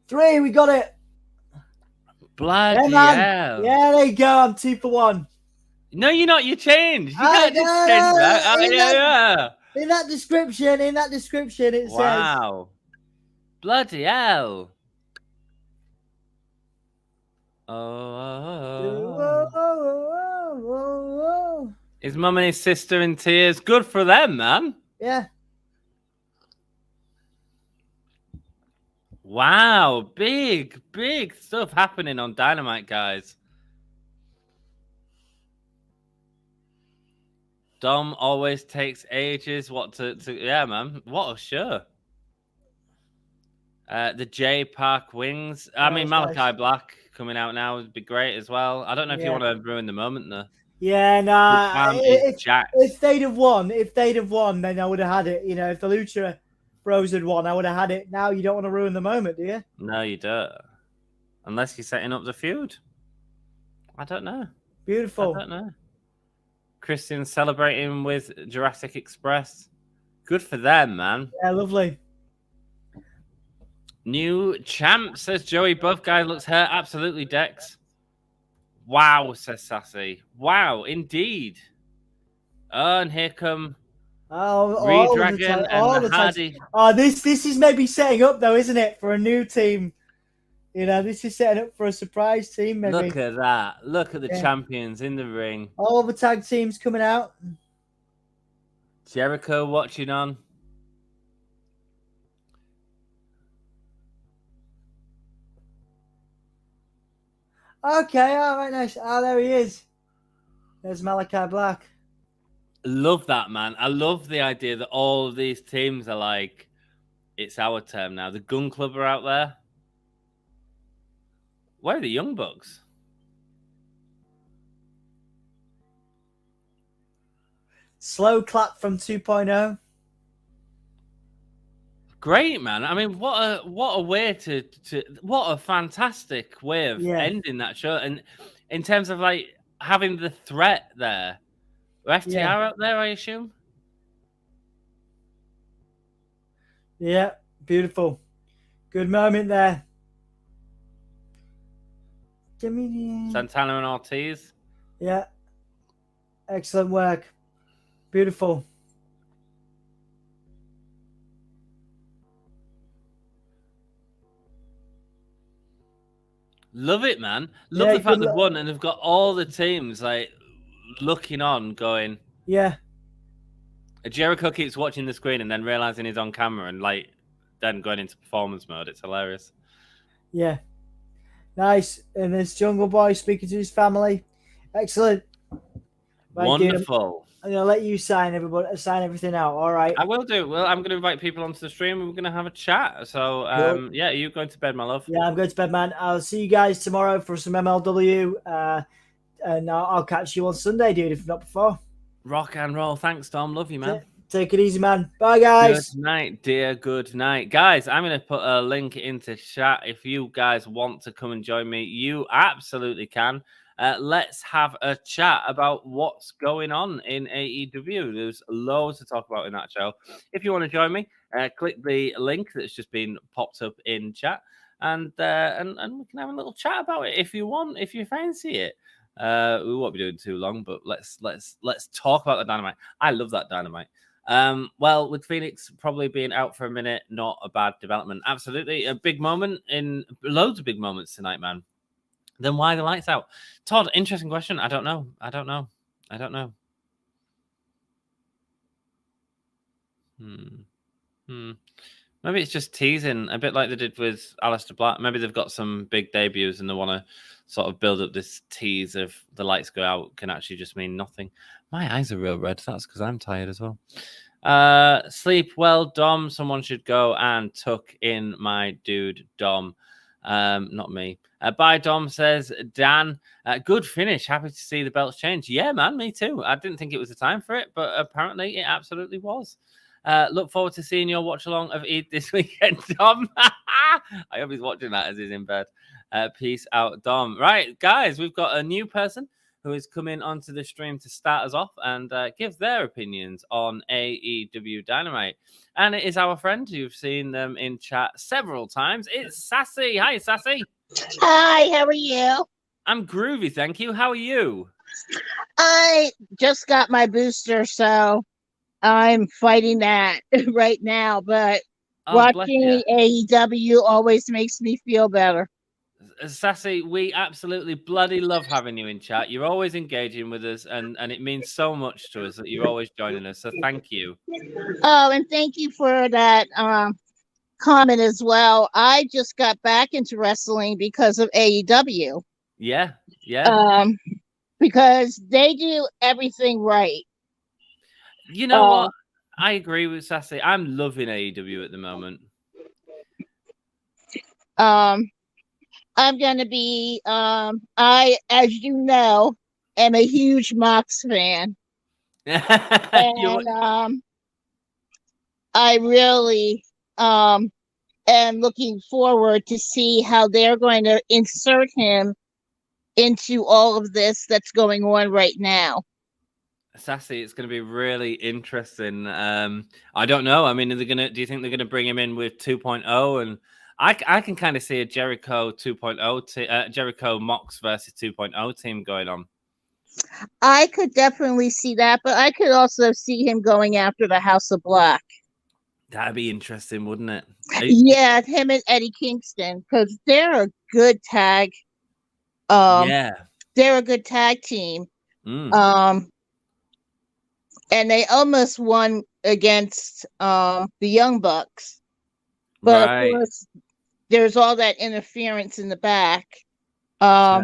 3. We got it. Bloody hell. Yeah, there you go. I'm 2 for 1. No, you're not. You changed. You can't just change that. In that description, it says. Wow. Bloody hell. Oh. His mum and his sister in tears. Good for them, man. Yeah. Wow. Big stuff happening on Dynamite, guys. Dom always takes ages. Yeah, man. What a show. The J Park Wings. Malakai nice. Black coming out now would be great as well. I don't know if you want to ruin the moment, though. Yeah, nah. If they'd have won, then I would have had it. If the Lucha Bros had won, I would have had it. Now you don't want to ruin the moment, do you? No, you don't. Unless you're setting up the feud. I don't know. Beautiful. I don't know. Christian celebrating with Jurassic Express. Good for them, man. Yeah, lovely. New champ, says Joey. Both guys looks hurt. Absolutely, Dex. Wow, says Sassy. Wow, indeed. Oh, and here come Redragon and the Hardy. This is maybe setting up, though, isn't it, for a new team? This is setting up for a surprise team, maybe. Look at that. Look at the champions in the ring. All the tag teams coming out. Jericho watching on. Okay, all right, nice. There he is. There's Malakai Black. Love that, man. I love the idea that all of these teams are like, it's our term now. The Gun Club are out there. Where are the Young Bucks? Slow clap from 2.0. Great, man. I mean, what a way to what a fantastic way of ending that show. And in terms of like having the threat there, FTR out there, I assume. Yeah, beautiful. Good moment there. Give me the Santana and Ortiz. Yeah. Excellent work. Beautiful. Love it, man. Love the fact they've won and they've got all the teams like looking on, going. Yeah. Jericho keeps watching the screen and then realizing he's on camera and like then going into performance mode. It's hilarious. Yeah. Nice. And there's Jungle Boy speaking to his family. Excellent. Right, wonderful. I'm gonna let you sign everything out. All right. I will do. Well, I'm gonna invite people onto the stream and we're gonna have a chat. So yeah, are you going to bed, my love? Yeah, I'm going to bed, man. I'll see you guys tomorrow for some MLW. And I'll catch you on Sunday, dude, if not before. Rock and roll. Thanks, Tom. Love you, man. Take it easy, man. Bye, guys. Good night, dear. Good night. Guys, I'm going to put a link into chat. If you guys want to come and join me, you absolutely can. Let's have a chat about what's going on in AEW. There's loads to talk about in that show. If you want to join me, click the link that's just been popped up in chat, and we can have a little chat about it if you want, if you fancy it. We won't be doing too long, but let's talk about the Dynamite. I love that Dynamite. Well, with Phoenix probably being out for a minute, not a bad development. Absolutely a big moment in loads of big moments tonight, man. Then why the lights out? Todd, interesting question. I don't know. Maybe it's just teasing, a bit like they did with Aleister Black. Maybe they've got some big debuts and they want to sort of build up this tease of the lights go out can actually just mean nothing. My eyes are real red. That's because I'm tired as well. Sleep well, Dom. Someone should go and tuck in my dude, Dom. Not me. Bye, Dom, says Dan. Good finish. Happy to see the belts change. Yeah, man, me too. I didn't think it was the time for it, but apparently it absolutely was. Look forward to seeing your watch along of Eid this weekend, Dom. I hope he's watching that as he's in bed. Peace out, Dom. Right, guys, we've got a new person who is coming onto the stream to start us off and give their opinions on AEW Dynamite. And it is our friend. You've seen them in chat several times. It's Sassy. Hi, Sassy. Hi, how are you? I'm groovy, thank you. How are you? I just got my booster, so I'm fighting that right now. But watching AEW always makes me feel better. Sassy, we absolutely bloody love having you in chat. You're always engaging with us, and it means so much to us that you're always joining us. So thank you. Oh, and thank you for that comment as well. I just got back into wrestling because of AEW. Yeah. Because they do everything right. You know what? I agree with Sassy. I'm loving AEW at the moment. I'm going to be, I, as you know, am a huge Mox fan. And I really am looking forward to see how they're going to insert him into all of this that's going on right now. Sassy, it's going to be really interesting. I don't know. I mean, do you think they're going to bring him in with 2.0? And I can kind of see a Jericho 2.0, Jericho Mox versus 2.0 team going on. I could definitely see that, but I could also see him going after the House of Black. That'd be interesting, wouldn't it? Yeah, him and Eddie Kingston, because they're a good tag. They're a good tag team. And they almost won against the Young Bucks. But of course, there's all that interference in the back. Yeah,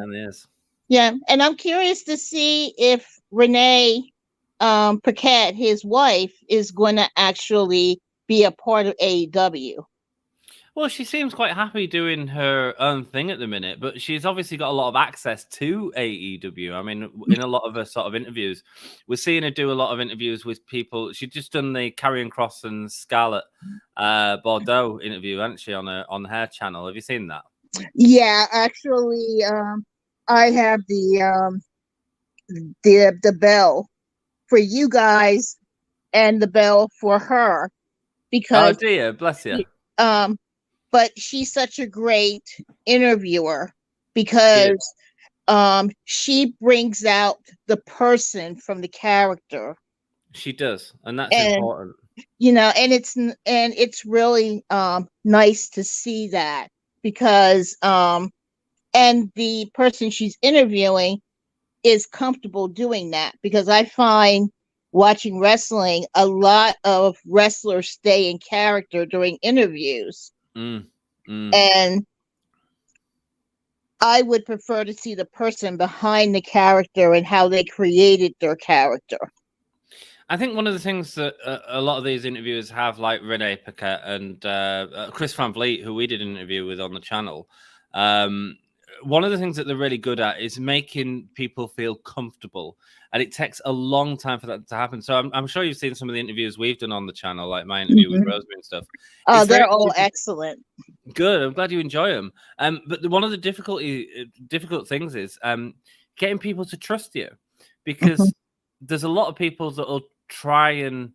and I'm curious to see if Renee Paquette, his wife, is going to actually be a part of AEW. Well, she seems quite happy doing her own thing at the minute, but she's obviously got a lot of access to AEW. I mean, in a lot of her sort of interviews, we're seeing her do a lot of interviews with people. She's just done the Karrion Kross and Scarlett Bordeaux interview, hasn't she, on her channel? Have you seen that? Yeah, actually, I have the bell for you guys and the bell for her because dear, bless you. But she's such a great interviewer because she brings out the person from the character. She does, and that's important. And it's really nice to see that because and the person she's interviewing is comfortable doing that, because I find watching wrestling, a lot of wrestlers stay in character during interviews. And I would prefer to see the person behind the character and how they created their character. I think one of the things that a lot of these interviewers have, like Renee Paquette and Chris Van Vliet, who we did an interview with on the channel, one of the things that they're really good at is making people feel comfortable. And it takes a long time for that to happen. So I'm sure you've seen some of the interviews we've done on the channel, like my interview with Rosemary and stuff. Oh, they're all excellent. Good. I'm glad you enjoy them. But one of the difficult things is getting people to trust you, because there's a lot of people that will try and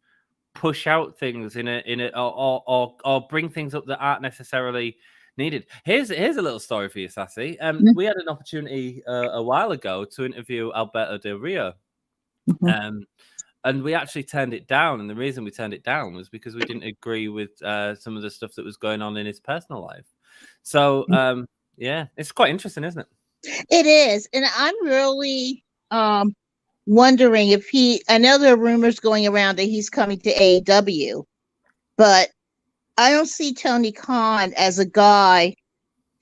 push out things in a or bring things up that aren't necessarily needed. Here's a little story for you, Sassy. We had an opportunity a while ago to interview Alberto Del Rio, and we actually turned it down. And the reason we turned it down was because we didn't agree with some of the stuff that was going on in his personal life. So yeah, it's quite interesting, isn't it? It is, and I'm really wondering if I know there are rumors going around that he's coming to AEW, but I don't see Tony Khan as a guy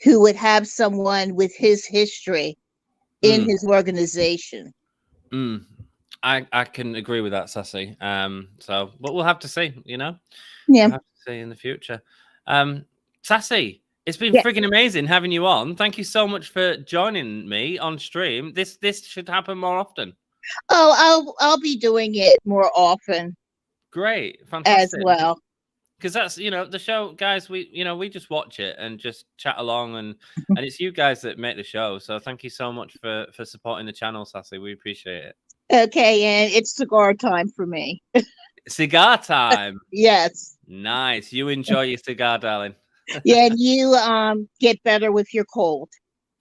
who would have someone with his history in his organization. I can agree with that, Sassy. So, but we'll have to see, Yeah. We'll have to see in the future. Sassy, it's been friggin' amazing having you on. Thank you so much for joining me on stream. This should happen more often. Oh, I'll be doing it more often. Great, fantastic. As well. Because that's, the show, guys, we just watch it and just chat along, and it's you guys that make the show. So thank you so much for supporting the channel, Sassy. We appreciate it. Okay, and it's cigar time for me. Cigar time? Yes. Nice. You enjoy your cigar, darling. Yeah, and you get better with your cold.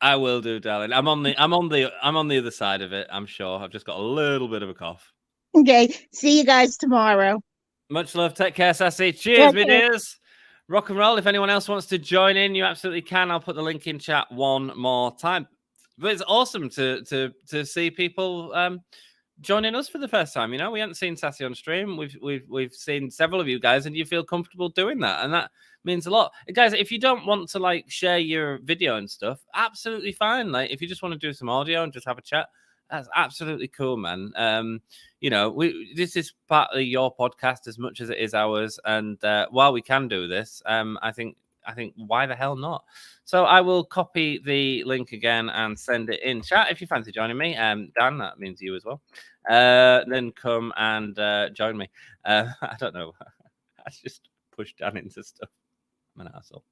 I will do, darling. I'm on the other side of it, I'm sure. I've just got a little bit of a cough. Okay. See you guys tomorrow. Much love. Take care, Sassy. Cheers, my dears. Rock and roll. If anyone else wants to join in, you absolutely can. I'll put the link in chat one more time. But it's awesome to see people joining us for the first time. We haven't seen Sassy on stream. We've seen several of you guys, and you feel comfortable doing that, and that means a lot. Guys, if you don't want to share your video and stuff, absolutely fine. If you just want to do some audio and just have a chat, that's absolutely cool, man. This is partly your podcast as much as it is ours, and while we can do this, I think why the hell not? So I will copy the link again and send it in chat if you fancy joining me. Dan, that means you as well. Then come and join me. I don't know. I just pushed Dan into stuff. I'm an asshole.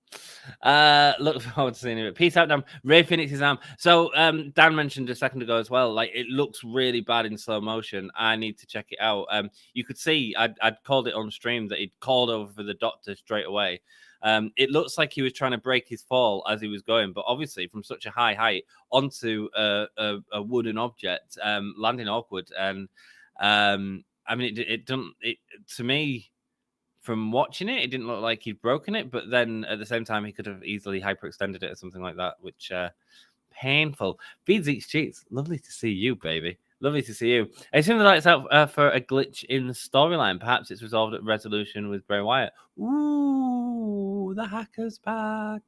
Look forward to seeing you. Peace out, Dan. Ray Phoenix's arm. So Dan mentioned a second ago as well, it looks really bad in slow motion. I need to check it out. You could see I'd called it on stream that he'd called over for the doctor straight away. It looks like he was trying to break his fall as he was going, but obviously from such a high height onto a wooden object, landing awkward. And to me, from watching it, it didn't look like he'd broken it, but then at the same time, he could have easily hyperextended it or something like that, which painful. Feeds eats cheats. Lovely to see you, baby. Lovely to see you. I assume the lights out for a glitch in the storyline. Perhaps it's resolved at resolution with Bray Wyatt. Ooh, the hacker's back.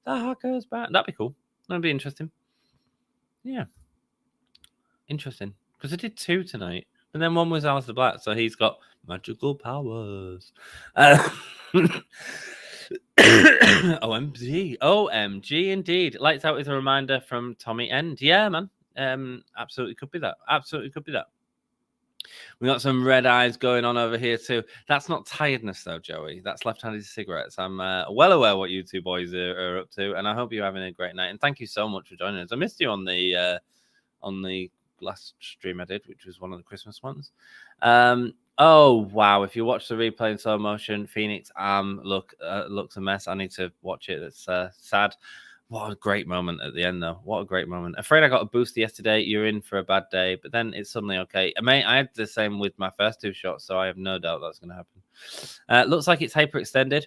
The hacker's back. That'd be cool. That'd be interesting. Yeah. Interesting. Because I did 2 tonight. And then one was Aleister Black, so he's got magical powers. OMG, indeed. Lights out with a reminder from Tommy End. Yeah, man. Absolutely could be that. Absolutely could be that. We got some red eyes going on over here too. That's not tiredness though, Joey. That's left-handed cigarettes. I'm well aware what you two boys are up to, and I hope you're having a great night. And thank you so much for joining us. I missed you on the last stream I did, which was one of the Christmas ones. Oh wow! If you watch the replay in slow motion, Phoenix looks a mess. I need to watch it. That's sad. What a great moment at the end, though. What a great moment. Afraid I got a booster yesterday. You're in for a bad day, but then it's suddenly okay. I had the same with my first 2 shots, so I have no doubt that's going to happen. Looks like it's hyperextended.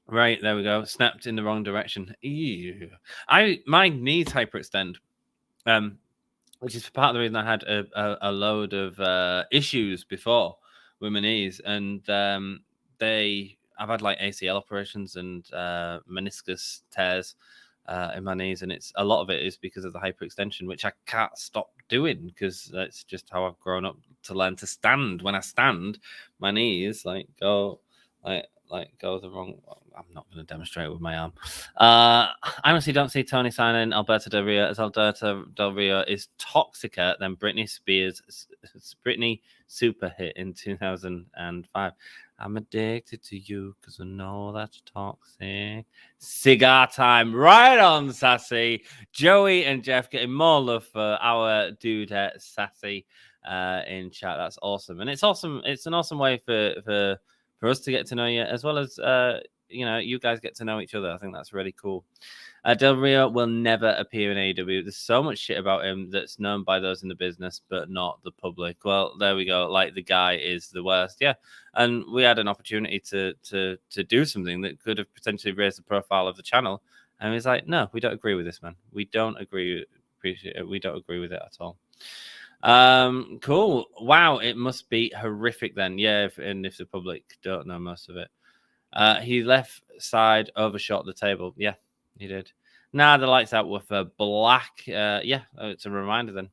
Right, there we go. Snapped in the wrong direction. Ew. My knees hyperextend, which is part of the reason I had a load of issues before with my knees, and I've had like ACL operations and meniscus tears in my knees, and it's a lot of it is because of the hyperextension, which I can't stop doing because that's just how I've grown up to learn to stand. When I stand, my knees go the wrong. I'm not going to demonstrate with my arm. I honestly don't see Tony signing Alberto Del Rio, as Alberto Del Rio is toxicer than Britney super hit in 2005. I'm addicted to you because I know that's toxic. Cigar time. Right on, Sassy. Joey and Jeff getting more love for our dude Sassy in chat. That's awesome. And it's awesome. It's an awesome way for us to get to know you, as well as you guys get to know each other. I think that's really cool. Del Rio will never appear in AEW. There's so much shit about him that's known by those in the business, but not the public. Well, there we go. Like, the guy is the worst. Yeah. And we had an opportunity to do something that could have potentially raised the profile of the channel. And he's like, no, we don't agree with this, man. We don't agree. Appreciate it. We don't agree with it at all. Cool. Wow. It must be horrific then. Yeah. If the public don't know most of it. He left side overshot the table. Yeah, he did. Nah, the lights out with a black. Yeah, it's a reminder then.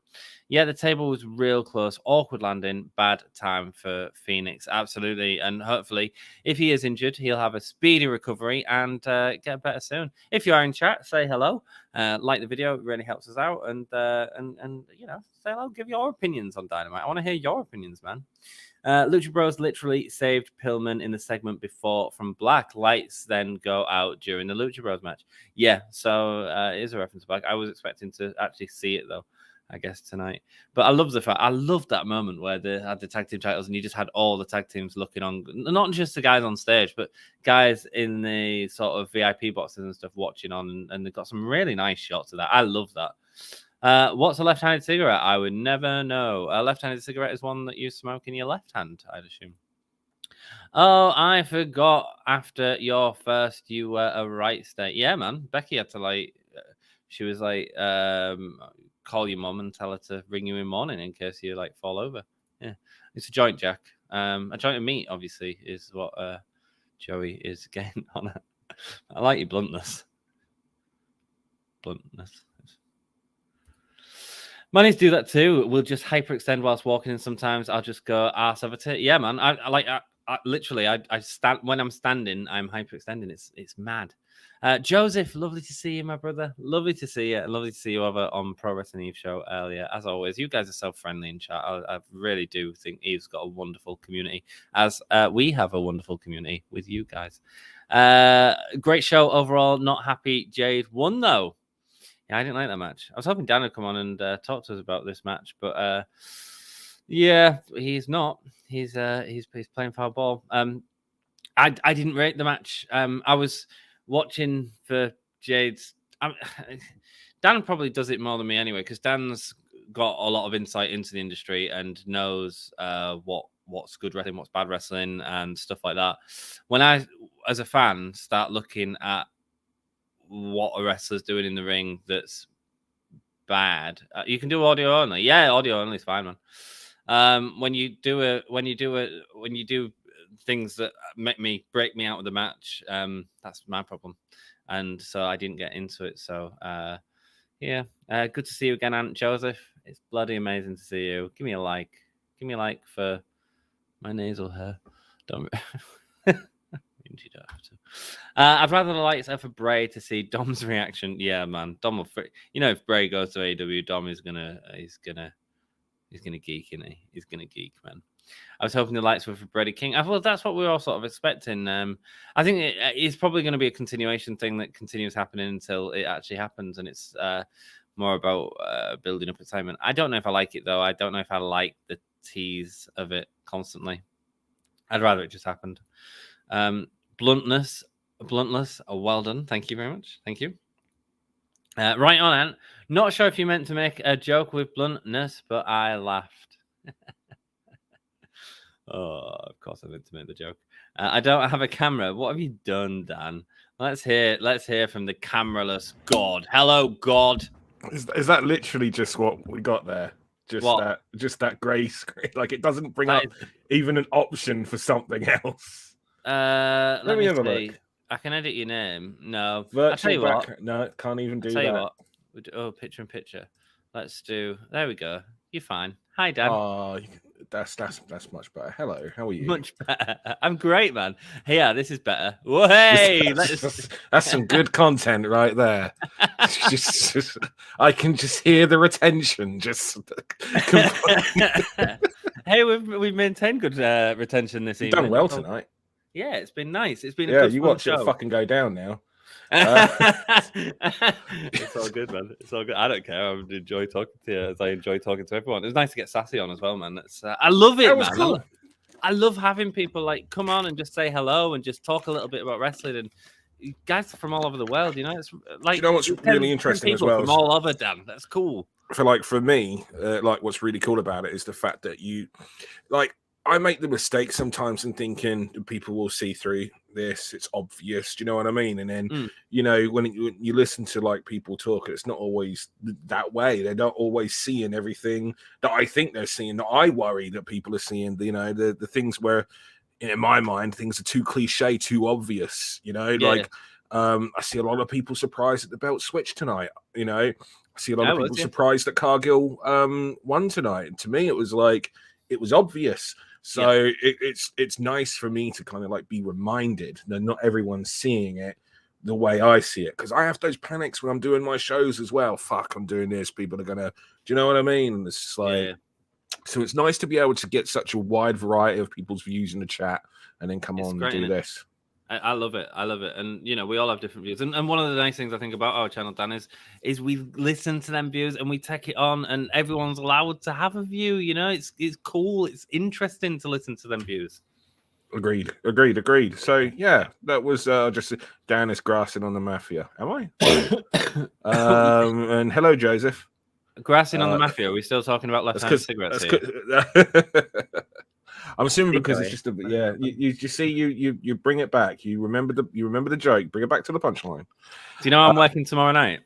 Yeah, the table was real close. Awkward landing. Bad time for Phoenix. Absolutely. And hopefully, if he is injured, he'll have a speedy recovery and get better soon. If you are in chat, say hello. Like the video. It really helps us out. And say hello. Give your opinions on Dynamite. I want to hear your opinions, man. Lucha Bros literally saved Pillman in the segment before from Black. Lights then go out during the Lucha Bros match. Yeah, so it is a reference to Black. I was expecting to actually see it, though, I guess, tonight. But I love that moment where they had the tag team titles and you just had all the tag teams looking on, not just the guys on stage, but guys in the sort of VIP boxes and stuff watching on, and they've got some really nice shots of that. I love that. What's a left-handed cigarette? I would never know. A left-handed cigarette is one that you smoke in your left hand, I'd assume. Oh, I forgot. After your first, you were a right state. Yeah, man. Becky had to she was like, call your mom and tell her to ring you in the morning in case you fall over. Yeah, it's a joint, Jack. A joint of meat, obviously, is what Joey is getting on it. I like your bluntness. Monies do that too. We'll just hyperextend whilst walking, and sometimes I'll just go arse over it. Yeah, man. I literally stand when I'm standing. I'm hyperextending. It's mad. Joseph, lovely to see you, my brother. Lovely to see you. Lovely to see you over on Pro Wrestling Eve show earlier. As always, you guys are so friendly in chat. I really do think Eve's got a wonderful community, as we have a wonderful community with you guys. Great show overall. Not happy Jade won though. Yeah, I didn't like that match. I was hoping Dan would come on and talk to us about this match, but yeah, he's not. He's playing foul ball. I didn't rate the match. I was watching for Jade's. Dan probably does it more than me anyway, because Dan's got a lot of insight into the industry and knows what's good wrestling, what's bad wrestling, and stuff like that. When I, as a fan, start looking at what a wrestler's doing in the ring that's bad, you can do audio only. Yeah, audio only is fine, man. When you do things that break me out of the match, that's my problem, and so I didn't get into it. So yeah, good to see you again, Aunt Joseph. It's bloody amazing to see you. Give me a like for my nasal hair. Don't You don't have to. I'd rather the lights are for Bray to see Dom's reaction. Yeah, man. Dom will. If Bray goes to AEW, Dom is gonna. He's gonna geek, isn't he? He's gonna geek, man. I was hoping the lights were for Brady King. Well, that's what we were all sort of expecting. I think it's probably going to be a continuation thing that continues happening until it actually happens, and it's more about building up excitement. I don't know if I like it, though. I don't know if I like the tease of it constantly. I'd rather it just happened. Bluntness, well done. Thank you very much. Thank you. Right on, Ant. Not sure if you meant to make a joke with bluntness, but I laughed. Oh, of course I meant to make the joke. I don't have a camera. What have you done, Dan? Let's hear from the cameraless God. Hello, God. Is that literally just what we got there? Just that grey screen. Like it doesn't bring up even an option for something else. Let me have a look. I can edit your name. No, virtual background. No, can't even do that. Tell you what. Picture in picture. Let's do. There we go. You're fine. Hi, Dan. Oh, that's much better. Hello, how are you? Much better. I'm great, man. Yeah, this is better. Whoa, hey, that's some good content right there. just, I can just hear the retention. Hey, we've maintained good retention this evening. Done well tonight. Yeah, it's been nice. It's been a good you watch show. It fucking go down now. It's all good, man. It's all good. I don't care. I enjoy talking to you as I enjoy talking to everyone. It was nice to get Sassy on as well, man. I love it, man. Cool. I love having people like come on and just say hello and just talk a little bit about wrestling and guys from all over the world. It's like you know what's really interesting as well from all over. Dan, that's cool. For me, what's really cool about it is the fact that you I make the mistake sometimes in thinking people will see through this. It's obvious. Do you know what I mean? And then, when you listen to people talk, it's not always that way. They're not always seeing everything that I think they're seeing, that I worry that people are seeing, the things where, in my mind, things are too cliche, too obvious, I see a lot of people surprised at the belt switch tonight. I see a lot of people surprised that Cargill won tonight. And to me, it was it was obvious. So it's nice for me to kind of be reminded that not everyone's seeing it the way I see it, because I have those panics when I'm doing my shows as well. Fuck, I'm doing this. People are gonna, do you know what I mean? And it's so it's nice to be able to get such a wide variety of people's views in the chat and then come on and do this. I love it. And, we all have different views. And one of the nice things I think about our channel, Dan, is we listen to them views and we take it on and everyone's allowed to have a view. It's cool. It's interesting to listen to them views. Agreed. So, yeah, that was just Dan is grassing on the mafia. Am I? And hello, Joseph. Grassing on the mafia. Are we still talking about left-hand cigarettes here? I'm assuming because it's just you see you bring it back. You remember the joke. Bring it back to the punchline. Do you know I'm working tomorrow night?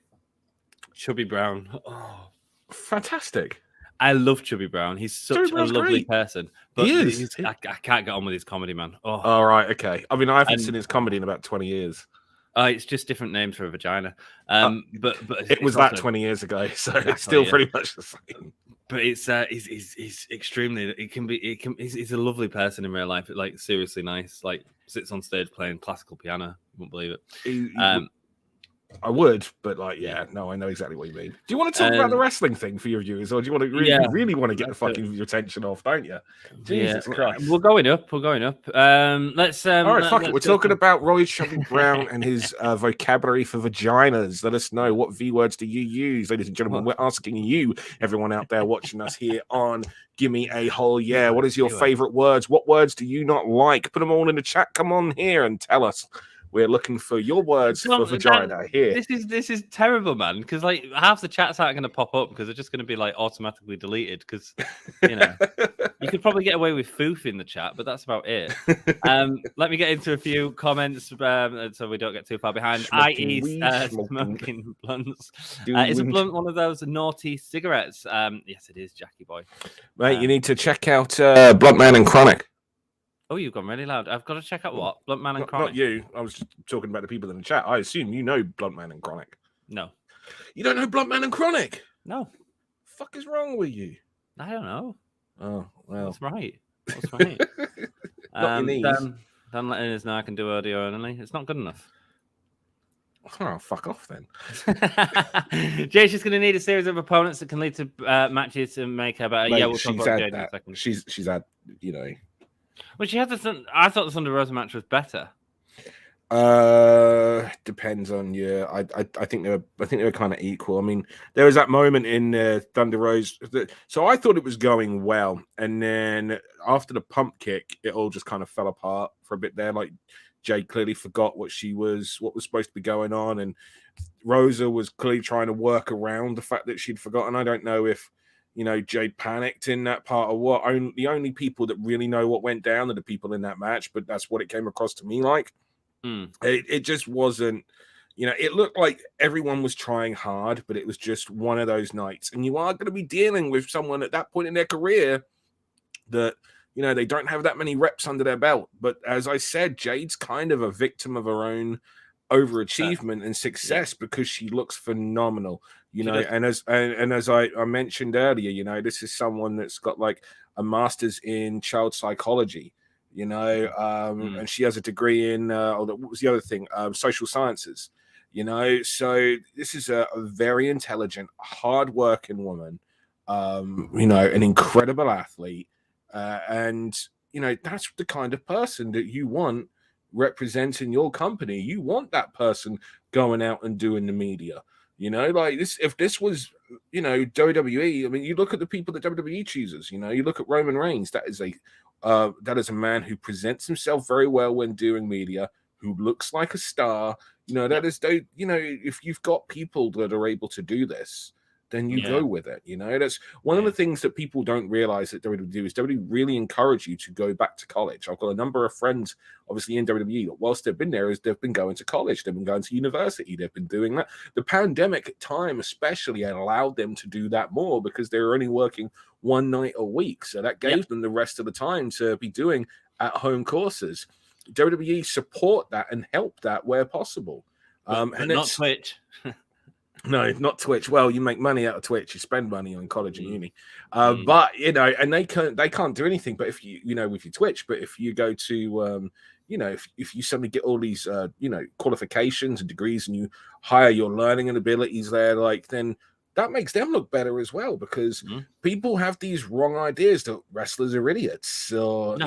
Chubby Brown. Oh, fantastic! I love Chubby Brown. He's such a lovely person. But he is. I can't get on with his comedy, man. Oh, all right, okay. I mean, I haven't seen his comedy in about 20 years. It's just different names for a vagina. But it was that 20 years ago, so it's still pretty much the same. But it's he's extremely. He's a lovely person in real life. Seriously nice. Sits on stage playing classical piano. You won't believe it. I would, but no, I know exactly what you mean. Do you want to talk about the wrestling thing for your viewers, or do you want to really want to get the fucking your attention off? Don't you? Jesus Christ! We're going up. Let's. All right, fuck it. We're talking about Roy Chubby Brown and his vocabulary for vaginas. Let us know, what V words do you use, ladies and gentlemen? We're asking you, everyone out there watching us here on Gimme a Whole Yeah. What is your favorite words? What words do you not like? Put them all in the chat. Come on here and tell us. We're looking for your words for vagina here. This is terrible, man. Because half the chats aren't going to pop up because they're just going to be automatically deleted. Because you could probably get away with foof in the chat, but that's about it. Let me get into a few comments so we don't get too far behind. Smoking blunts. Is a blunt one of those naughty cigarettes? Yes, it is, Jackie boy. Mate, you need to check out Blunt Man and Chronic. Oh, you've gone really loud. I've got to check out what? Blunt Man and Chronic? Not you. I was just talking about the people in the chat. I assume you know Blunt Man and Chronic. No. You don't know Blunt Man and Chronic? No. Fuck is wrong with you? I don't know. Oh, well. That's right. Not your knees. Don't let us know I can do audio only. It's not good enough. Oh, fuck off then. Jade's just going to need a series of opponents that can lead to matches to make her better. Mate, yeah, we'll talk about Jade in a second. She's had, you know. Well, she had I thought the Thunder Rosa match was better. Depends on you. I think they were kind of equal. I mean, there was that moment in Thunder Rose. So I thought it was going well, and then after the pump kick, it all just kind of fell apart for a bit there. Like Jade clearly forgot what was supposed to be going on, and Rosa was clearly trying to work around the fact that she'd forgotten. I don't know if Jade panicked in that part or what. The only people that really know what went down are the people in that match, but that's what it came across to me like. It just wasn't, it looked like everyone was trying hard, but it was just one of those nights. And you are going to be dealing with someone at that point in their career that, they don't have that many reps under their belt. But as I said, Jade's kind of a victim of her own overachievement and success because she looks phenomenal, and as I mentioned earlier, this is someone that's got like a master's in child psychology. And she has a degree in what was the other thing? Social sciences. So this is a very intelligent, hardworking woman. An incredible athlete, and that's the kind of person that you want representing your company. You want that person going out and doing the media. Like this. If this was, WWE. I mean, you look at the people that WWE chooses. You look at Roman Reigns. That is a man who presents himself very well when doing media, who looks like a star. If you've got people that are able to do this, then you go with it. That's one of the things that people don't realize that WWE do is WWE really encourage you to go back to college. I've got a number of friends, obviously in WWE, that whilst they've been there, they've been going to college, they've been going to university, they've been doing that. The pandemic time especially allowed them to do that more because they were only working one night a week. So that gave them the rest of the time to be doing at-home courses. WWE support that and help that where possible. But not Twitch. No, not Twitch. Well, you make money out of Twitch. You spend money on college and uni. But, and they can't do anything. But if you, with your Twitch, but if you go to, if you suddenly get all these, qualifications and degrees and you hire your learning and abilities there, then that makes them look better as well, because people have these wrong ideas that wrestlers are idiots. So,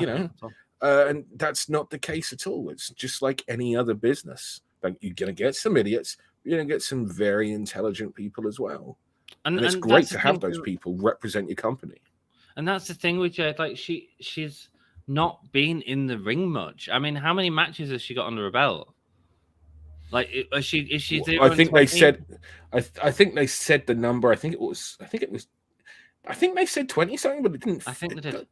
and that's not the case at all. It's just like any other business. Like, you're going to get some idiots. You're going to get some very intelligent people as well. And it's great to have those people represent your company. And that's the thing with Jade. Like, she's not been in the ring much. I mean, how many matches has she got under her belt? Like, is she? I think they said. I think they said the number. I think they said 20 something, but it didn't. I think they did.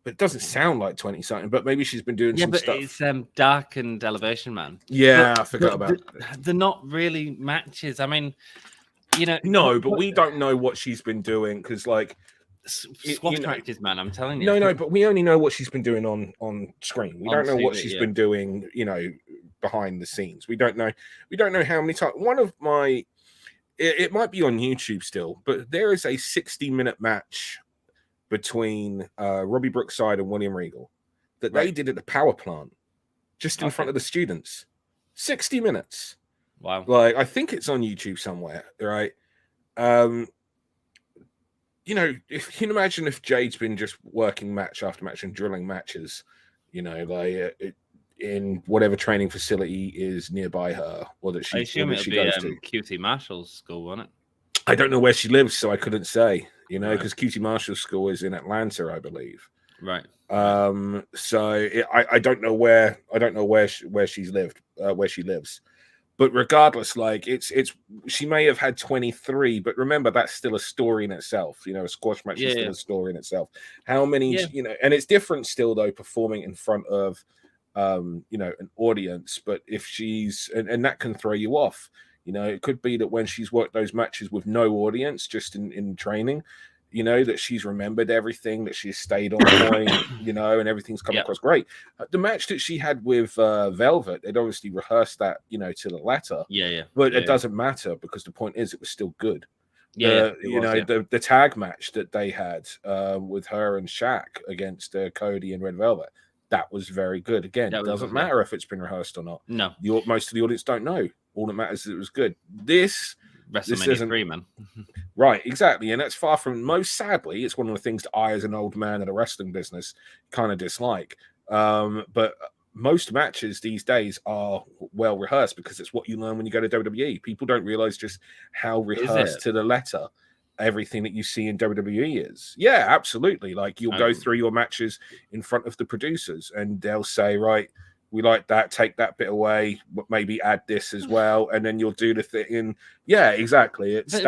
But it doesn't sound like 20 something. But maybe she's been doing some stuff. It's Dark and Elevation Man. Yeah, I forgot about it. They're not really matches. I mean, no, but we don't know what she's been doing because, like, squash matches, man. I'm telling you. No, but we only know what she's been doing on screen. We don't know what she's been doing, behind the scenes. We don't know how many times. One of my, it might be on YouTube still, but there is a 60-minute match between Robbie Brookside and William Regal that they did at the power plant just in front of the students. 60 minutes. Wow. Like, I think it's on YouTube somewhere, right? If you can imagine if Jade's been just working match after match and drilling matches, in whatever training facility is nearby her, or that I assume it'll be QT Marshall's school, won't it? I don't know where she lives, so I couldn't say, because QT Marshall's school is in Atlanta, I believe. Right. So I don't know where she's lived, where she lives. But regardless, like she may have had 23, but remember that's still a story in itself. A squash match is still a story in itself. How many, and it's different still though performing in front of, an audience. But if she's and that can throw you off. It could be that when she's worked those matches with no audience, just in training, that she's remembered everything, that she's stayed on point, and everything's come across great. The match that she had with Velvet, they'd obviously rehearsed that, to the letter. But it doesn't matter because the point is it was still good. The tag match that they had with her and Shaq against Cody and Red Velvet, that was very good. Again, it doesn't matter if it's been rehearsed or not. No, most of the audience don't know. All that matters is it was good. This WrestleMania 3, man. Right, exactly. And that's far from, most sadly, it's one of the things that I, as an old man in a wrestling business, kind of dislike. But most matches these days are well rehearsed because it's what you learn when you go to WWE. People don't realize just how rehearsed to the letter everything that you see in WWE is. Yeah, absolutely. Like, you'll go through your matches in front of the producers and they'll say, right, we like that, take that bit away, but maybe add this as well, and then you'll do the thing. And yeah, exactly. But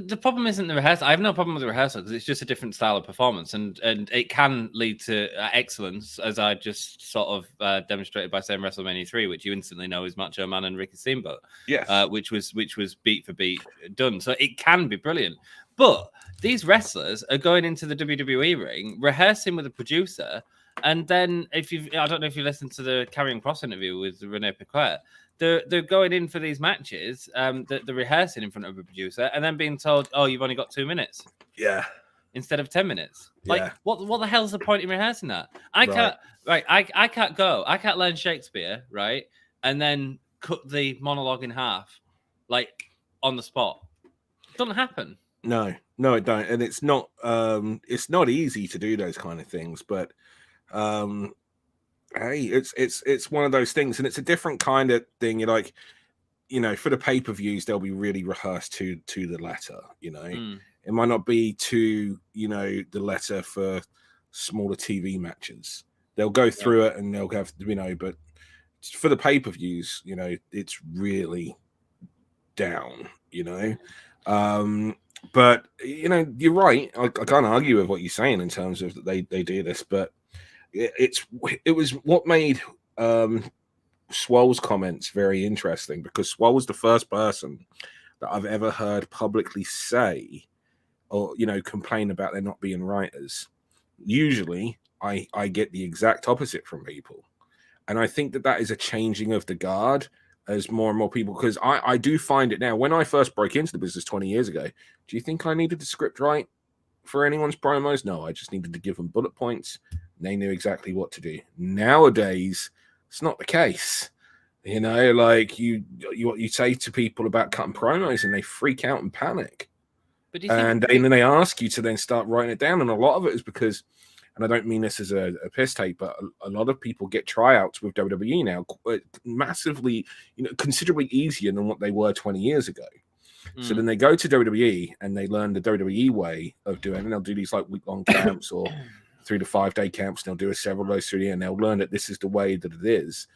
the problem isn't the rehearsal. I have no problem with the rehearsal because it's just a different style of performance, and it can lead to excellence, as I just sort of demonstrated by saying WrestleMania 3, which you instantly know is Macho Man and Ricky Steamboat. Yes, which was beat for beat done. So it can be brilliant. But these wrestlers are going into the WWE ring, rehearsing with a producer. And then, I don't know if you listened to the Karrion Kross interview with Rene Paquette, they're going in for these matches, they're rehearsing in front of a producer, and then being told, "Oh, you've only got 2 minutes." Yeah. Instead of 10 minutes. Like, what the hell's the point in rehearsing that? I can't go. I can't learn Shakespeare, right, and then cut the monologue in half, like on the spot. It doesn't happen. No, it don't, and it's not easy to do those kind of things, but. Hey, it's one of those things, and it's a different kind of thing. You're like, for the pay-per-views, they'll be really rehearsed to the letter. It might not be to the letter for smaller TV matches. They'll go through it and they'll have but for the pay-per-views, it's really down. But you're right. I can't argue with what you're saying in terms of that they do this, but. It was what made Swole's comments very interesting, because Swole was the first person that I've ever heard publicly say or complain about there not being writers. Usually I get the exact opposite from people, and I think that is a changing of the guard as more and more people, because I do find it now. When I first broke into the business 20 years ago, do you think I needed the script right for anyone's promos? No, I just needed to give them bullet points. They knew exactly what to do. Nowadays, it's not the case. Like you say to people about cutting promos, and they freak out and panic. But then they ask you to then start writing it down, and a lot of it is because, and I don't mean this as a piss take, but a lot of people get tryouts with WWE now, massively, considerably easier than what they were 20 years ago. So then they go to WWE and they learn the WWE way of doing it, and they'll do these like week-long camps or 3 to 5 day camps, and they'll do several of those through the year, and they'll learn that this is the way that it is,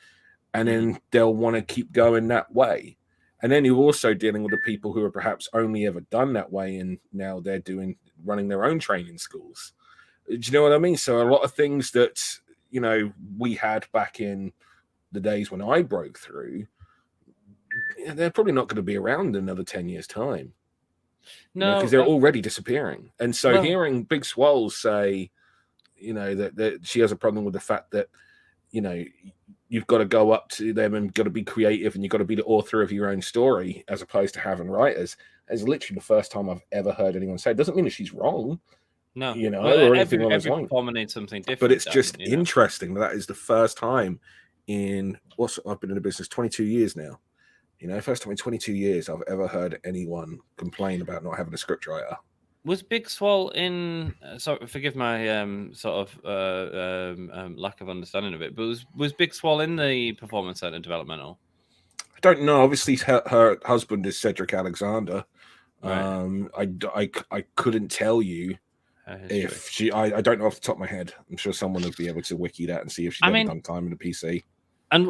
and then they'll want to keep going that way. And then you're also dealing with the people who are perhaps only ever done that way, and now they're running their own training schools. Do you know what I mean? So a lot of things that we had back in the days when I broke through, they're probably not going to be around in another 10 years' time. No, because they're already disappearing. And so hearing Big Swole say, that she has a problem with the fact that, you've got to go up to them and got to be creative, and you've got to be the author of your own story as opposed to having writers, is literally the first time I've ever heard anyone say. It doesn't mean that she's wrong. No, or anything along those lines. Every performer needs something different. But it's just interesting that is the first time I've been in the business 22 years now. First time in 22 years I've ever heard anyone complain about not having a scriptwriter. Was Big Swole in? Forgive my lack of understanding of it, but was Big Swole in the Performance Center developmental? I don't know. Obviously, her husband is Cedric Alexander. Right. I couldn't tell you if she. I don't know off the top of my head. I'm sure someone would be able to wiki that and see if she's ever done time in the PC. And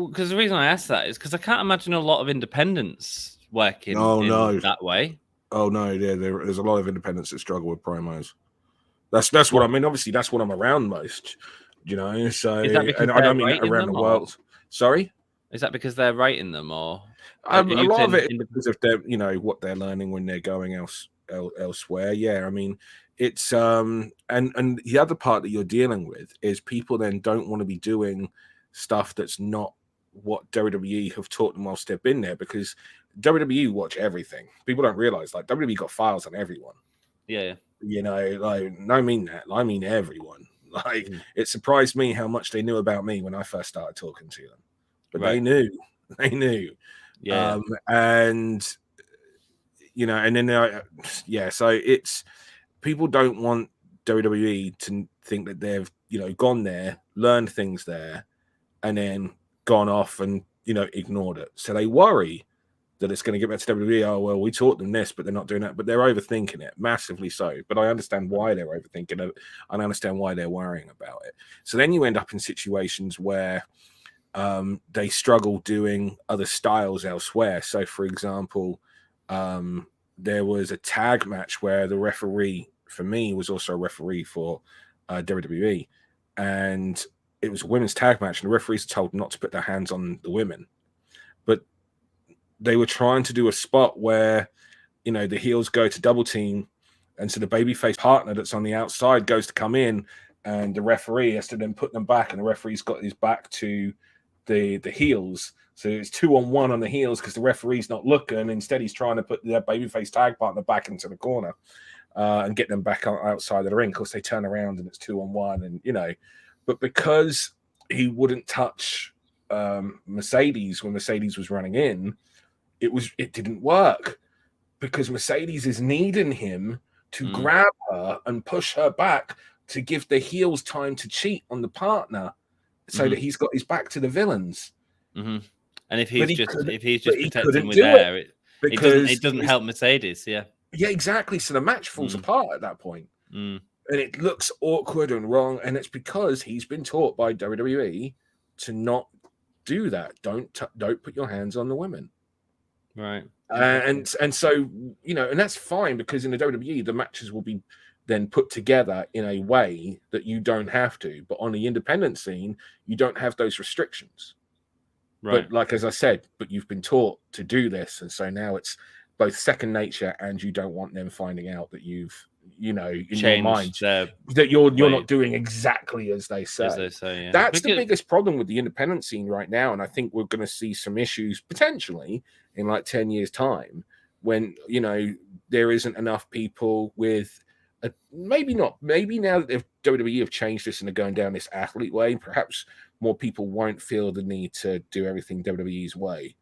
because the reason I asked that is because I can't imagine a lot of independents working that way. Oh no, yeah, there's a lot of independents that struggle with promos. That's what I mean. Obviously, that's what I'm around most. So and I don't mean that around the world. Sorry, is that because they're writing them, or a lot of it because of their, what they're learning when they're going elsewhere. Yeah, I mean, it's and the other part that you're dealing with is people then don't want to be doing stuff that's not what WWE have taught them whilst they've been there, because WWE watch everything. People don't realize, like, WWE got files on everyone. Yeah. I mean that. I mean everyone. Like, it surprised me how much they knew about me when I first started talking to them. But they knew. Yeah. And, you know, and then, so it's, people don't want WWE to think that they've, you know, gone there, learned things there, and then gone off and, you know, ignored it. So they worry that it's going to get back to WWE. Oh, well, we taught them this, but they're not doing that. But they're overthinking it, massively so. But I understand why they're overthinking it. I understand why they're worrying about it. So then you end up in situations where they struggle doing other styles elsewhere. So, for example, there was a tag match where the referee, for me, was also a referee for WWE. And it was a women's tag match, and the referees were told not to put their hands on the women. But they were trying to do a spot where, you know, the heels go to double team, and so the babyface partner that's on the outside goes to come in, and the referee has to then put them back, and the referee's got his back to the heels. So it's 2-on-1 on the heels because the referee's not looking. Instead, he's trying to put their babyface tag partner back into the corner and get them back outside of the ring. Of course, they turn around and it's 2-on-1, and, you know, but because he wouldn't touch Mercedes when Mercedes was running in, it didn't work, because Mercedes is needing him to grab her and push her back to give the heels time to cheat on the partner, so that he's got his back to the villains. And if he's just protecting with air, it doesn't help Mercedes. Yeah, exactly. So the match falls apart at that point, and it looks awkward and wrong. And it's because he's been taught by WWE to not do that. Don't put your hands on the women. Right. And so, you know, and that's fine, because in the WWE, the matches will be then put together in a way that you don't have to. But on the independent scene, you don't have those restrictions. Right. But like, as I said, but you've been taught to do this. And so now it's both second nature, and you don't want them finding out that you've, you know, in your mind that you're not doing exactly as they say. Yeah. That's the biggest problem with the independent scene right now. And I think we're going to see some issues potentially in like 10 years time, when, you know, there isn't enough people with maybe now that WWE have changed this and are going down this athlete way, perhaps more people won't feel the need to do everything WWE's way.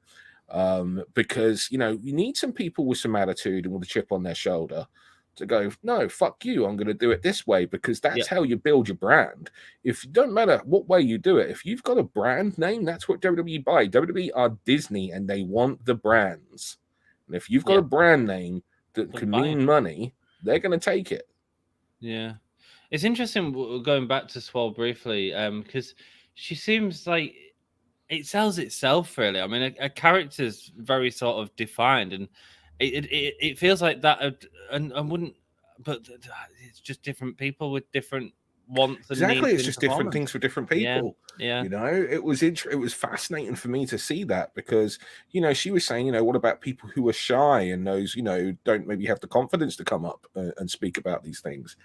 Because, you know, you need some people with some attitude and with a chip on their shoulder to go, no, fuck you, I'm going to do it this way, because that's how you build your brand. If it don't matter what way you do it, if you've got a brand name, that's what WWE buy. WWE are Disney, and they want the brands. And if you've got a brand name that can mean money, they're going to take it. Yeah. It's interesting going back to Swole briefly, because she seems like it sells itself, really. I mean, a character's very sort of defined, and it feels like that, and wouldn't, but it's just different people with different wants. And exactly, it's just different things for different people. Yeah. You know, it was fascinating for me to see that, because, you know, she was saying, you know, what about people who are shy and those, you know, don't maybe have the confidence to come up and speak about these things.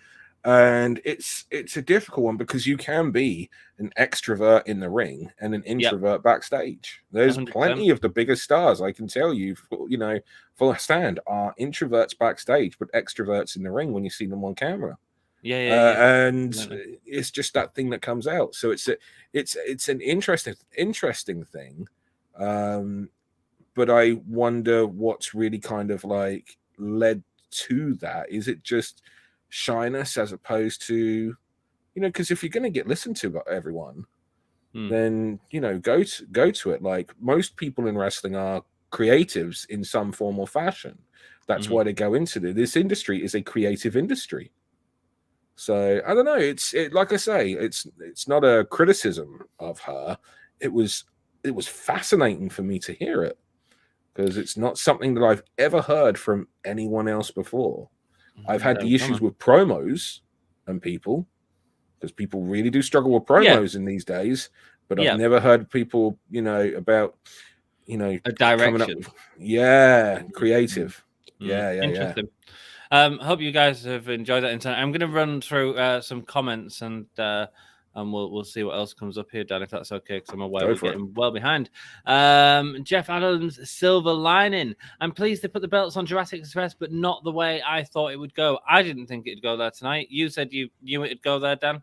And it's a difficult one, because you can be an extrovert in the ring and an introvert backstage. There's 100%. Plenty of the biggest stars, I can tell you, you know, full stand, are introverts backstage, but extroverts in the ring when you see them on camera. And it's just that thing that comes out. So it's an interesting thing. But I wonder what's really kind of like led to that. Is it just shyness as opposed to, you know, because if you're going to get listened to by everyone, then, you know, go to it. Like, most people in wrestling are creatives in some form or fashion. That's why they go into it. This industry is a creative industry. So I don't know. It's like I say, it's not a criticism of her. It was fascinating for me to hear it, because it's not something that I've ever heard from anyone else before. I've had the issues with promos and people, because people really do struggle with promos in these days. But I've never heard people, you know, about, you know, a direction. Coming up with, creative. Interesting. Hope you guys have enjoyed that. I'm going to run through some comments, and we'll see what else comes up here, Dan, if that's okay, because I'm aware we're getting well behind. Jeff Adams, Silver Lining. I'm pleased they put the belts on Jurassic Express, but not the way I thought it would go. I didn't think it'd go there tonight. You said you knew it'd go there, Dan?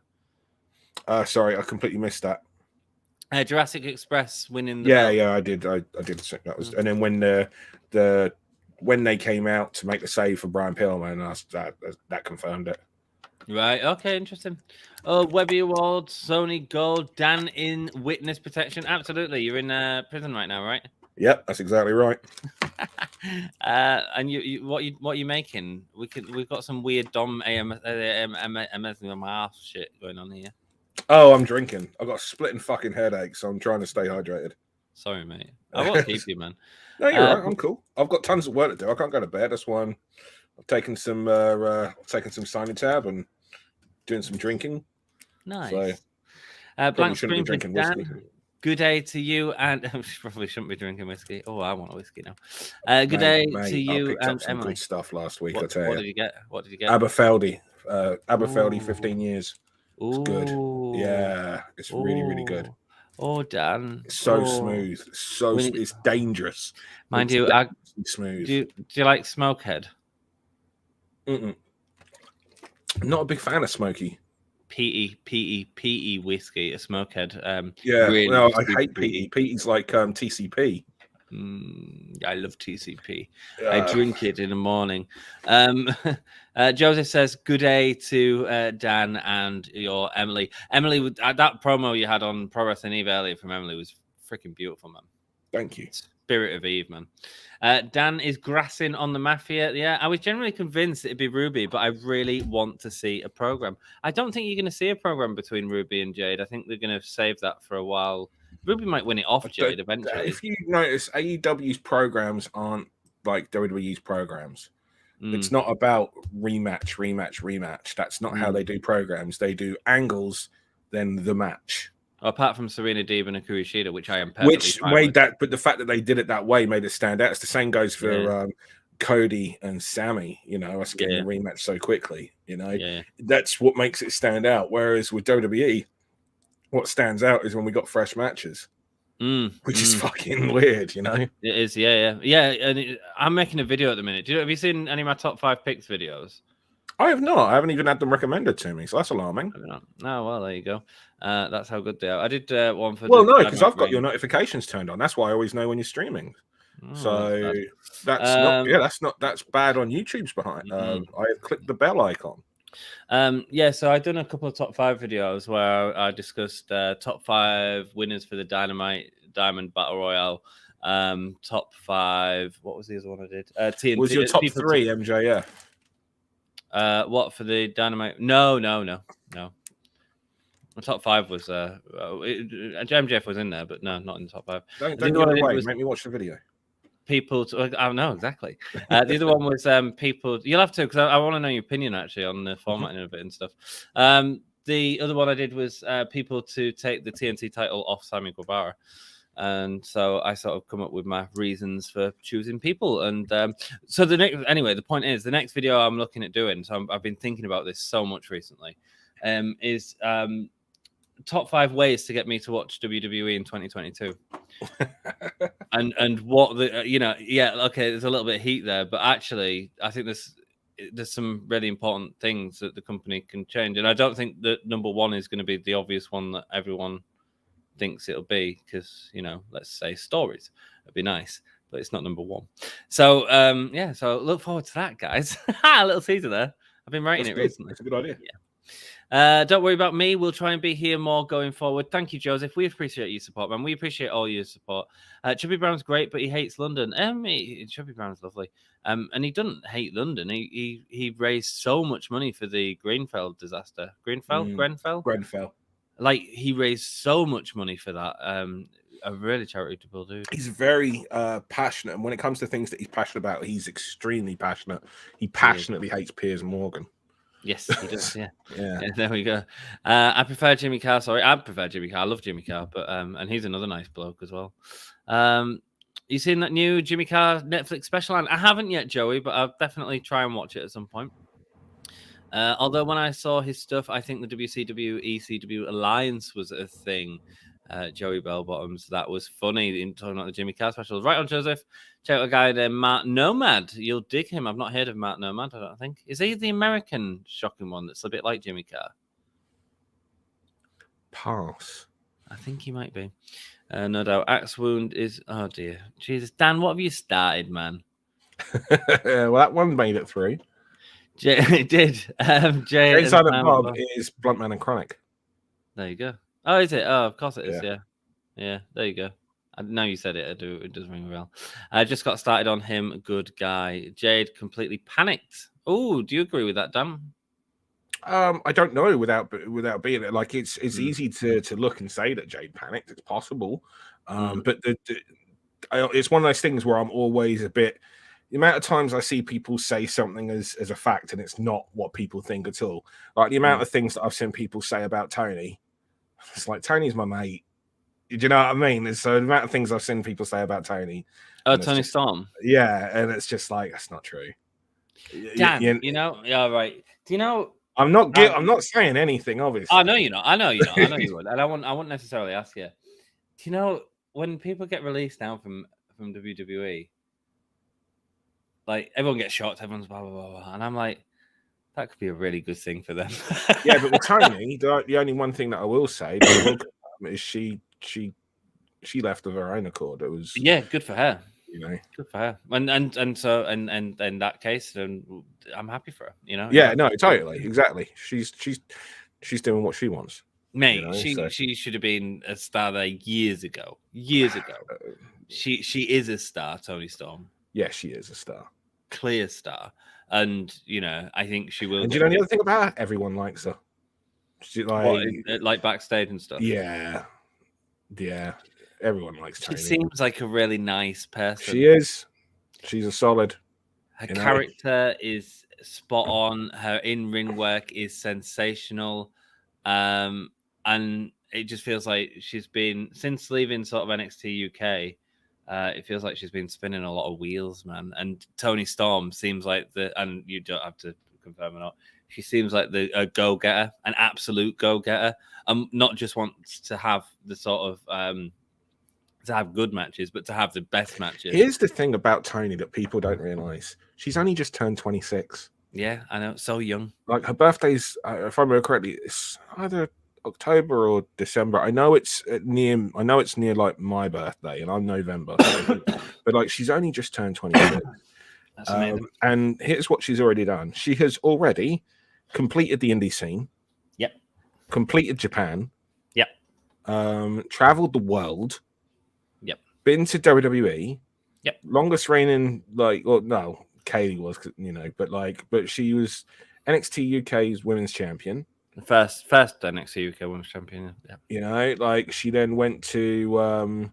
Sorry, I completely missed that. Jurassic Express winning the belt. belt. Yeah, I did think that was, and then when they came out to make the save for Brian Pillman, that confirmed it. Right. Okay. Interesting. Oh, Webby Awards, Sony Gold, Dan in witness protection. Absolutely. You're in prison right now, right? Yep, that's exactly right. And what are you making? We've got some weird Dom AMS shit going on here. Oh, I'm drinking. I've got a splitting fucking headache, so I'm trying to stay hydrated. Sorry, mate. I won't keep you, man. No, you're right. I'm cool. I've got tons of work to do. I can't go to bed. That's why I've taken some signing tab and doing some drinking. Nice. So, blank screen for drinking Dan. whiskey. Good day to you, and probably shouldn't be drinking whiskey. Oh, I want a whiskey now. Good day to you. I picked up some Emily. good stuff last week. I tell you. What did you get? Aberfeldy, 15 years. It's good. Ooh. Yeah, it's really, really good. Oh, Dan. It's so smooth. It's dangerous. Mind it's you, smooth. Do you like Smokehead? Not a big fan of smoky. PE whiskey, a Smokehead. Really I hate PE. PE's like TCP. I love TCP. I drink it in the morning. Joseph says, good day to Dan and your Emily. Emily, that promo you had on Pro Wrestling Eve earlier from Emily was freaking beautiful, man. Thank you. Spirit of Eve, man. Dan is grassing on the Mafia. Yeah, I was generally convinced it'd be Ruby, but I really want to see a program. I don't think you're going to see a program between Ruby and Jade. I think they're going to save that for a while. Ruby might win it off Jade eventually. If you notice, AEW's programs aren't like WWE's programs. It's not about rematch. That's not how they do programs. They do angles, then the match. Apart from Serena Deeb and Akira Shida, which I am which made that, but the fact that they did it that way made it stand out. It's the same goes for Cody and Sammy. You know, us getting a rematch so quickly. You know, that's what makes it stand out. Whereas with WWE, what stands out is when we got fresh matches, which is fucking weird. You know, it is. Yeah. And I'm making a video at the minute. Have you seen any of my top 5 picks videos? I have not. I haven't even had them recommended to me, so that's alarming. No, well, there you go. That's how good they are. I did one for. Well, no, because I've got your notifications turned on. That's why I always know when you're streaming. So that's bad on YouTube's behind. I clicked the bell icon. So I've done a couple of top 5 videos where I discussed top 5 winners for the Diamond Battle Royale. Top 5. What was the other one I did? TNT. Was your top 3 MJF? What for the Dynamite? No. My top 5 was MJF was in there, but no, not in the top 5. Don't give it away. Make me watch the video. I know exactly. The other one was people. You'll have to, because I want to know your opinion actually on the formatting of it and stuff. The other one I did was people to take the TNT title off Sammy Guevara. And so I sort of come up with my reasons for choosing people. And so the point is, the next video I'm looking at doing, so I've been thinking about this so much recently, is top 5 ways to get me to watch WWE in 2022. and what the, there's a little bit of heat there, but actually I think there's some really important things that the company can change. And I don't think that number 1 is going to be the obvious one that everyone thinks it'll be, because let's say stories. It'd be nice, but it's not number 1. So so look forward to that, guys. A little teaser there. I've been writing it recently. It's a good idea. Don't worry about me. We'll try and be here more going forward. Thank you, Joseph. We appreciate your support, man. We appreciate all your support. Chubby Brown's great, but he hates London. Chubby Brown's lovely. And he doesn't hate London. He raised so much money for the Grenfell disaster. Grenfell. Like, he raised so much money for that. A really charitable dude. He's very passionate, and when it comes to things that he's passionate about, he's extremely passionate. He passionately hates Piers Morgan. Yes, he does. Yeah. Yeah. There we go. I prefer Jimmy Carr. Sorry, I prefer Jimmy Carr. I love Jimmy Carr, but and he's another nice bloke as well. You seen that new Jimmy Carr Netflix special? I haven't yet, Joey, but I'll definitely try and watch it at some point. Although when I saw his stuff, I think the WCW ECW alliance was a thing. Joey Bellbottoms, that was funny in talking about the Jimmy Carr specials. Right on, Joseph. Check out a guy named Matt Nomad. You'll dig him. I've not heard of Matt Nomad, I don't think. Is he the American shocking one that's a bit like Jimmy Carr? pass. I think he might be. No doubt. Axe wound is. Oh dear, Jesus, Dan, what have you started, man? Well, that one made it through. It did. Jade and Silent Bob is Bluntman and Chronic. There you go. Oh, is it? Oh, of course it is. Yeah. There you go. Now you said it. It does ring a bell. I just got started on him. Good guy. Jade completely panicked. Oh, do you agree with that, Dan? I don't know without being it. Like it's easy to look and say that Jade panicked. It's possible, but it's one of those things where I'm always a bit. The amount of times I see people say something as a fact and it's not what people think at all. Like the amount of things that I've seen people say about Tony. It's like Tony's my mate. Do you know what I mean? So the amount of things I've seen people say about Tony. Oh, Tony Storm. Yeah, and it's just like that's not true. Dan, you know, yeah, right. Do you know? I'm not saying anything, obviously. I know you're not. I know you would. And I wouldn't necessarily ask you. Do you know when people get released now from WWE? Like everyone gets shocked, everyone's blah blah blah, blah, and I'm like, that could be a really good thing for them. Yeah, but with Tony, the only one thing that I will say is she left of her own accord. It was good for her. You know, good for her. And so in that case, then I'm happy for her. You know. Yeah, no, totally, exactly. She's doing what she wants. Mate, you know, she should have been a star there years ago. She is a star, Tony Storm. Yeah, she is a star. Clear star. And, you know, I think she will. And do you know the other thing about her? Everyone likes her. She, like backstage and stuff. Yeah. Everyone likes Tony. She seems like a really nice person. She is. She's a solid. Her character is spot on. Her in-ring work is sensational. And it just feels like she's been, since leaving sort of NXT UK, it feels like she's been spinning a lot of wheels, man. And Tony Storm seems like and you don't have to confirm or not, she seems like a go-getter, an absolute go-getter. Not just wants to have the sort of to have good matches, but to have the best matches. Here's the thing about Tony that people don't realize: she's only just turned 26. Yeah, I know, so young. Like her birthday's, if I remember correctly, it's either October or December. I know it's near like my birthday, and I'm November. But like, she's only just turned 26. That's amazing. And here's what she's already done: she has already completed the indie scene. Yep. Completed Japan. Yep. Traveled the world. Yep. Been to WWE. Yep. Longest reigning, no, Kaylee was, you know, but she was NXT UK's women's champion. The first NXT UK women's champion. Yeah. You know, like she then went to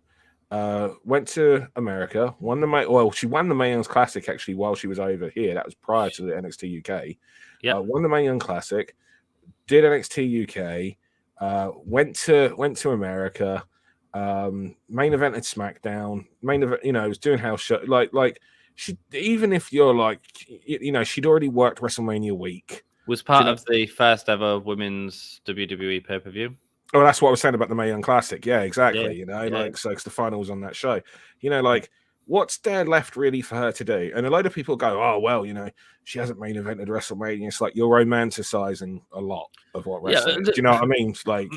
America, won the she won the Mae Young's Classic actually while she was over here. That was prior to the NXT UK. Yeah. Won the Mae Young Classic, did NXT UK, went to America, main event at SmackDown, main event, you know, was doing house show, like she, even if you're like, you know, she'd already worked WrestleMania week. Was part of the first ever women's WWE pay-per-view. Oh, that's what I was saying about the Mae Young Classic. Yeah, exactly. Yeah, you know, yeah. So it's the finals on that show. You know, like, what's there left really for her to do? And a load of people go, oh, well, you know, she hasn't main evented WrestleMania. It's like you're romanticizing a lot of what wrestling is. Do you know what I mean? It's like,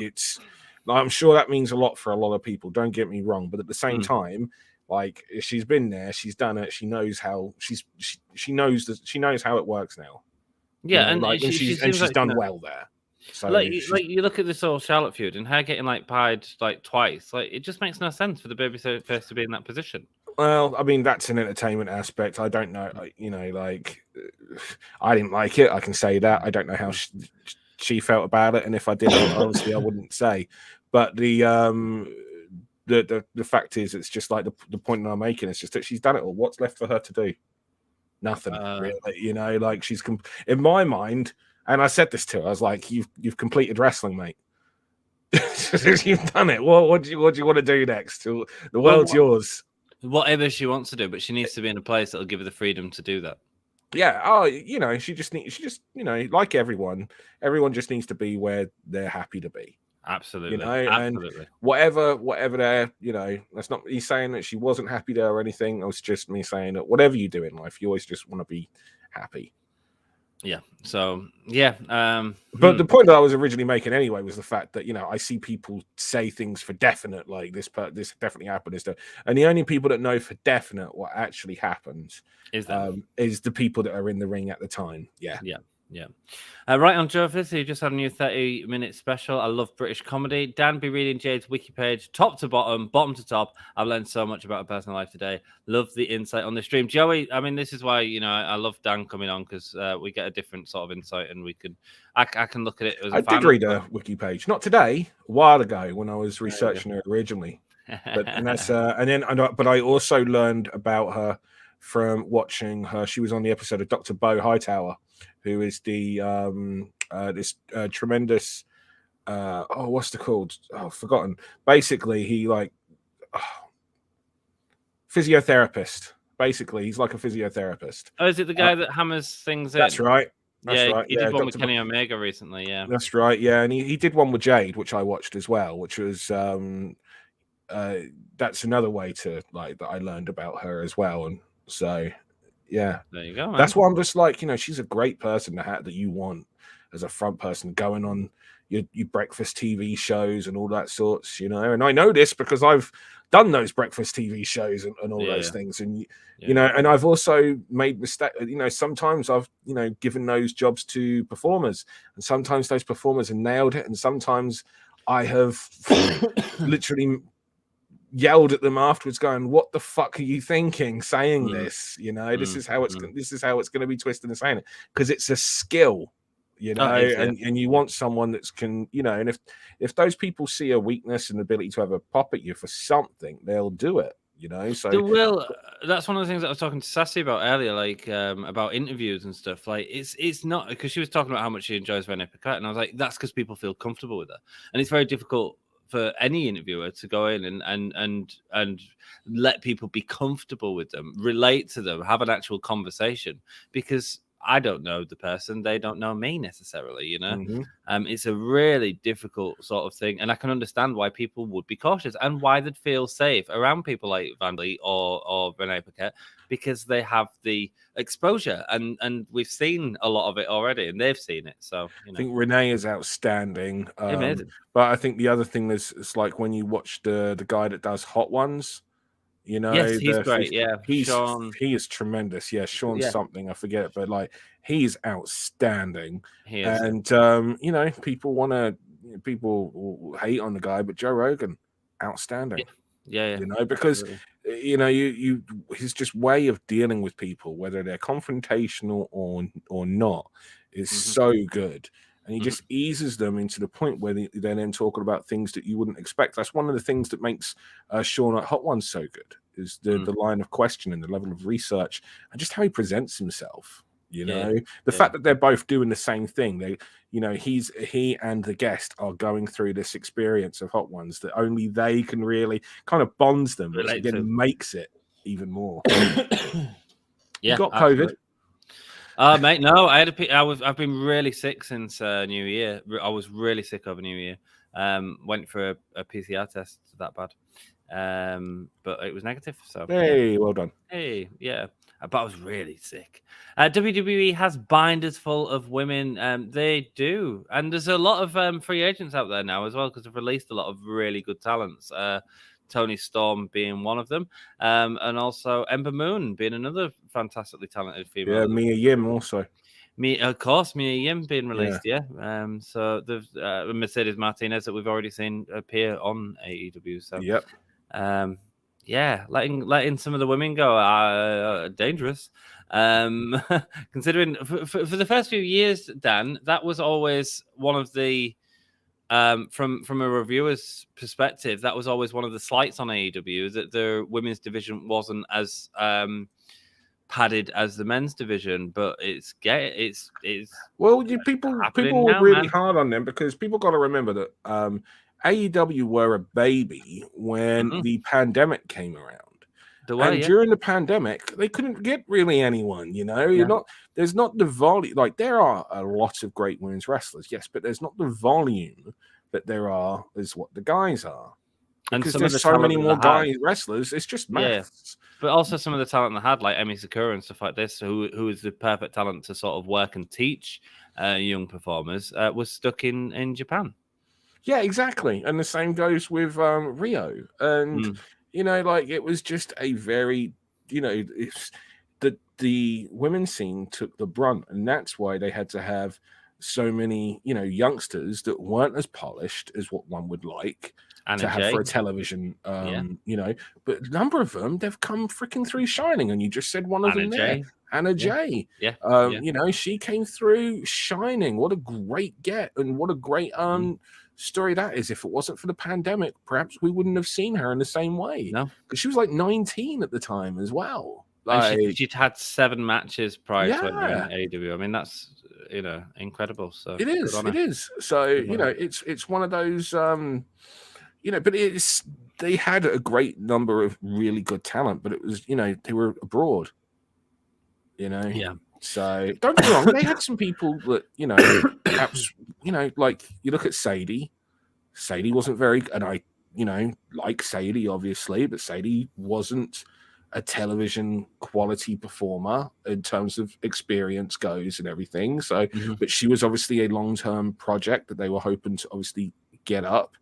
I'm sure that means a lot for a lot of people. Don't get me wrong. But at the same time, like, she's been there, she's done it, she knows how she knows how it works now. Yeah, you know, and she's like, done well there. So like you look at this whole Charlotte feud and her getting like pied like twice, like it just makes no sense for the babyface to be in that position. Well, I mean, that's an entertainment aspect. I don't know, you know, like I didn't like it. I can say that. I don't know how she felt about it, and if I did, honestly, I wouldn't say. But the fact is, it's just like the point that I'm making. It's just that she's done it all. What's left for her to do? Nothing, really. You know, like she's in my mind. And I said this to her. I was like, "You've completed wrestling, mate. You've done it. What do you want to do next? The world's yours. Whatever she wants to do, but she needs to be in a place that'll give her the freedom to do that. Yeah. Oh, you know, she just you know, like everyone just needs to be where they're happy to be. Absolutely. You know, absolutely. And whatever they're, you know, that's not me saying that she wasn't happy there or anything. It was just me saying that whatever you do in life, you always just want to be happy. Yeah. So yeah. But the point that I was originally making anyway was the fact that I see people say things for definite, like this definitely happened, and the only people that know for definite what actually happens is the people that are in the ring at the time. Yeah. Right on Joseph, who just had a new 30-minute special. I love British comedy. Dan, be reading Jade's wiki page, top to bottom, bottom to top. I've learned so much about her personal life today. Love the insight on the stream. Joey, I mean, this is why, I love Dan coming on, because we get a different sort of insight, and I can look at it as a fan. I did read a wiki page, not today, a while ago when I was researching her originally. But I also learned about her from watching her. She was on the episode of Dr. Bo Hightower, who is the this tremendous what's it called? Oh, forgotten. Basically, he physiotherapist. Basically, he's like a physiotherapist. Oh, is it the guy that hammers things in? That's right. He did one with Kenny Omega recently. Yeah, that's right. Yeah, and he did one with Jade, which I watched as well, which was that's another way to that I learned about her as well. And so yeah, there you go, man. That's why I'm just she's a great person that you want as a front person going on your breakfast TV shows and all that sorts, and I know this because I've done those breakfast TV shows and all those things, and and I've also made mistakes. Sometimes I've given those jobs to performers, and sometimes those performers have nailed it, and sometimes I have literally yelled at them afterwards, going, "What the fuck are you thinking saying this? This is how it's going to be twisted and saying it, because it's a skill, and you want someone that can, and if those people see a weakness and the ability to have a pop at you for something, they'll do it." So they will. That's one of the things that I was talking to Sassy about earlier, about interviews and stuff. It's not because she was talking about how much she enjoys Renee Paquette, and I was like, that's because people feel comfortable with her, and it's very difficult for any interviewer to go in and let people be comfortable with them, relate to them, have an actual conversation, because I don't know the person, they don't know me necessarily, It's a really difficult sort of thing, and I can understand why people would be cautious and why they'd feel safe around people like Van Lee or Renee Paquette, because they have the exposure, and we've seen a lot of it already, and they've seen it. So I think Renee is outstanding. Amazing. But I think the other thing is, it's like when you watch the guy that does Hot Ones, yes, he's great. Yeah, he is tremendous. Yeah, Sean something, I forget it, but he's outstanding. He is. And people hate on the guy, but Joe Rogan, outstanding. Yeah. Because his just way of dealing with people, whether they're confrontational or not, is so good. And he just eases them into the point where they're then talking about things that you wouldn't expect. That's one of the things that makes Sean at Hot Ones so good, is the line of questioning, the level of research, and just how he presents himself. The fact that they're both doing the same thing. He and the guest are going through this experience of Hot Ones that only they can really kind of bonds them, which again makes it even more. You got COVID? Mate, no, I've been really sick since New Year. I was really sick over New Year. Went for a PCR test, that bad. But it was negative. So hey, well done. Hey, yeah. But I was really sick. WWE has binders full of women. They do. And there's a lot of free agents out there now as well, because they've released a lot of really good talents. Toni Storm being one of them. And also Ember Moon being another fantastically talented female. Yeah, Mia Yim also. Of course, Mia Yim being released, yeah. So there's Mercedes Martinez that we've already seen appear on AEW. So yep. Yeah, letting some of the women go dangerous. Considering for the first few years, Dan, that was always one of the from a reviewer's perspective, that was always one of the slights on AEW, that the women's division wasn't as padded as the men's division. But it's well, people were really hard on them, because people got to remember that AEW were a baby when the pandemic came around. During the pandemic, they couldn't get really anyone, there's not the volume. There are a lot of great women's wrestlers, yes, but there's not the volume that there are as what the guys are. Because there's so many more guy wrestlers. It's just maths. But also some of the talent they had, like Emi Sakura and stuff like this, who is the perfect talent to sort of work and teach young performers, was stuck in Japan. Yeah, exactly. And the same goes with Rio. And, you know, like it was just a very, you know, the women's scene took the brunt. And that's why they had to have so many, you know, youngsters that weren't as polished as what one would like to have for a television, you know, but a number of them, they've come freaking through shining. And you just said one of them there, Anna Jay. You know, she came through shining. What a great get, and what a great story that is. If it wasn't for the pandemic, perhaps we wouldn't have seen her in the same way. No, because she was like 19 at the time as well. Like, and she'd had 7 matches prior to in AEW. I mean, that's, you know, incredible. So it is. So, you know, it's one of those, you know, but they had a great number of really good talent, but it was, you know, they were abroad, you know. Yeah. So don't get me wrong, they had some people that, you know, perhaps, you know, like you look at Sadie. Sadie wasn't very, and I, you know, like Sadie obviously, but Sadie wasn't a television quality performer in terms of experience goes and everything. So, but she was obviously a long-term project that they were hoping to obviously get up.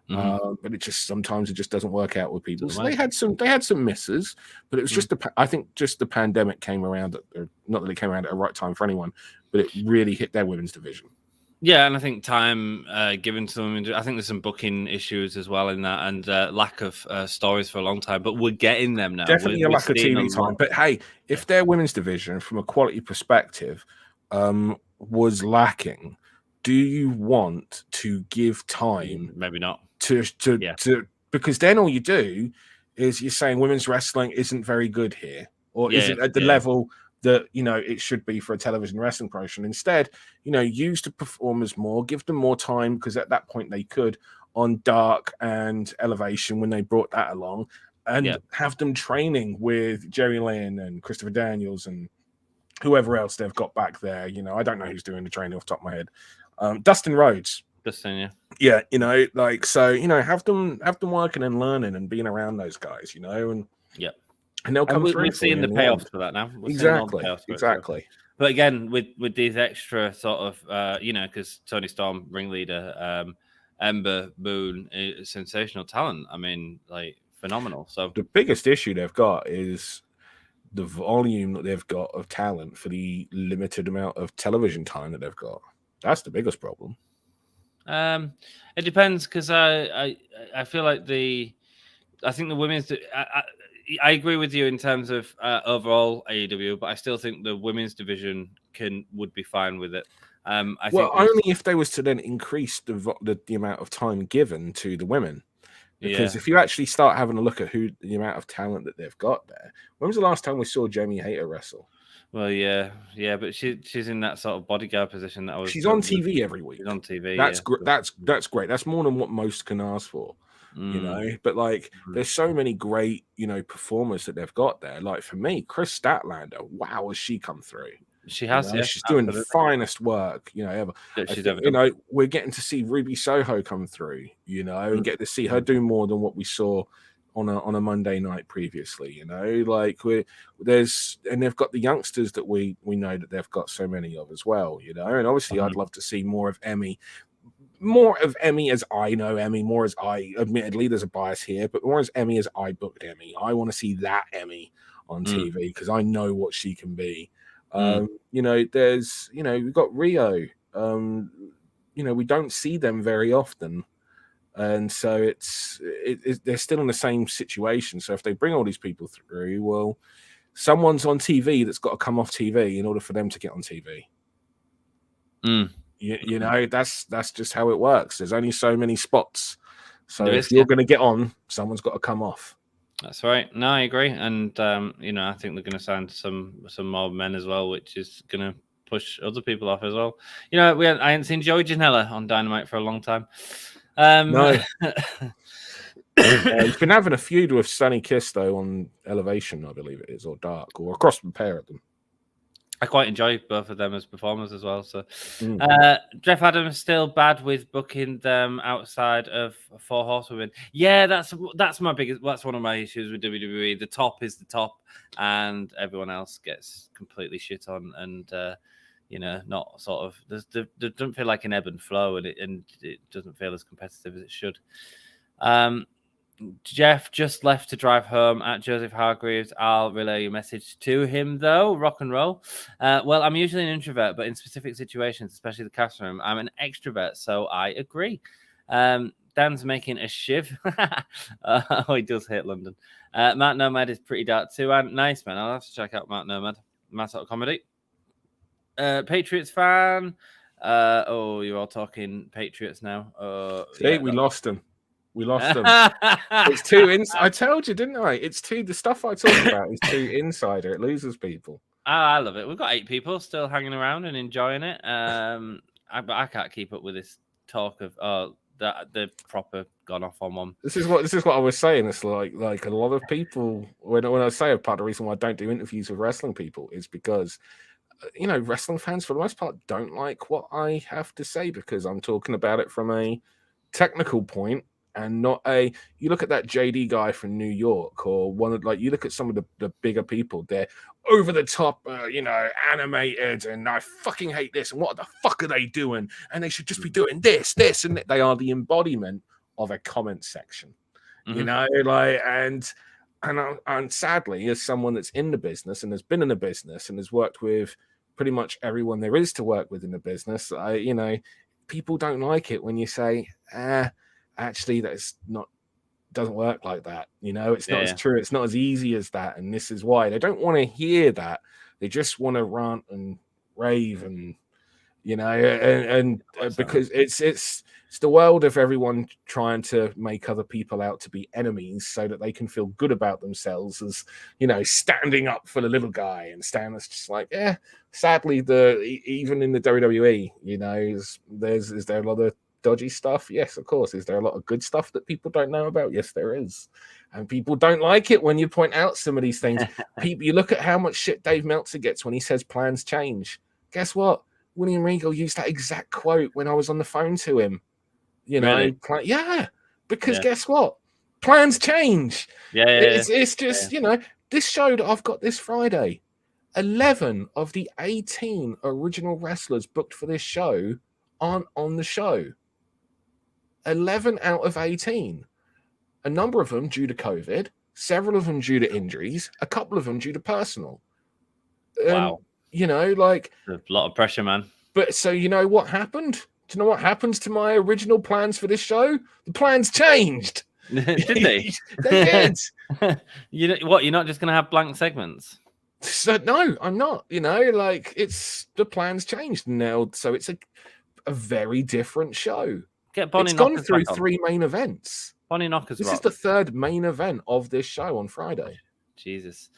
But it just sometimes it just doesn't work out with people. So they had some misses, but it was just I think just the pandemic came around, or not that it came around at the right time for anyone, but it really hit their women's division. Yeah, and I think time given to them. I think there's some booking issues as well in that, and lack of stories for a long time. But we're getting them now. Definitely a lack of TV time. But hey, if their women's division, from a quality perspective, was lacking, do you want to give time? Maybe not. To because then all you do is you're saying women's wrestling isn't very good here, or isn't at the level that, you know, it should be for a television wrestling promotion. Instead, you know, use the performers more, give them more time, because at that point they could on Dark and Elevation when they brought that along, and have them training with Jerry Lynn and Christopher Daniels and whoever else they've got back there. You know, I don't know who's doing the training off the top of my head. Dustin Rhodes. Yeah, you know, like, so, you know, have them working and learning and being around those guys, you know, and and they'll come through. We're seeing the payoffs for that now. Exactly. But again, with these extra sort of, you know, because Tony Storm, ringleader, Ember Moon, is sensational talent. I mean, like, phenomenal. So the biggest issue they've got is the volume that they've got of talent for the limited amount of television time that they've got. That's the biggest problem. It depends, because I feel like I think the women's. I agree with you in terms of overall AEW, but I still think the women's division would be fine with it. I think only if they was to then increase the amount of time given to the women. Because if you actually start having a look at the amount of talent that they've got there, when was the last time we saw Jamie Hayter wrestle? Well, yeah, but she's in that sort of bodyguard position that she's on TV every week. She's on TV. That's great. That's more than what most can ask for, you know. But like, there's so many great, you know, performers that they've got there. Like for me, Chris Statlander, wow, has she come through? She has. She's doing the finest work, you know, ever. You know, we're getting to see Ruby Soho come through, you know, and get to see her do more than what we saw on a Monday night previously, you know. Like and they've got the youngsters that we know that they've got so many of as well, you know. And obviously I'd love to see more of Emmy as I know Emmy, more as I, admittedly there's a bias here, but more as Emmy as I booked Emmy. I want to see that Emmy on TV, because I know what she can be. You know, there's, you know, we've got Rio, you know, we don't see them very often. And so they're still in the same situation. So if they bring all these people through, well, someone's on TV that's got to come off TV in order for them to get on TV. You know, that's just how it works. There's only so many spots. So if you're going to get on, someone's got to come off. That's right. No, I agree. And, you know, I think they're going to sign some more men as well, which is going to push other people off as well. You know, I hadn't seen Joey Janela on Dynamite for a long time. No. He's been having a feud with Sunny Kiss, though, on Elevation, I believe it is, or Dark, or across the pair of them. I quite enjoy both of them as performers as well. So, Jeff Adams still bad with booking them outside of 4 Horsewomen. Yeah, that's my biggest. That's one of my issues with WWE. The top is the top, and everyone else gets completely shit on, and not sort of. There doesn't feel like an ebb and flow, and it doesn't feel as competitive as it should. Jeff just left to drive home at Joseph Hargreaves. I'll relay your message to him, though. Rock and roll. Well, I'm usually an introvert, but in specific situations, especially the cast room, I'm an extrovert, so I agree. Dan's making a shiv. He does hate London. Matt Nomad is pretty dark too. And nice, man. I'll have to check out Matt Nomad. Matt sort of comedy. Patriots fan. You're all talking Patriots now. See, we lost him. We lost them. It's too I told you, didn't I? It's too the stuff I talk about is too insider. It loses people. I love it. We've got 8 people still hanging around and enjoying it. But I can't keep up with this talk of that the proper gone off on one. This is what I was saying. It's like a lot of people when I say a part of the reason why I don't do interviews with wrestling people is because wrestling fans for the most part don't like what I have to say because I'm talking about it from a technical point. And not you look at that JD guy from New York, or you look at some of the bigger people. They're over the top, animated, and I fucking hate this. And what the fuck are they doing? And they should just be doing this, and they are the embodiment of a comment section, and sadly, as someone that's in the business and has been in the business and has worked with pretty much everyone there is to work with in the business, people don't like it when you say, actually, doesn't work like that. It's not as true. It's not as easy as that. And this is why they don't want to hear that. They just want to rant and rave and, because it's the world of everyone trying to make other people out to be enemies so that they can feel good about themselves as, standing up for the little guy and it's just like, sadly, even in the WWE, is there a lot of dodgy stuff? Yes, of course. Is there a lot of good stuff that people don't know about? Yes, there is. And people don't like it when you point out some of these things. You look at how much shit Dave Meltzer gets when he says plans change. Guess what? William Regal used that exact quote when I was on the phone to him. Really? Because guess what? Plans change. It's just, yeah. This show that I've got this Friday, 11 of the 18 original wrestlers booked for this show aren't on the show. 11 out of 18. A number of them due to COVID, several of them due to injuries, a couple of them due to personal. Wow. A lot of pressure, man. But so what happened? Do you know what happens to my original plans for this show? The plans changed. Did they? They did. You're not just going to have blank segments? So, no, I'm not. It's the plans changed now. So it's a very different show. Get Bonnie it's gone Knockers through 3 main events. Bonnie Knockers. This is the 3rd main event of this show on Friday. Jesus.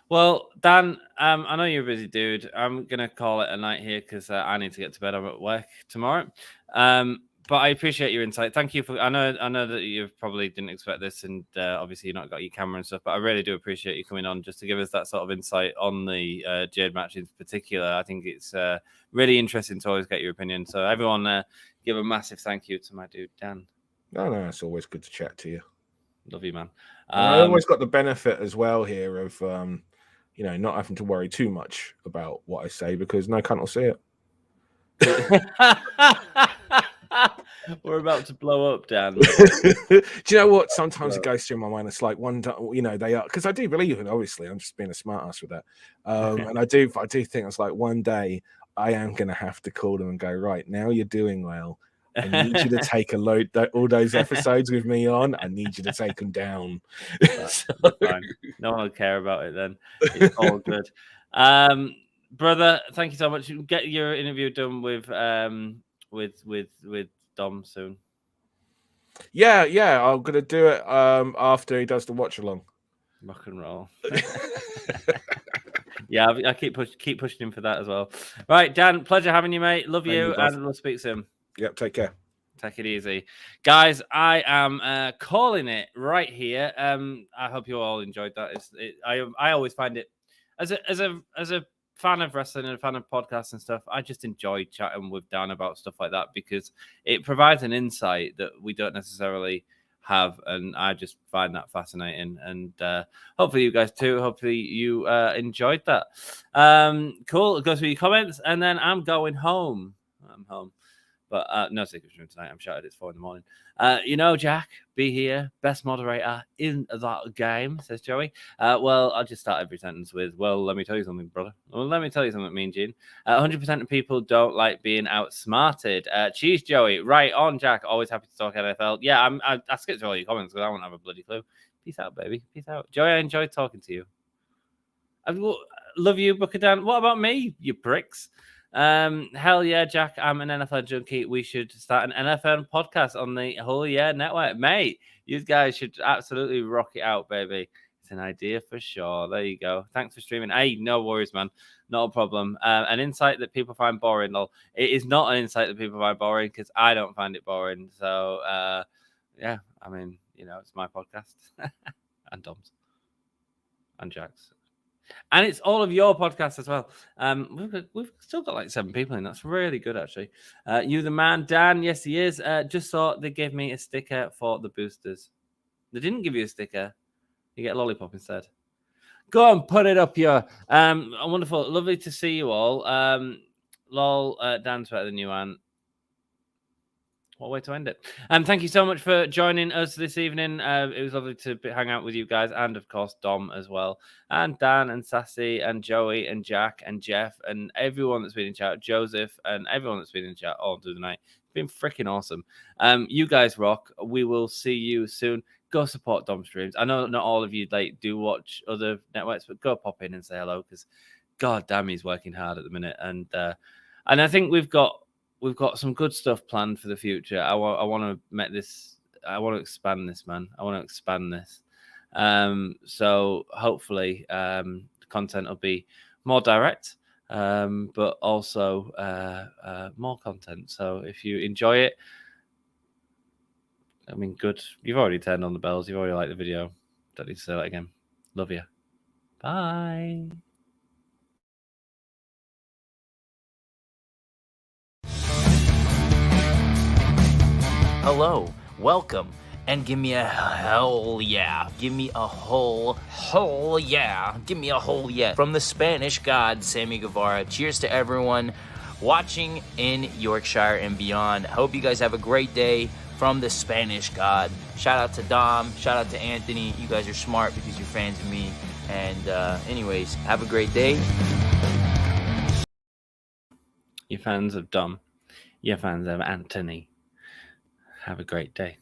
Well, Dan, I know you're a busy dude. I'm gonna call it a night here because I need to get to bed. I'm at work tomorrow. But I appreciate your insight. Thank you for. I know that you probably didn't expect this, and obviously you've not got your camera and stuff. But I really do appreciate you coming on just to give us that sort of insight on the Jade match in particular. I think it's really interesting to always get your opinion. So everyone, give a massive thank you to my dude Dan. No, it's always good to chat to you. Love you, man. I always got the benefit as well here of not having to worry too much about what I say because no cunt will see it. We're about to blow up, Dan. Do you know what? Sometimes it goes through my mind. It's like one, they are because I do believe it. Obviously, I'm just being a smart ass with that, and I do think it's like one day I am going to have to call them and go, right, now you're doing well. I need you to take all those episodes with me on. I need you to take them down. Fine. No one will care about it then. It's all good. Brother, thank you so much. Get your interview done with Dom soon. Yeah. I'm gonna do it after he does the watch along. Rock and roll. Yeah, I keep pushing him for that as well. Right, Dan, pleasure having you, mate. Love you, and we'll speak soon. Yep, take care. Take it easy, guys. I am calling it right here. I hope you all enjoyed that. I always find it as a fan of wrestling and a fan of podcasts and stuff, I just enjoy chatting with Dan about stuff like that because it provides an insight that we don't necessarily have, and I just find that fascinating. And hopefully you guys too. Hopefully you enjoyed that. Cool. Go through your comments, and then I'm going home. I'm home. But no secret room tonight. I'm shattered. It's 4 a.m. Jack, be here. Best moderator in that game, says Joey. Well, I'll just start every sentence with, well, let me tell you something, brother. Well, let me tell you something, Mean Gene. 100% of people don't like being outsmarted. Cheese, Joey. Right on, Jack. Always happy to talk NFL. Yeah, I skipped through all your comments because I won't have a bloody clue. Peace out, baby. Peace out. Joey, I enjoyed talking to you. I love you, Booker Dan. What about me, you pricks? Hell yeah, Jack. I'm an NFL junkie. We should start an NFL podcast on the Whole Yeah Network. Mate, you guys should absolutely rock it out, baby. It's an idea for sure. There you go. Thanks for streaming. Hey, no worries, man. Not a problem. An insight that people find boring. Well, it is not an insight that people find boring because I don't find it boring. So, yeah, I mean, it's my podcast. And Dom's. And Jack's. And it's all of your podcasts as well. We've still got like 7 people in. That's really good, actually. You the man, Dan. Yes, he is. Just thought they gave me a sticker for the boosters. They didn't give you a sticker. You get a lollipop instead. Go and put it up here. Wonderful. Lovely to see you all. Lol, Dan's better than you, Anne. What way to end it. Thank you so much for joining us this evening. It was lovely to hang out with you guys, and of course Dom as well, and Dan and Sassy and Joey and Jack and Jeff and everyone that's been in chat, Joseph and everyone that's been in chat all through the night. It's been freaking awesome. You guys rock. We will see you soon. Go support Dom streams. I know not all of you do watch other networks, but go pop in and say hello because god damn, he's working hard at the minute, and I think we've got some good stuff planned for the future. I want to make this. I want to expand this, man. I want to expand this. So hopefully, the content will be more direct, but also more content. So if you enjoy it, I mean, good. You've already turned on the bells. You've already liked the video. Don't need to say that again. Love you. Bye. Hello, welcome, and give me a hell yeah. Give me a whole yeah. Give me a whole yeah. From the Spanish God, Sammy Guevara. Cheers to everyone watching in Yorkshire and beyond. I hope you guys have a great day from the Spanish God. Shout out to Dom. Shout out to Anthony. You guys are smart because you're fans of me. And anyways, have a great day. You're fans of Dom. You're fans of Anthony. Have a great day.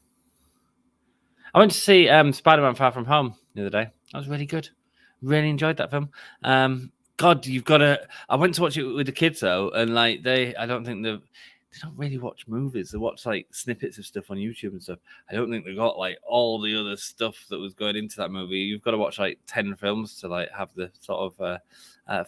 I went to see Spider-Man Far From Home the other day. That was really good. Really enjoyed that film. God, you've got to... I went to watch it with the kids, though, and like they don't really watch movies. They watch like snippets of stuff on YouTube and stuff. I don't think they got like all the other stuff that was going into that movie. You've got to watch like 10 films to like have the sort of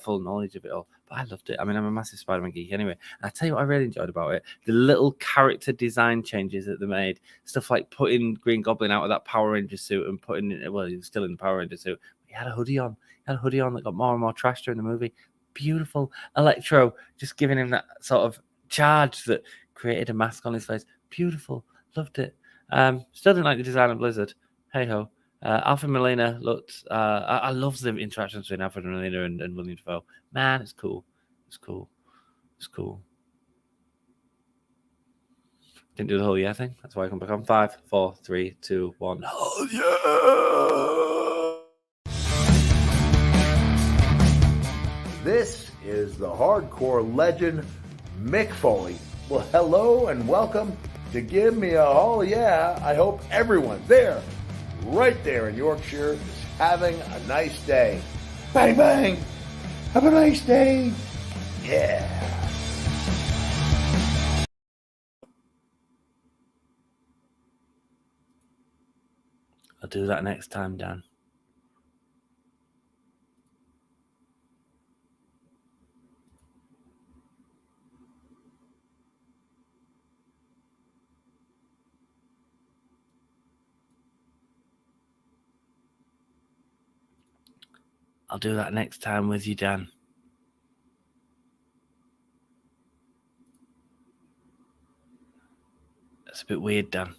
full knowledge of it all. But I loved it. I mean, I'm a massive Spider-Man geek anyway. And I tell you what I really enjoyed about it. The little character design changes that they made. Stuff like putting Green Goblin out of that Power Ranger suit and putting it, well, he was still in the Power Ranger suit. He had a hoodie on. He had a hoodie on that got more and more trash during the movie. Beautiful. Electro just giving him that sort of charge that created a mask on his face. Beautiful. Loved it. Still didn't like the design of Blizzard. Hey ho. Alfred Molina looked. I love the interactions between Alfred Molina and William Dafoe. Man, it's cool. It's cool. It's cool. Didn't do the whole yeah thing. That's why I come back on 5, 4, 3, 2, 1. Oh yeah! This is the hardcore legend Mick Foley. Well, hello and welcome to Give Me a Oh Yeah. I hope everyone there, right there in Yorkshire, is having a nice day. Bang, bang. Have a nice day. Yeah. I'll do that next time, Dan. I'll do that next time with you, Dan. It's a bit weird, Dan.